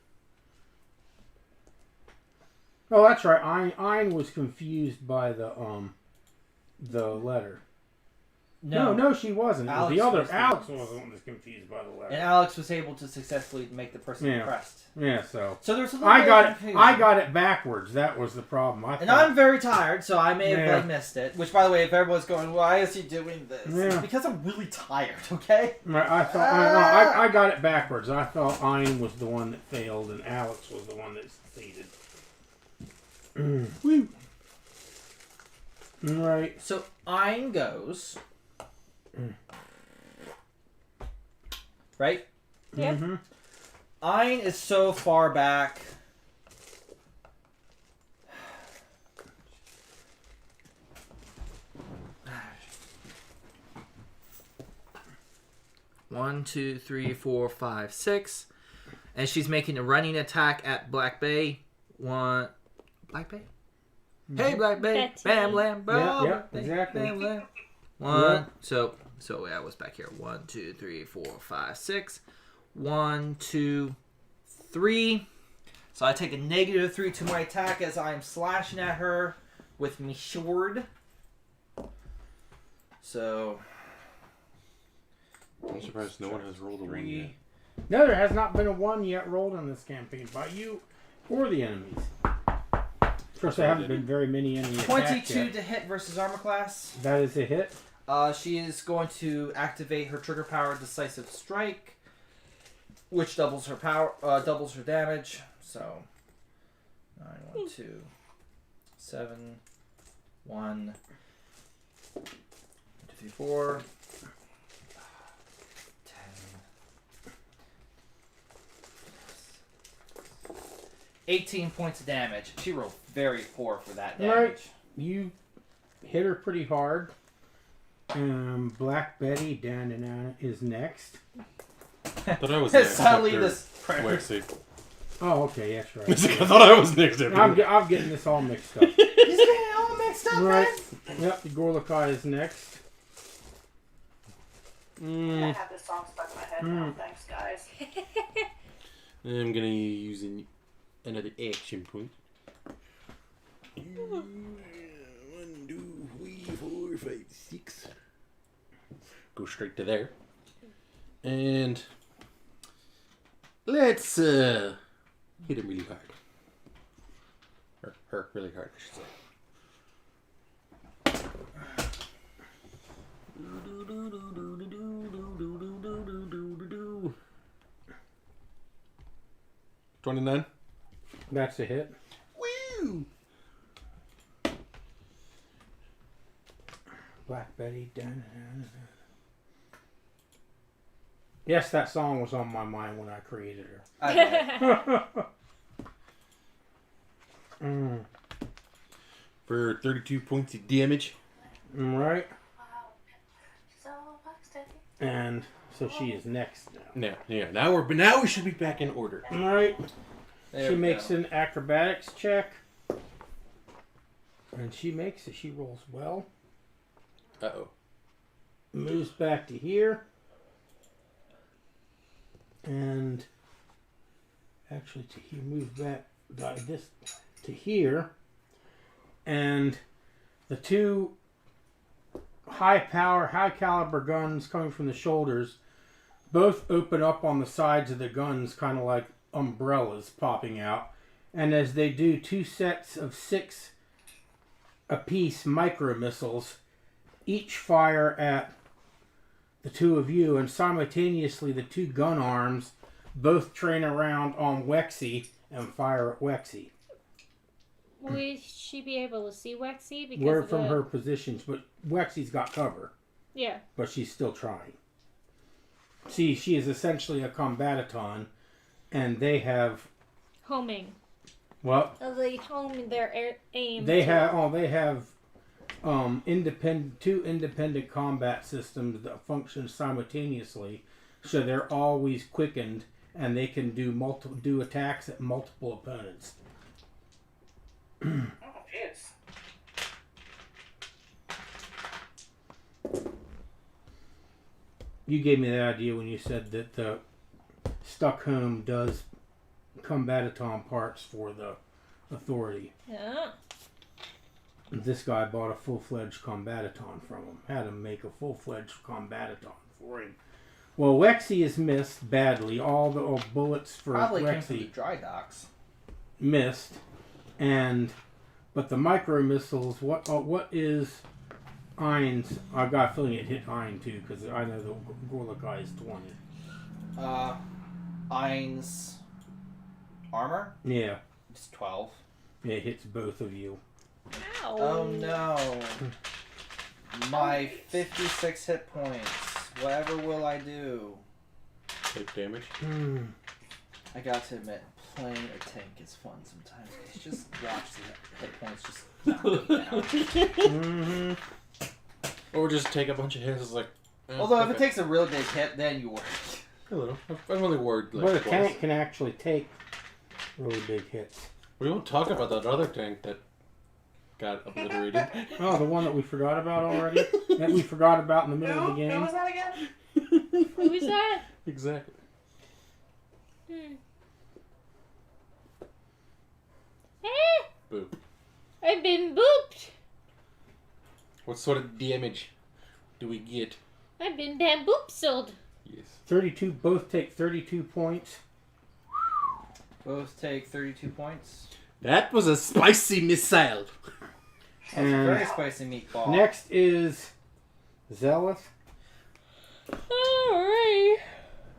Oh, that's right. Ein was confused by the letter. No, she wasn't. It was the other Alex was the one that's confused by the letter. And Alex was able to successfully make the person Yeah. impressed. Yeah, so So there's a little I bit got of it. confusion. I got it backwards. That was the problem. And I'm very tired, so I may have Yeah. like missed it. Which, by the way, if everyone's going, why is he doing this? Yeah. It's because I'm really tired. Okay. I thought I got it backwards. I thought Ein was the one that failed and Alex was the one that succeeded. Woo. Right. So Ein goes. Right. Yep. Mm-hmm. Ein is so far back. One, two, three, four, five, six, and she's making a running attack at Black Bay. Black Bay. Hey, Black Bay, Betty. bam, lam, bam, Yep, exactly. bam, lam. One. Yep. So I was back here. 1, 2, 3, 4, 5, 6. 1, 2, 3. So I take a -3 to my attack as I'm slashing at her with my sword. So I'm surprised no one has rolled a 1 yet. No, there has not been a 1 yet rolled on this campaign by you or the enemies. Of course, there haven't been very many enemy attacks 22 yet. to hit versus armor class. That is a hit. She is going to activate her trigger power, Decisive Strike, which doubles her power, doubles her damage. So 9, 1, 2, 7, 1, 2, 3, 4, 10, 18 points of damage. She rolled very poor for that damage. Right. You hit her pretty hard. Black Betty down and out is next. Thought I was next. Suddenly after this... Wexy. Oh, okay, that's right. I thought I was next after. I'm getting this all mixed up. He's getting it all mixed up, Right. man. Yep, the Gorlakai is next. I have this song stuck in my head now. Thanks, guys. I'm gonna use another action point. 1, 2, 3, 4, 5, 6. Go straight to there. And let's hit him really hard. Or her really hard, I should say. 29. That's a hit. Woo! Black Betty down. Yes, that song was on my mind when I created her. Okay. For 32 points of damage. Right. So steady. And so she is next now. Now we should be back in order. Alright. There She we makes go. an acrobatics check. And she makes it. She rolls well. Uh-oh. Moves back to here. And actually to here, moves back this to here. And the two high caliber guns coming from the shoulders both open up on the sides of the guns, kind of like umbrellas popping out. And as they do, 2 sets of 6 apiece micro missiles each fire at the two of you, and simultaneously the 2 gun arms both train around on Wexy and fire at Wexy. Will she be able to see Wexy? Because We're of from the... her positions, but Wexy's got cover. Yeah. But she's still trying. See, she is essentially a combatant, and they have Homing. what? They home their aim. They to- have two independent combat systems that function simultaneously, so they're always quickened, and they can do attacks at multiple opponents. Oh, jeez. You gave me the idea when you said that the Stockholm does combatant parts for the Authority. Yeah. This guy bought a full-fledged combatant from him. Had him make a full-fledged combatant for him. Well, Wexy is missed badly. All the bullets for Probably came from the Wexy dry docks. missed. But the micro missiles, what is Ein's? I got a feeling it hit Ein too, because I know the Gorla guy is 20. Ein's armor? Yeah. It's 12. Yeah, it hits both of you. Ow. Oh no. My 56 hit points. Whatever will I do? Take damage. I got to admit, playing a tank is fun sometimes. It's just watch the hit points just knock them down. Or just take a bunch of hits. It's like. Although if it takes a real big hit, then you worry. a little. I've only worried like But a twice. tank can actually take really big hits. We won't talk about that other tank that got obliterated. Oh, the one that we forgot about already? That we forgot about in the middle of the Who game? was that again? Who is that? Exactly. Boo. I've been booped. What sort of damage do we get? I've been bamboopsed. Yes. 32, both take 32 points. Both take 32 points. That was a spicy missile. That's a And very spicy meatball. next is Zealous. Alright.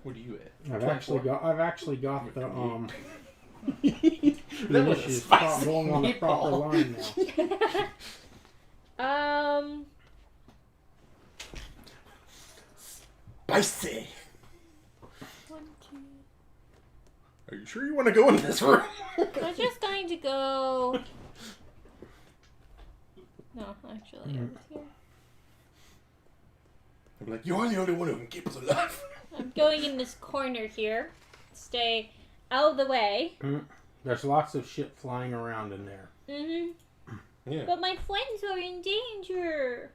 What are you at? I've actually got the That was a initiative spicy going on the proper meatball. line now. Spicy. 1, 2. Are you sure you want to go in this room? I'm just going to go. No, actually, I was here. I'm like, you're the only one who can keep us alive. I'm going in this corner here. Stay out of the way. There's lots of shit flying around in there. Yeah. But my friends are in danger.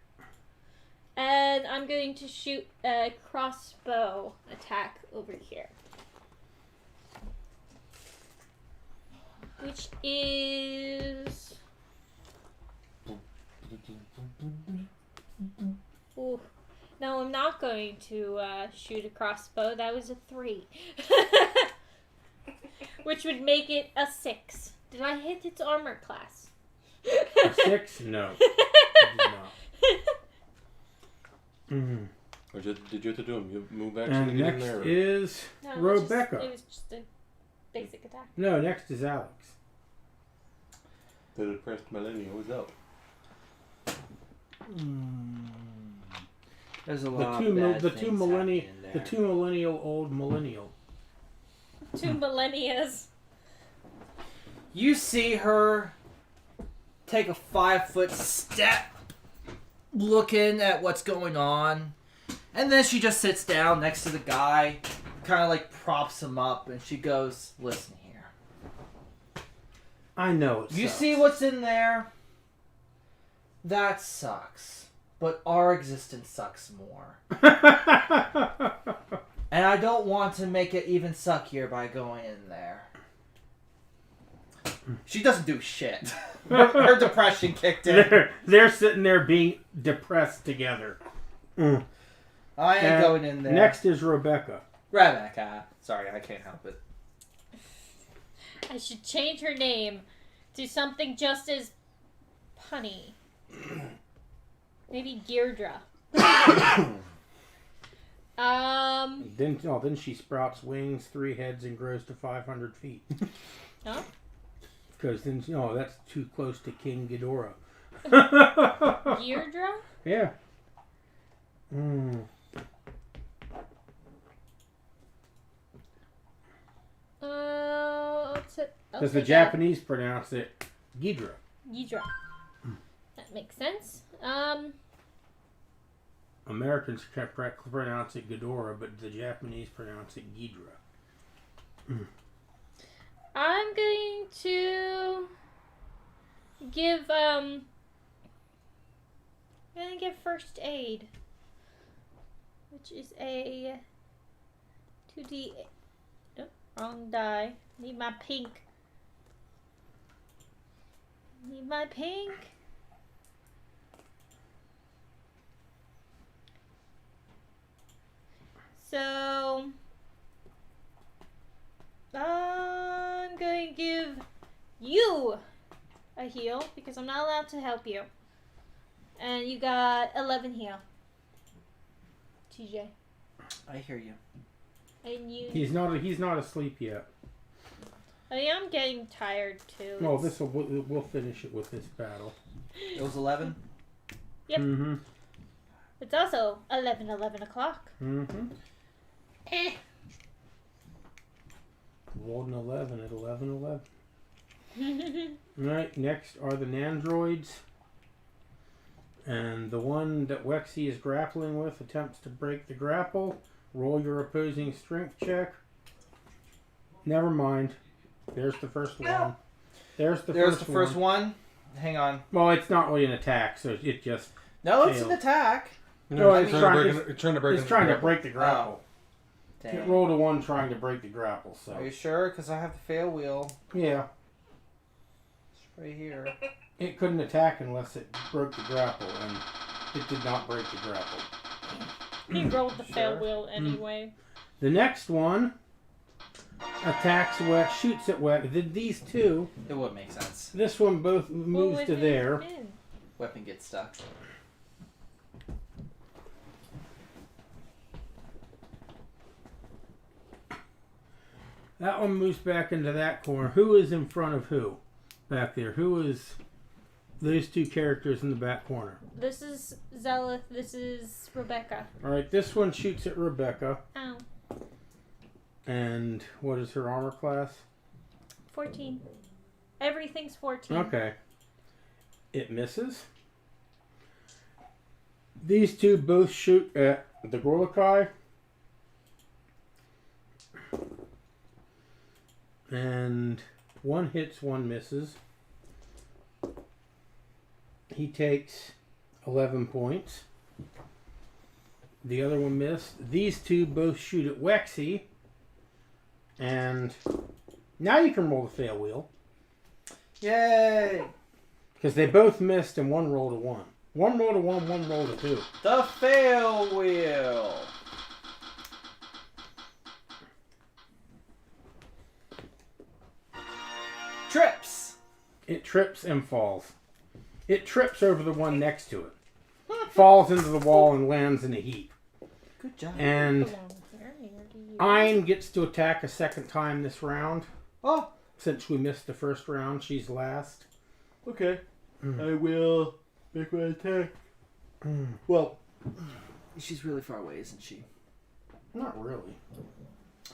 And I'm going to shoot a crossbow attack over here. Which is... Ooh. No, I'm not going to shoot a crossbow. That was a 3. Which would make it a 6. Did I hit its armor class? A 6? No. You did not. Did you have to do a move action And to get in next there? is No, Rebecca. It was just a basic attack. No, next is Alex. The depressed millennial is out. There's a The lot two, of bad the things two millennial, happening the there. 2 millennial old millennial. 2 millennias. You see her take a 5-foot step, looking at what's going on, and then she just sits down next to the guy, kind of like props him up, and she goes, "Listen here. I know it You sucks. see what's in there? That sucks. But our existence sucks more. And I don't want to make it even suckier by going in there." She doesn't do shit. Her depression kicked in. they're sitting there being depressed together. I ain't going in there. Next is Rebecca. Rebecca. Sorry, I can't help it. I should change her name to something just as punny. Maybe Deirdre. Then she sprouts wings, 3 heads, and grows to 500 feet. Huh? Because then, that's too close to King Ghidorah. Deirdre? Yeah. Because the Japanese pronounce it Ghidra. Ghidra. That makes sense. Americans correctly pronounce it Ghidorah, but the Japanese pronounce it Ghidra. I'm going to give first aid, which is a 2d. Oh, wrong die. Need my pink. Need my pink. So I'm going to give you a heal because I'm not allowed to help you. And you got 11 heal. TJ. I hear you. And you. He's not asleep yet. I am getting tired too. No, we'll finish it with this battle. It was 11? Yep. Mm-hmm. It's also 11 o'clock. Mm-hmm. Rolled an 11 at 11:11. Right, next are the Nandroids. And the one that Wexy is grappling with attempts to break the grapple. Roll your opposing strength check. Never mind. There's the first one. There's the first one. Hang on. Well, it's not really an attack, so it just... No, it's failed. an attack. No, it's trying to break the grapple. Dang. It rolled a 1 trying to break the grapple, so... Are you sure? Because I have the fail wheel. Yeah. It's right here. It couldn't attack unless it broke the grapple, and it did not break the grapple. He rolled the fail Sure. wheel anyway. The next one attacks Wex, shoots at Wex. These two, It would make sense. this one both moves to there. Weapon gets stuck. That one moves back into that corner. Who is in front of who? Back there. Who is those two characters in the back corner? This is Zelith. This is Rebecca. Alright, this one shoots at Rebecca. Ow. And what is her armor class? 14. Everything's 14. Okay. It misses. These two both shoot at the Gorlakai. And one hits, one misses. He takes 11 points. The other one missed. These two both shoot at Wexy. And now you can roll the fail wheel. Yay! Because they both missed and one rolled a 1. One rolled a 1, one rolled a 2. The fail wheel. Trips. It trips and falls. It trips over the one next to it. Falls into the wall and lands in a heap. Good job. And Ein gets to attack a second time this round. Oh, Since we missed the first round, she's last. Okay. I will make my attack. Well, she's really far away, isn't she? Not really. You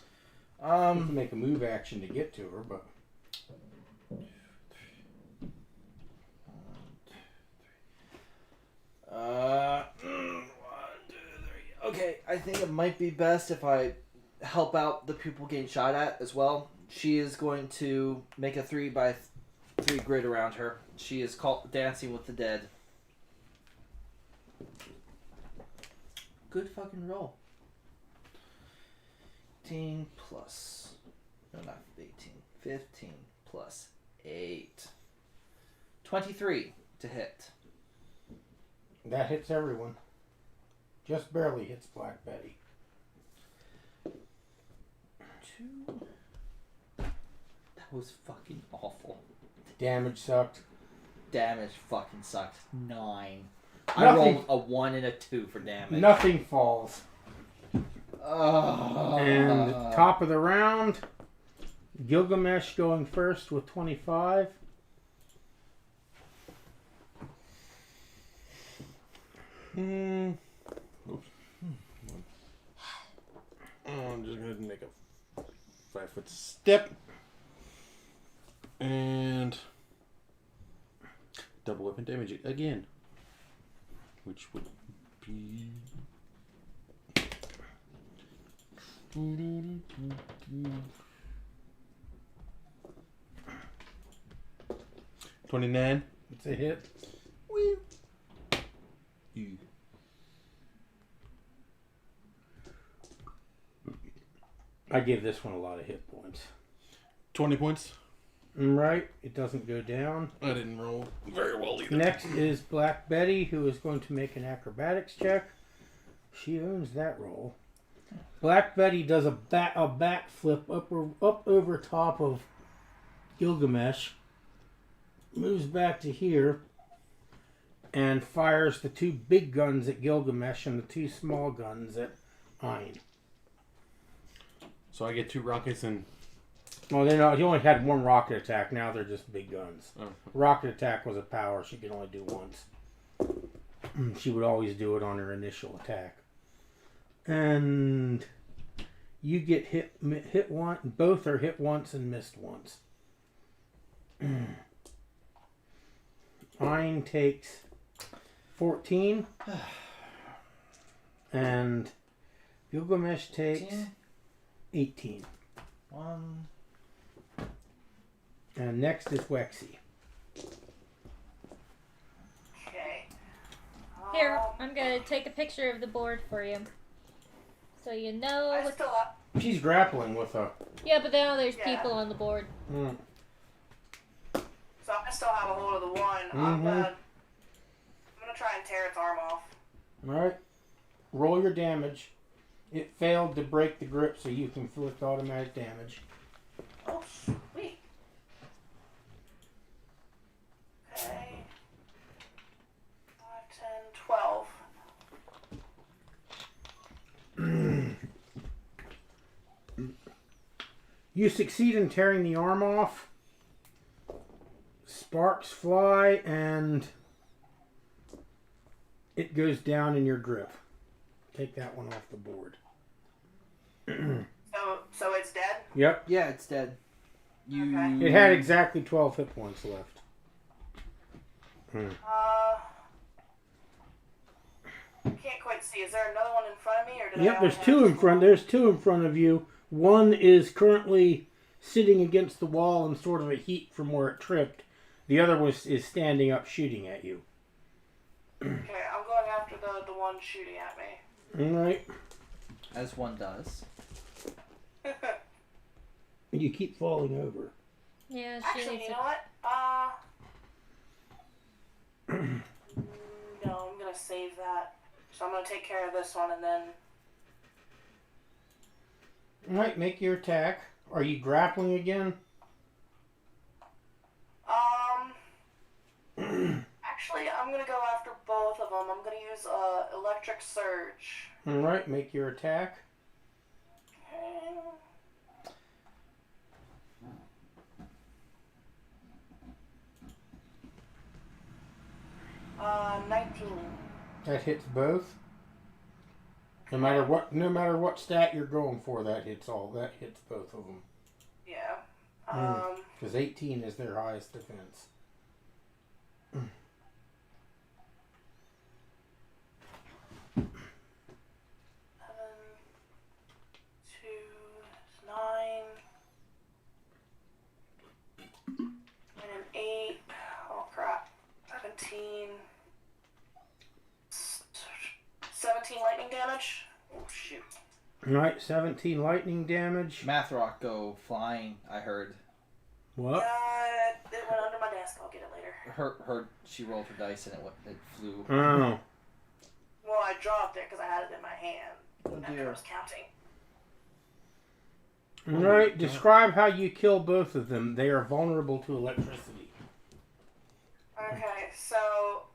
can Um, make a move action to get to her, but... One, two, three. Okay, I think it might be best if I help out the people getting shot at as well. She is going to make a 3x3 grid around her. She is called Dancing with the Dead. Good fucking roll. 18 plus... No, not 18. 15 plus 8. 23 to hit. That hits everyone. Just barely hits Black Betty. 2. That was fucking awful. Damage sucked. Damage fucking sucked. 9. I Nothing. rolled a 1 and a 2 for damage. Nothing falls. Oh. And top of the round, Gilgamesh going first with 25. I'm just going to make a 5-foot step. And double weapon damage again. Which would be... $29. It's a hit. Woo. I give this one a lot of hit points. 20 points. Right, it doesn't go down. I didn't roll very well either. Next is Black Betty, who is going to make an acrobatics check. She owns that roll. Black Betty does a backflip up over top of Gilgamesh, moves back to here, and fires the 2 big guns at Gilgamesh and the 2 small guns at Ein. So I get 2 rockets and... Well, they know he only had 1 rocket attack. Now they're just big guns. Oh. Rocket attack was a power she could only do once. She would always do it on her initial attack. And you get hit one. Both are hit once and missed once. Ein takes 14. And Gilgamesh takes 18. 1. And next is Wexy. Okay. Here, I'm gonna take a picture of the board for you. So you know I what... still have, She's grappling with a... Yeah, but now there's Yeah. people on the board. so I still have a hold of the 1. I'm gonna try and tear its arm off. Alright. Roll your damage. It failed to break the grip, so you can inflict automatic damage. Oh, sweet. Okay. 5, 10, 12. You succeed in tearing the arm off. Sparks fly, and it goes down in your grip. Take that one off the board. So it's dead? Yep. Yeah, it's dead. You. Okay. It had exactly 12 hit points left. Can't quite see. Is there another one in front of me, or did I Yep, only there's have two in just front. one? There's two in front of you. One is currently sitting against the wall in sort of a heat from where it tripped. The other is standing up shooting at you. Okay, I'm going after the one shooting at me. Alright. As one does. You keep falling over. Yeah, she Actually, needs you to... know what? No, I'm gonna save that. So I'm gonna take care of this one and then. Alright, make your attack. Are you grappling again? Actually, I'm gonna go after both of them. I'm gonna use electric surge. Alright, make your attack. Okay. 19. That hits both. No matter what stat you're going for, that hits both of them. Yeah. Because 18 is their highest defense. 2, 9, and an 8. Oh crap. 17. 17 lightning damage. Oh shoot. Alright, 17 lightning damage. Math rock go flying. I heard. What? It went under my desk. I'll get it later. She rolled her dice and it flew. Oh. Well, I dropped it because I had it in my hand. Oh, After dear. I was counting. Alright, describe how you kill both of them. They are vulnerable to electricity. Okay, so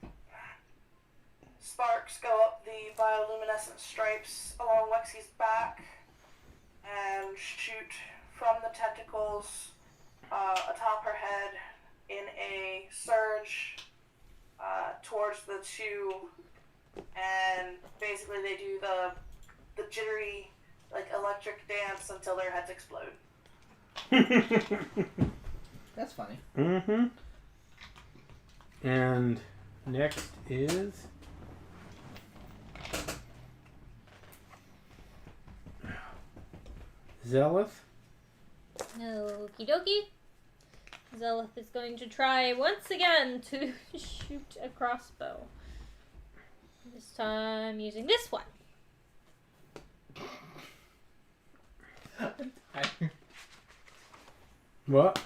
sparks go up the bioluminescent stripes along Lexi's back and shoot from the tentacles atop her head in a surge towards the two, and basically they do the jittery like electric dance until their heads explode. That's funny. Mm-hmm. And next is Zealous. Okie dokie. Zelith is going to try once again to shoot a crossbow. This time using this one. What?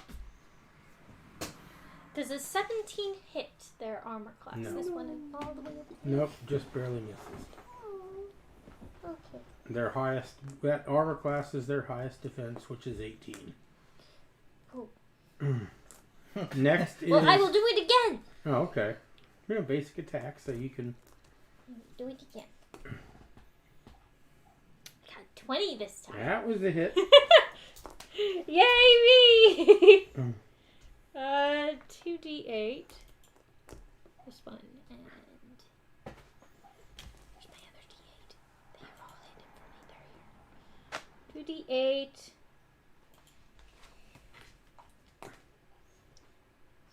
Does a 17 hit their armor class? No. This one is all the way up. Nope, just barely misses. Oh, okay. Their highest, that armor class is their highest defense, which is 18. Cool. Next is... Well, I will do it again. Oh, okay. Yeah, basic attack, so you can... Do it again. I got 20 this time. That was a hit. Yay me! 2d8. This one, and where's my other d8? They are all hidden from me. They're here. 2d8.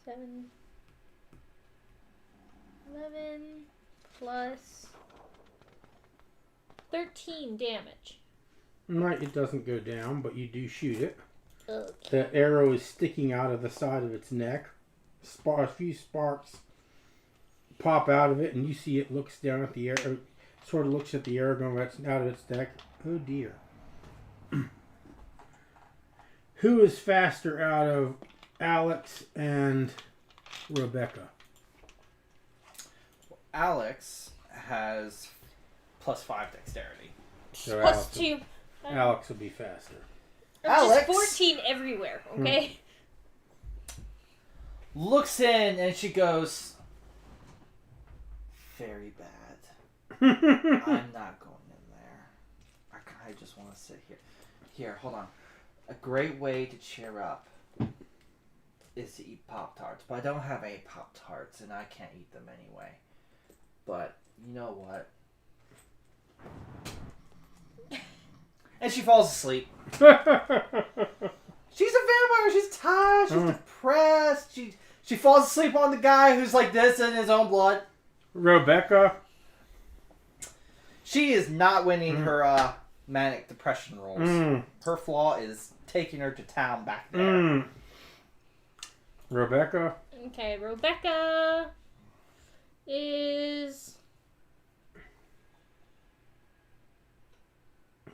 7, 11 plus 13 damage. Right, it doesn't go down, but you do shoot it. Okay. The arrow is sticking out of the side of its neck. A few sparks pop out of it, and you see it looks down at the arrow, sort of looks at the arrow going out of its neck. Oh dear. Who is faster out of Alex and Rebecca? Alex has +5 dexterity. So Plus Alex, 2. Alex will be faster. Alex! Just 14 everywhere, okay? Looks in and she goes, very bad. I'm not going in there. I kind of just want to sit here. Here, hold on. A great way to cheer up is to eat Pop-Tarts. But I don't have any Pop-Tarts and I can't eat them anyway. But, you know what? And she falls asleep. She's a vampire. She's tired. She's depressed. She falls asleep on the guy who's like this in his own blood. Rebecca. She is not winning her manic depression rolls. Her flaw is taking her to town back there. Rebecca. Okay, Rebecca is...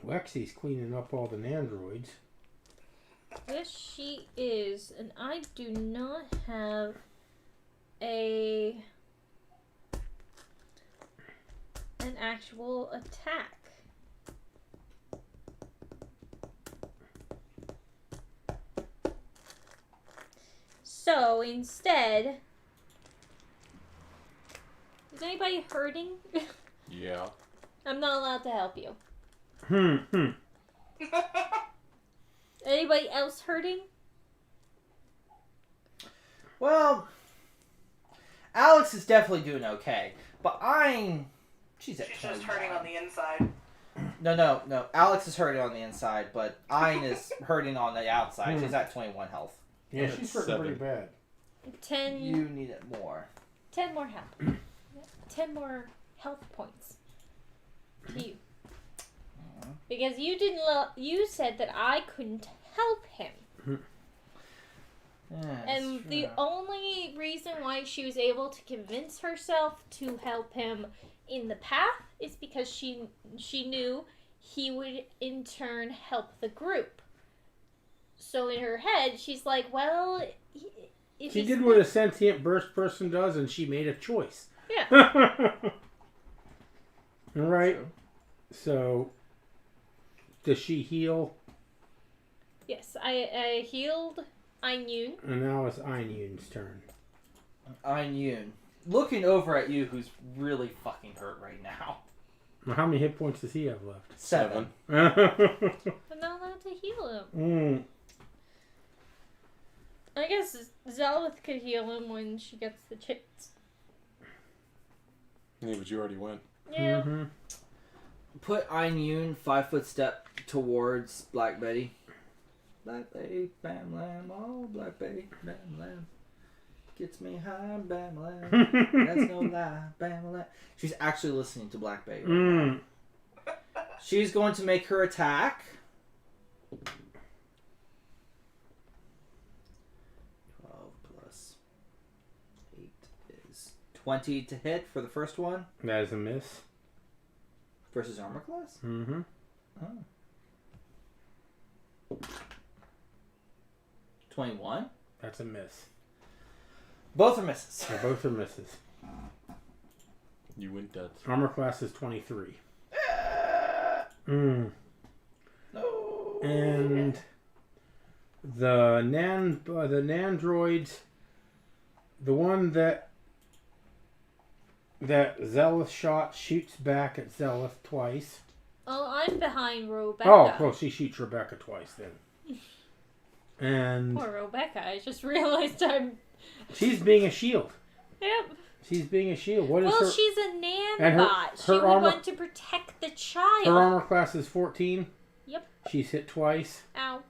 Lexi's cleaning up all the androids. Yes, she is. And I do not have an actual attack. So instead, is anybody hurting? Yeah. I'm not allowed to help you. Anybody else hurting? Well, Alex is definitely doing okay, but she's at She's just 21. hurting on the inside. No. Alex is hurting on the inside, but Ein is hurting on the outside. She's at 21 health. Yeah, she's hurting 7. pretty bad. 10. You need it more. 10 more health. 10 more health points. To you. Because you didn't. You said that I couldn't help him. Yeah, And the only reason why she was able to convince herself to help him in the path is because she knew he would in turn help the group. So in her head, she's like, well, if She he's did what a sentient burst person does, and she made a choice. Yeah. Right. True. So, does she heal? Yes, I healed Ainun. And now it's Ainun's turn. Ein Yoon, looking over at you, who's really fucking hurt right now. Now, how many hit points does he have left? 7. I'm not allowed to heal him. I guess Zelith could heal him when she gets the chance. Yeah, but you already went. Yeah. Put Ein Yoon 5-foot step towards Black Betty. Black Betty, bam lamb, oh Black Betty, bam lamb. Gets me high, bam lamb. That's no lie, bam lamb. She's actually listening to Black Betty right now. She's going to make her attack. 12 plus 8 is 20 to hit for the first one. That is a miss. Versus armor class? Mm-hmm. Oh. 21? That's a miss. Both are misses. Yeah, both are misses. You went dead. Armor class is 23. No. And the nandroids, the one that Zelith shot shoots back at Zelith twice. Oh, I'm behind Rebecca. Oh, well, she shoots Rebecca twice then. And Poor Rebecca. I just realized I'm... she's being a shield. Yep. She's being a shield. What is Well, her? she's a nan and bot. She her would armor- want to protect the child. Her armor class is 14. Yep. She's hit twice. Ow.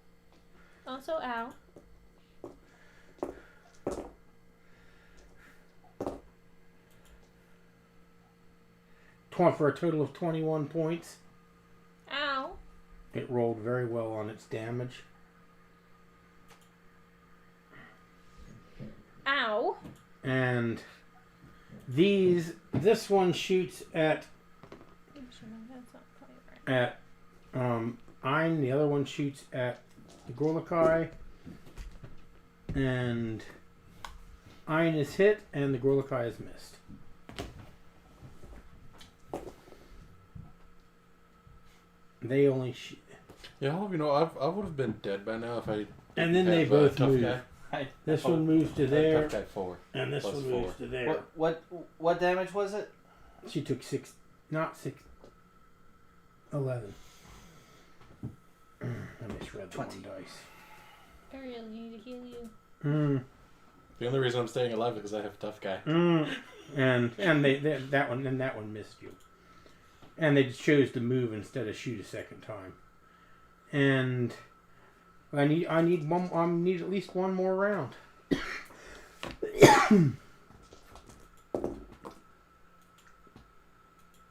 Also, ow. For a total of 21 points. Ow. It rolled very well on its damage. Ow. And this one shoots at That's not quite right. Ein. The other one shoots at the Gorlakai. And Ein is hit and the Gorlakai is missed. They only Yeah, I hope you know, I would have been dead by now if I. and then they had, both tough move. guy. This one moves to there, Tough guy 4. and this plus one 4. moves to there. What damage was it? She took 11. I misread the 20. one dice. Ariel, you need to heal you. The only reason I'm staying alive is because I have a tough guy. And that one missed you. And they chose to move instead of shoot a second time. And I need at least one more round.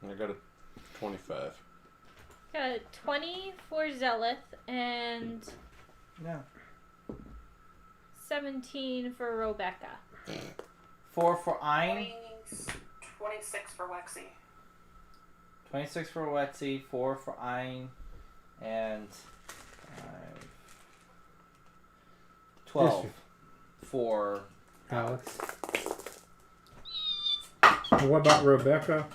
I got a 25. Got a 20 for Zelith and No. 17 for Rebecca. 4 for Ein. 26 for Wexy. 26 for Wetsy. 4 for Ein. And 12 for Alex. And what about Rebecca?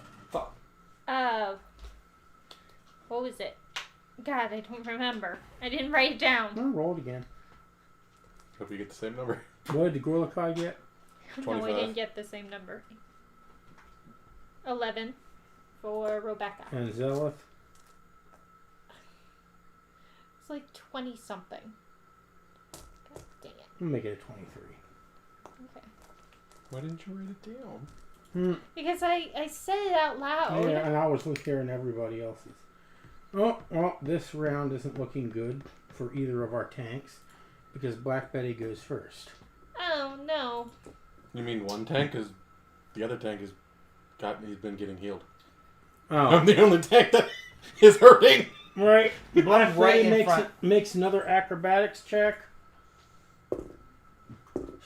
What was it? God, I don't remember. I didn't write it down. Oh, roll it again. Hope you get the same number. What did Gorlakai get? No, 25. I didn't get the same number. 11 for Rebecca. And Zelith? It's like 20 something. God dang it. We'll make it a 23. Okay. Why didn't you write it down? Because I said it out loud. Yeah, and I was hearing everybody else's. Oh, well, this round isn't looking good for either of our tanks because Black Betty goes first. Oh, no. You mean one tank? Because the other tank he's been getting healed. Oh, I'm the only tank that is hurting. right. Black right Betty in front. makes another acrobatics check.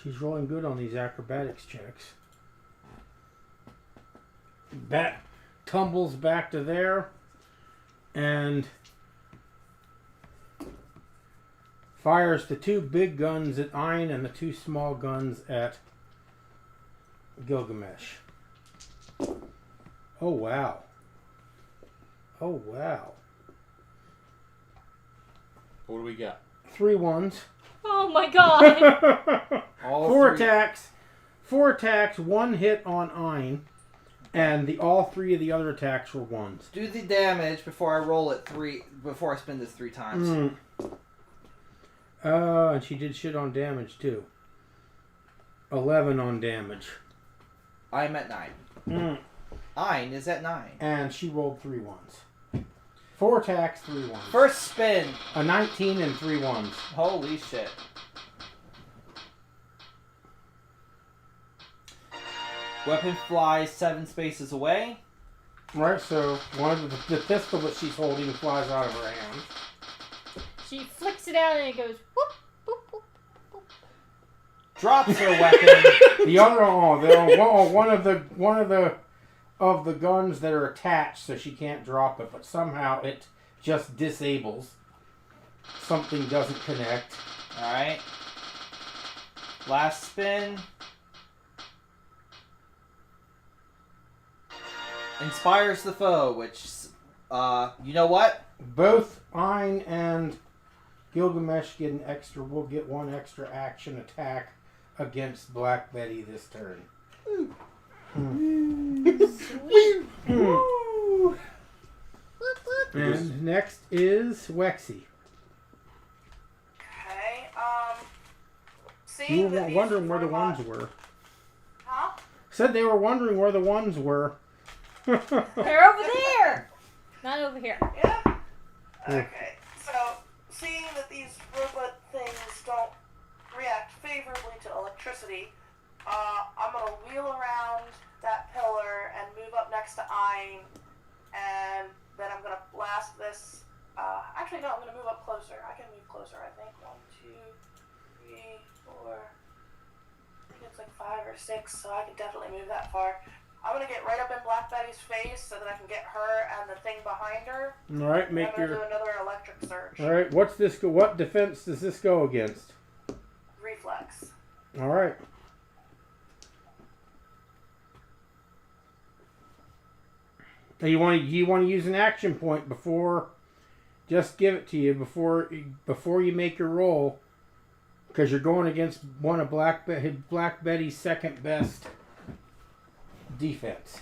She's rolling good on these acrobatics checks. Tumbles back to there and fires the 2 big guns at Ein and the 2 small guns at Gilgamesh. Oh wow. Oh wow. What do we got? 3 ones. Oh my god. all 4 3. attacks. 4 attacks, 1 hit on Ein. And all 3 of the other attacks were 1s. Do the damage before I roll it 3. Before I spend this 3 times. And she did shit on damage too. 11 on damage. I'm at 9. Ein is at 9. And she rolled 3 1s. 4 attacks, 3 1s. First spin. A 19 and 3 1s. Holy shit. Weapon flies 7 spaces away. Right, so one of the pistol that she's holding flies out of her hand. She flicks it out and it goes whoop, whoop, whoop, whoop. Drops her weapon. The other one of the guns that are attached, so she can't drop it, but somehow it just disables. Something doesn't connect. Alright. Last spin. Inspires the foe, which, you know what? Both Ein and Gilgamesh get will get 1 extra action attack against Black Betty this turn. And next is Wexy. Okay. You Seeing were that these wondering where the robots- ones were. Huh? Said they were wondering where the ones were. They're over there. Not over here. Yeah? Okay. So, seeing that these robot things don't react favorably to electricity, I'm going to wheel around that pillar and move up next to Ein, and then I'm going to blast this. Actually, no, I'm going to move up closer. I can move closer, I think. 1, 2, 3, 4. I think it's like 5 or 6, so I can definitely move that far. I'm going to get right up in Black Betty's face so that I can get her and the thing behind her. All right, I'm make going to your. do another electric surge. All right, what's this? What defense does this go against? Reflex. All right. You want to use an action point before? Just give it to you before you make your roll, because you're going against one of Black Betty's second best defense.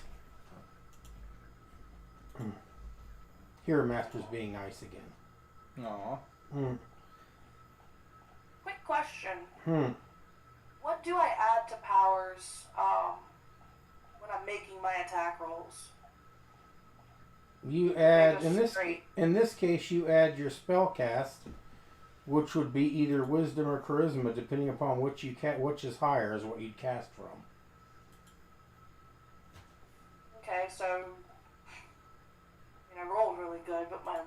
Hero Master's being nice again. Aw. Quick question. Hmm. What do I add to powers when I'm making my attack rolls? You add They're just straight. in this case you add your spell cast which would be either wisdom or charisma, depending upon which is higher is what you'd cast from. Okay, so I rolled really good, but my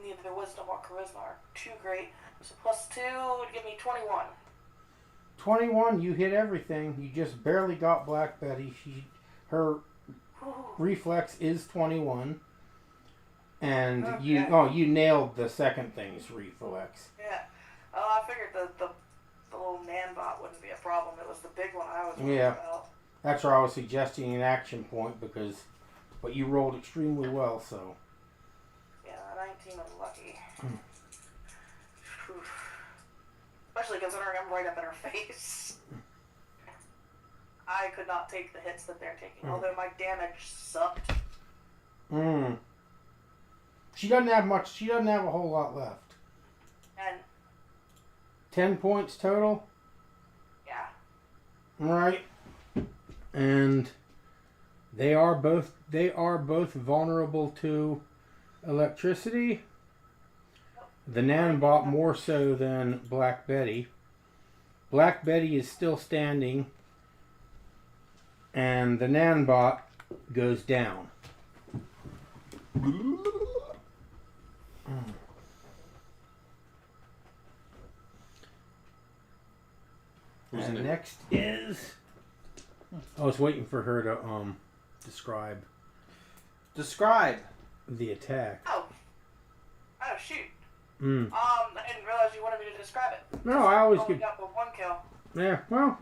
neither wisdom or charisma are too great. So +2 would give me 21. 21, you hit everything. You just barely got Black Betty. Her reflex is 21. And okay. you nailed the second thing's reflex. Yeah. I figured the little man-bot wouldn't be a problem. It was the big one I was worried about. That's why I was suggesting an action point but you rolled extremely well, so. Yeah, 19 was lucky. Especially considering I'm right up in her face. I could not take the hits that they're taking, although my damage sucked. She doesn't have much. She doesn't have a whole lot left. 10 points total? Yeah. Right. And they are both vulnerable to electricity. The Nanbot more so than Black Betty. Black Betty is still standing, and the Nanbot goes down. And next is... I was waiting for her to describe the attack. Oh shoot. I didn't realize you wanted me to describe it. No, I always only could. got with 1 kill. Yeah, well,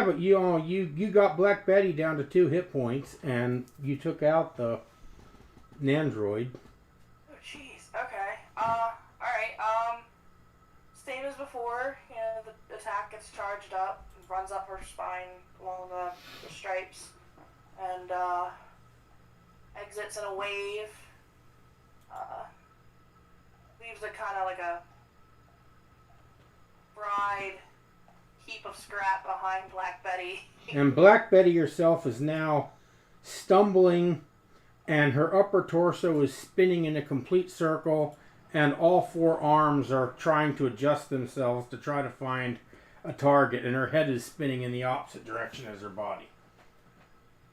but you got Black Betty down to 2 hit points, and you took out the Nandroid. Oh jeez. Okay. Alright. Same as before. The attack gets charged up, runs up her spine along the stripes, and exits in a wave. Leaves a kind of like a fried heap of scrap behind Black Betty. And Black Betty herself is now stumbling, and her upper torso is spinning in a complete circle, and all 4 arms are trying to adjust themselves to try to find a target, and her head is spinning in the opposite direction as her body.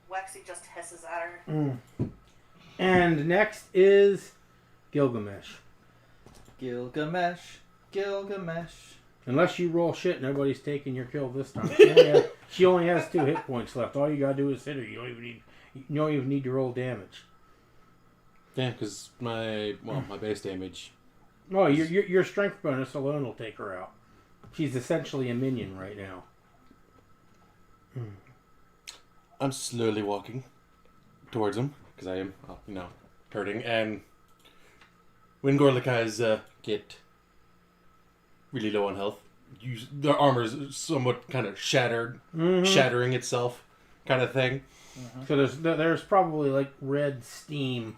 Lexi just hisses at her. And next is Gilgamesh. Gilgamesh. Unless you roll shit, nobody's taking your kill this time. She only has 2 hit points left. All you gotta do is hit her. You don't even need to roll damage. Yeah, because my base damage. Oh, your strength bonus alone will take her out. She's essentially a minion right now. I'm slowly walking towards him because I am, hurting. And when Gorlikas get really low on health, their armor is somewhat kind of shattered, shattering itself, kind of thing. So there's probably like red steam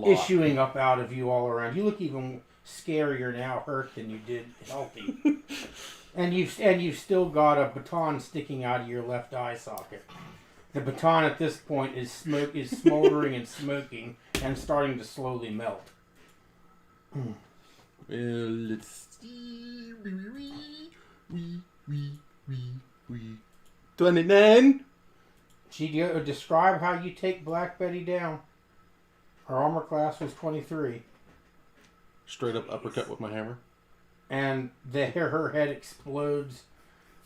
issuing up out of you all around. You look even scarier now hurt than you did healthy. And you've still got a baton sticking out of your left eye socket. The baton at this point is smoldering and smoking and starting to slowly melt. Well, let's see. 29. Describe how you take Black Betty down. Her armor class was 23. Straight up uppercut with my hammer. And her head explodes,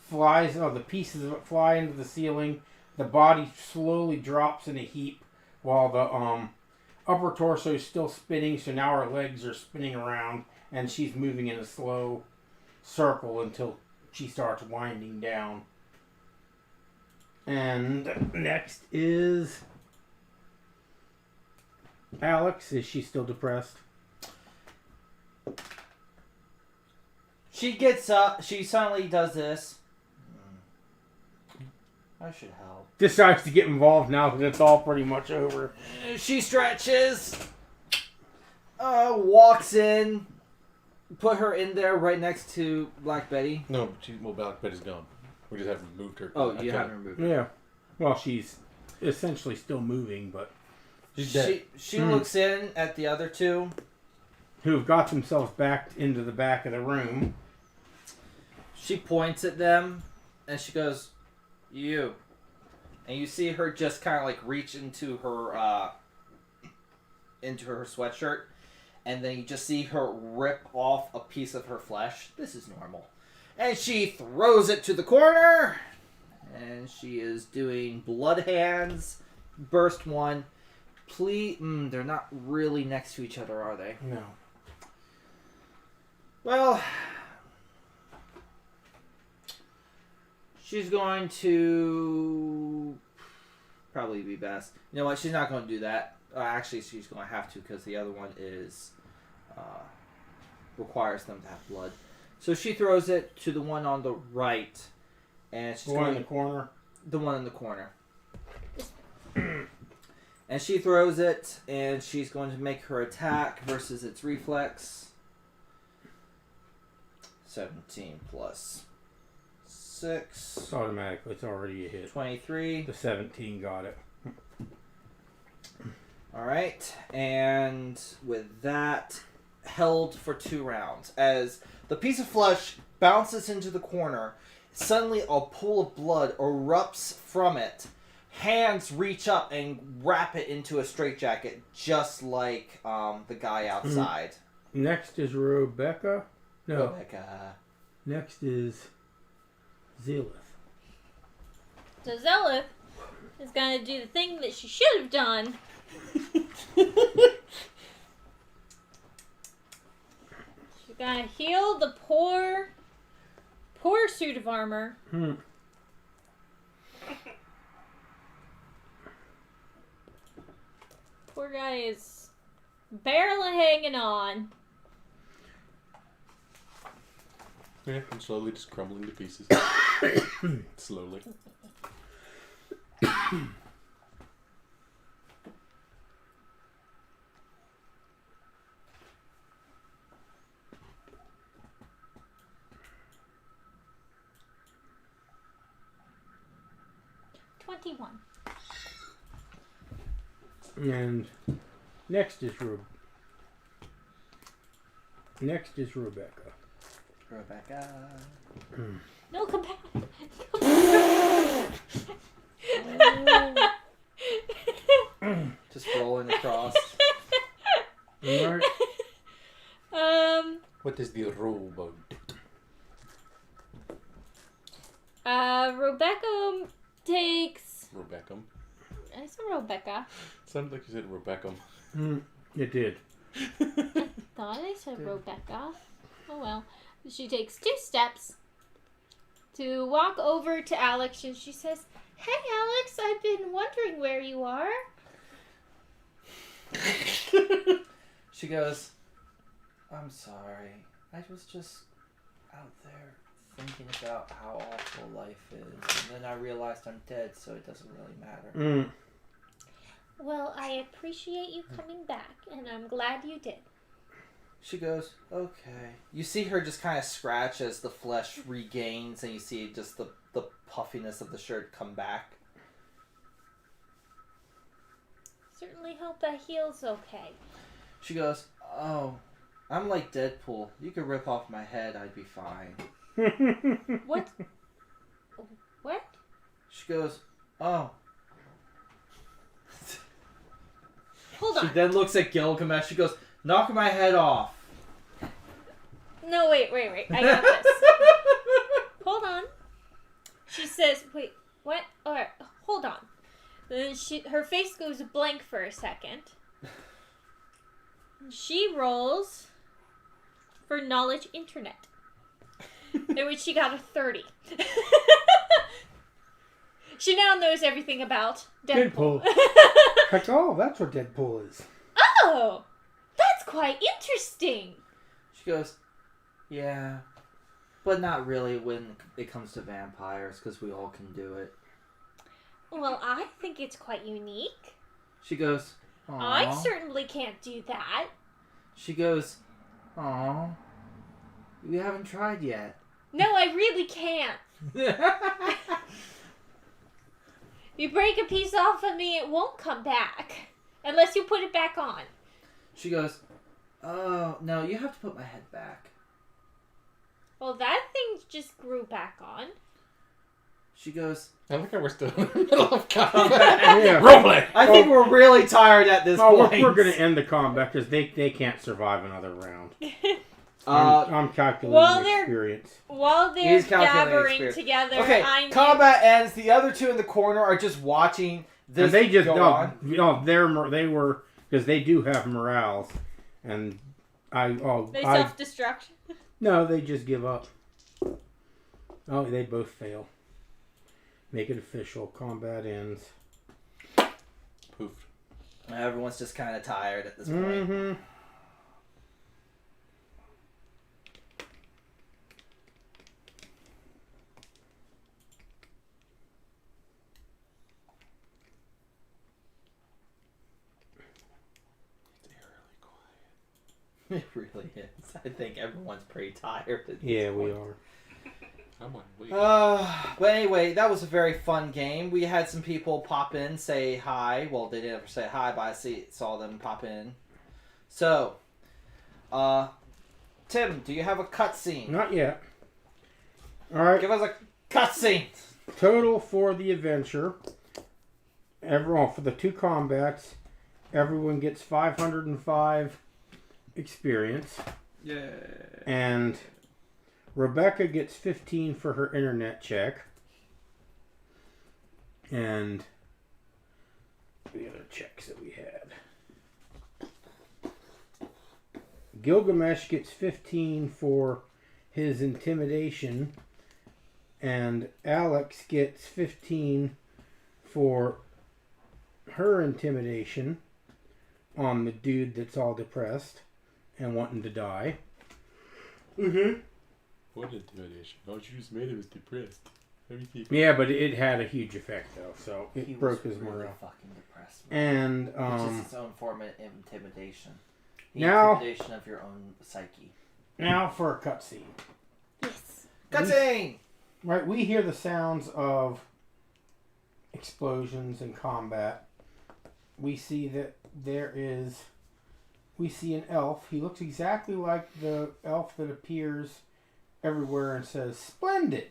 the pieces of it fly into the ceiling. The body slowly drops in a heap while the upper torso is still spinning, so now her legs are spinning around and she's moving in a slow circle until she starts winding down. And next is Alex. Is she still depressed? She gets up. She suddenly does this. I should help. Decides to get involved now that it's all pretty much over. She stretches. Walks in. Put her in there right next to Black Betty. No, Black Betty's gone. We just haven't moved her. Oh, you haven't removed her. Yeah. Well, she's essentially still moving, but... She's dead. She looks in at the other two. who've got themselves backed into the back of the room. She points at them, and she goes, "You." And you see her just kind of like reach into her sweatshirt, and then you just see her rip off a piece of her flesh. This is normal. And she throws it to the corner, and she is doing blood hands. Burst 1. Please, they're not really next to each other, are they? No. Well, she's going to probably be best. You know what? She's not going to do that. Actually, she's going to have to because the other one is requires them to have blood. So she throws it to the one on the right, and she's The one in the corner. The one in the corner. And she throws it, and she's going to make her attack versus its reflex. 17 plus 6. It's automatically. It's already a hit. 23. The 17 got it. Alright, and with that, held for 2 rounds. As the piece of flesh bounces into the corner, suddenly a pool of blood erupts from it. Hands reach up and wrap it into a straitjacket, just like the guy outside. Next is Rebecca. No. Rebecca. Next is Zealous. So Zelith is going to do the thing that she should have done. She's going to heal the poor suit of armor. Poor guy is barely hanging on. Yeah, I'm slowly just crumbling to pieces. Slowly. And next is Rebecca. Rebecca. No, come back. Just rolling across. Alright. What is the rowboat? Rebecca takes. Rebecca. I said Rebecca. Sounded like you said Rebecca. It did. Thought I said Rebecca. Oh well. She takes 2 steps to walk over to Alex, and she says, "Hey Alex, I've been wondering where you are." She goes, "I'm sorry. I was just out there thinking about how awful life is, and then I realized I'm dead, so it doesn't really matter." Well, I appreciate you coming back, and I'm glad you did. She goes, "Okay." You see her just kind of scratch as the flesh regains, and you see just the puffiness of the shirt come back. Certainly hope that heals okay. She goes, "Oh, I'm like Deadpool. You could rip off my head, I'd be fine." What? What? She goes, "Oh." Hold She on. then looks at Gilgamesh. She goes, "Knock my head off." No, wait. I got this. Hold on. She says, "Wait, what?" Alright, hold on. Then her face goes blank for a second. She rolls for knowledge internet, in which she got a 30. She now knows everything about Deadpool. Like, oh, that's what Deadpool is. Oh, that's quite interesting. She goes, "Yeah, but not really when it comes to vampires, because we all can do it." Well, I think it's quite unique. She goes, "Aw." I certainly can't do that. She goes, "Aw, we haven't tried yet." No, I really can't. You break a piece off of me, it won't come back. Unless you put it back on. She goes, Oh, no, you have to put my head back. Well, that thing just grew back on. She goes, I think we're still in the middle of combat. Yeah. Roleplay! I think we're really tired at this Oh, point. we're going to end the combat because they can't survive another round. I'm calculating Well, they're- experience. While they're He's calculating gathering experience. together, Okay, I need... combat ends. The other two in the corner are just watching this And they just go on. they were because they do have morals, and They self-destruct. no, they just give up. Oh, they both fail. Make it official. Combat ends. Poof. Everyone's just kind of tired at this point. Mm-hmm. It really is. I think everyone's pretty tired at this Yeah, we point. are. I'm on leave. But anyway, that was a very fun game. We had some people pop in, say hi. Well, they didn't ever say hi, but I saw them pop in. So, Tim, do you have a cutscene? Not yet. All right. Give us a cutscene. Total for the adventure. For the 2 combats, everyone gets 505 experience. Yeah. And Rebecca gets 15 for her internet check. And the other checks that we had. Gilgamesh gets 15 for his intimidation. And Alex gets 15 for her intimidation on the dude that's all depressed and wanting to die. Mm-hmm. What intimidation? Oh, you just made him as depressed. Let me see. Yeah, but it had a huge effect though, so He it broke was his really morale. fucking depressed. Man. And Which is its own form of intimidation. The Now- intimidation of your own psyche. now for a cutscene. Yes. Cutscene! Right, we hear the sounds of explosions and combat. We see that we see an elf. He looks exactly like the elf that appears everywhere and says, "Splendid!"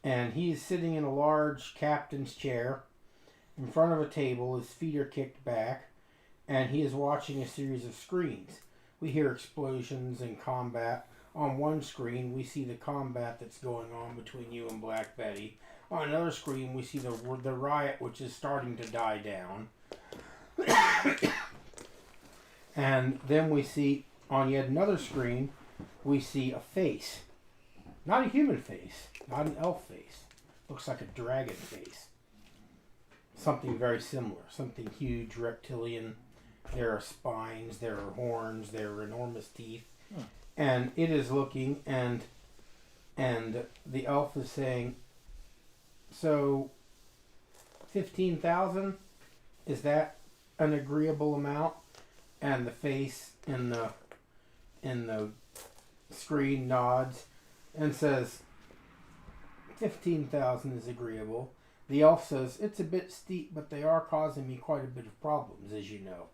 And he's sitting in a large captain's chair in front of a table. His feet are kicked back, and he is watching a series of screens. We hear explosions and combat. On one screen, we see the combat that's going on between you and Black Betty. On another screen, we see the riot, which is starting to die down. And then we see, on yet another screen, we see a face. Not a human face. Not an elf face. Looks like a dragon face. Something very similar. Something huge, reptilian. There are spines, there are horns, there are enormous teeth. And it is looking, and the elf is saying, "So, 15,000? Is that an agreeable amount?" And the face in the screen nods and says, 15,000 is agreeable. The elf says, "It's a bit steep, but they are causing me quite a bit of problems, as you know."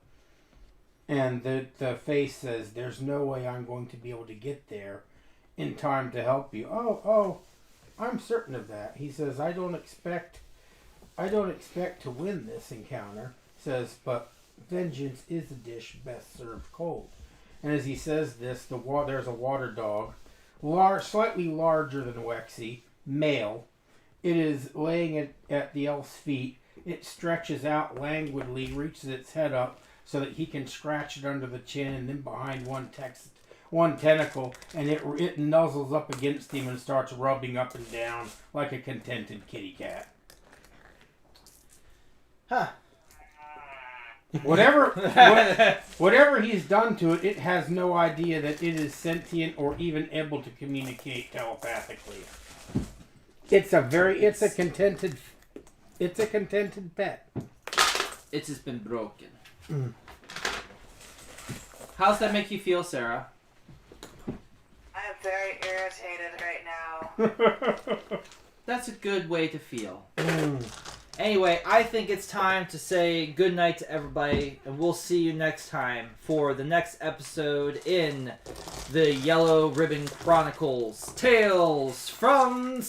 And the face says, "There's no way I'm going to be able to get there in time to help you." Oh, I'm certain of that. He says, I don't expect to win this encounter. Says, but vengeance is a dish best served cold. And as he says this, there's a water dog, slightly larger than Wexy, male. It is laying at the elf's feet. It stretches out languidly, reaches its head up so that he can scratch it under the chin, and then behind one tentacle, and it nuzzles up against him and starts rubbing up and down like a contented kitty cat. Huh. Whatever he's done to it, it has no idea that it is sentient or even able to communicate telepathically. It's a contented pet. It has been broken. How's that make you feel, Sarah? I am very irritated right now. That's a good way to feel. Anyway, I think it's time to say goodnight to everybody, and we'll see you next time for the next episode in the Yellow Ribbon Chronicles, Tales from Star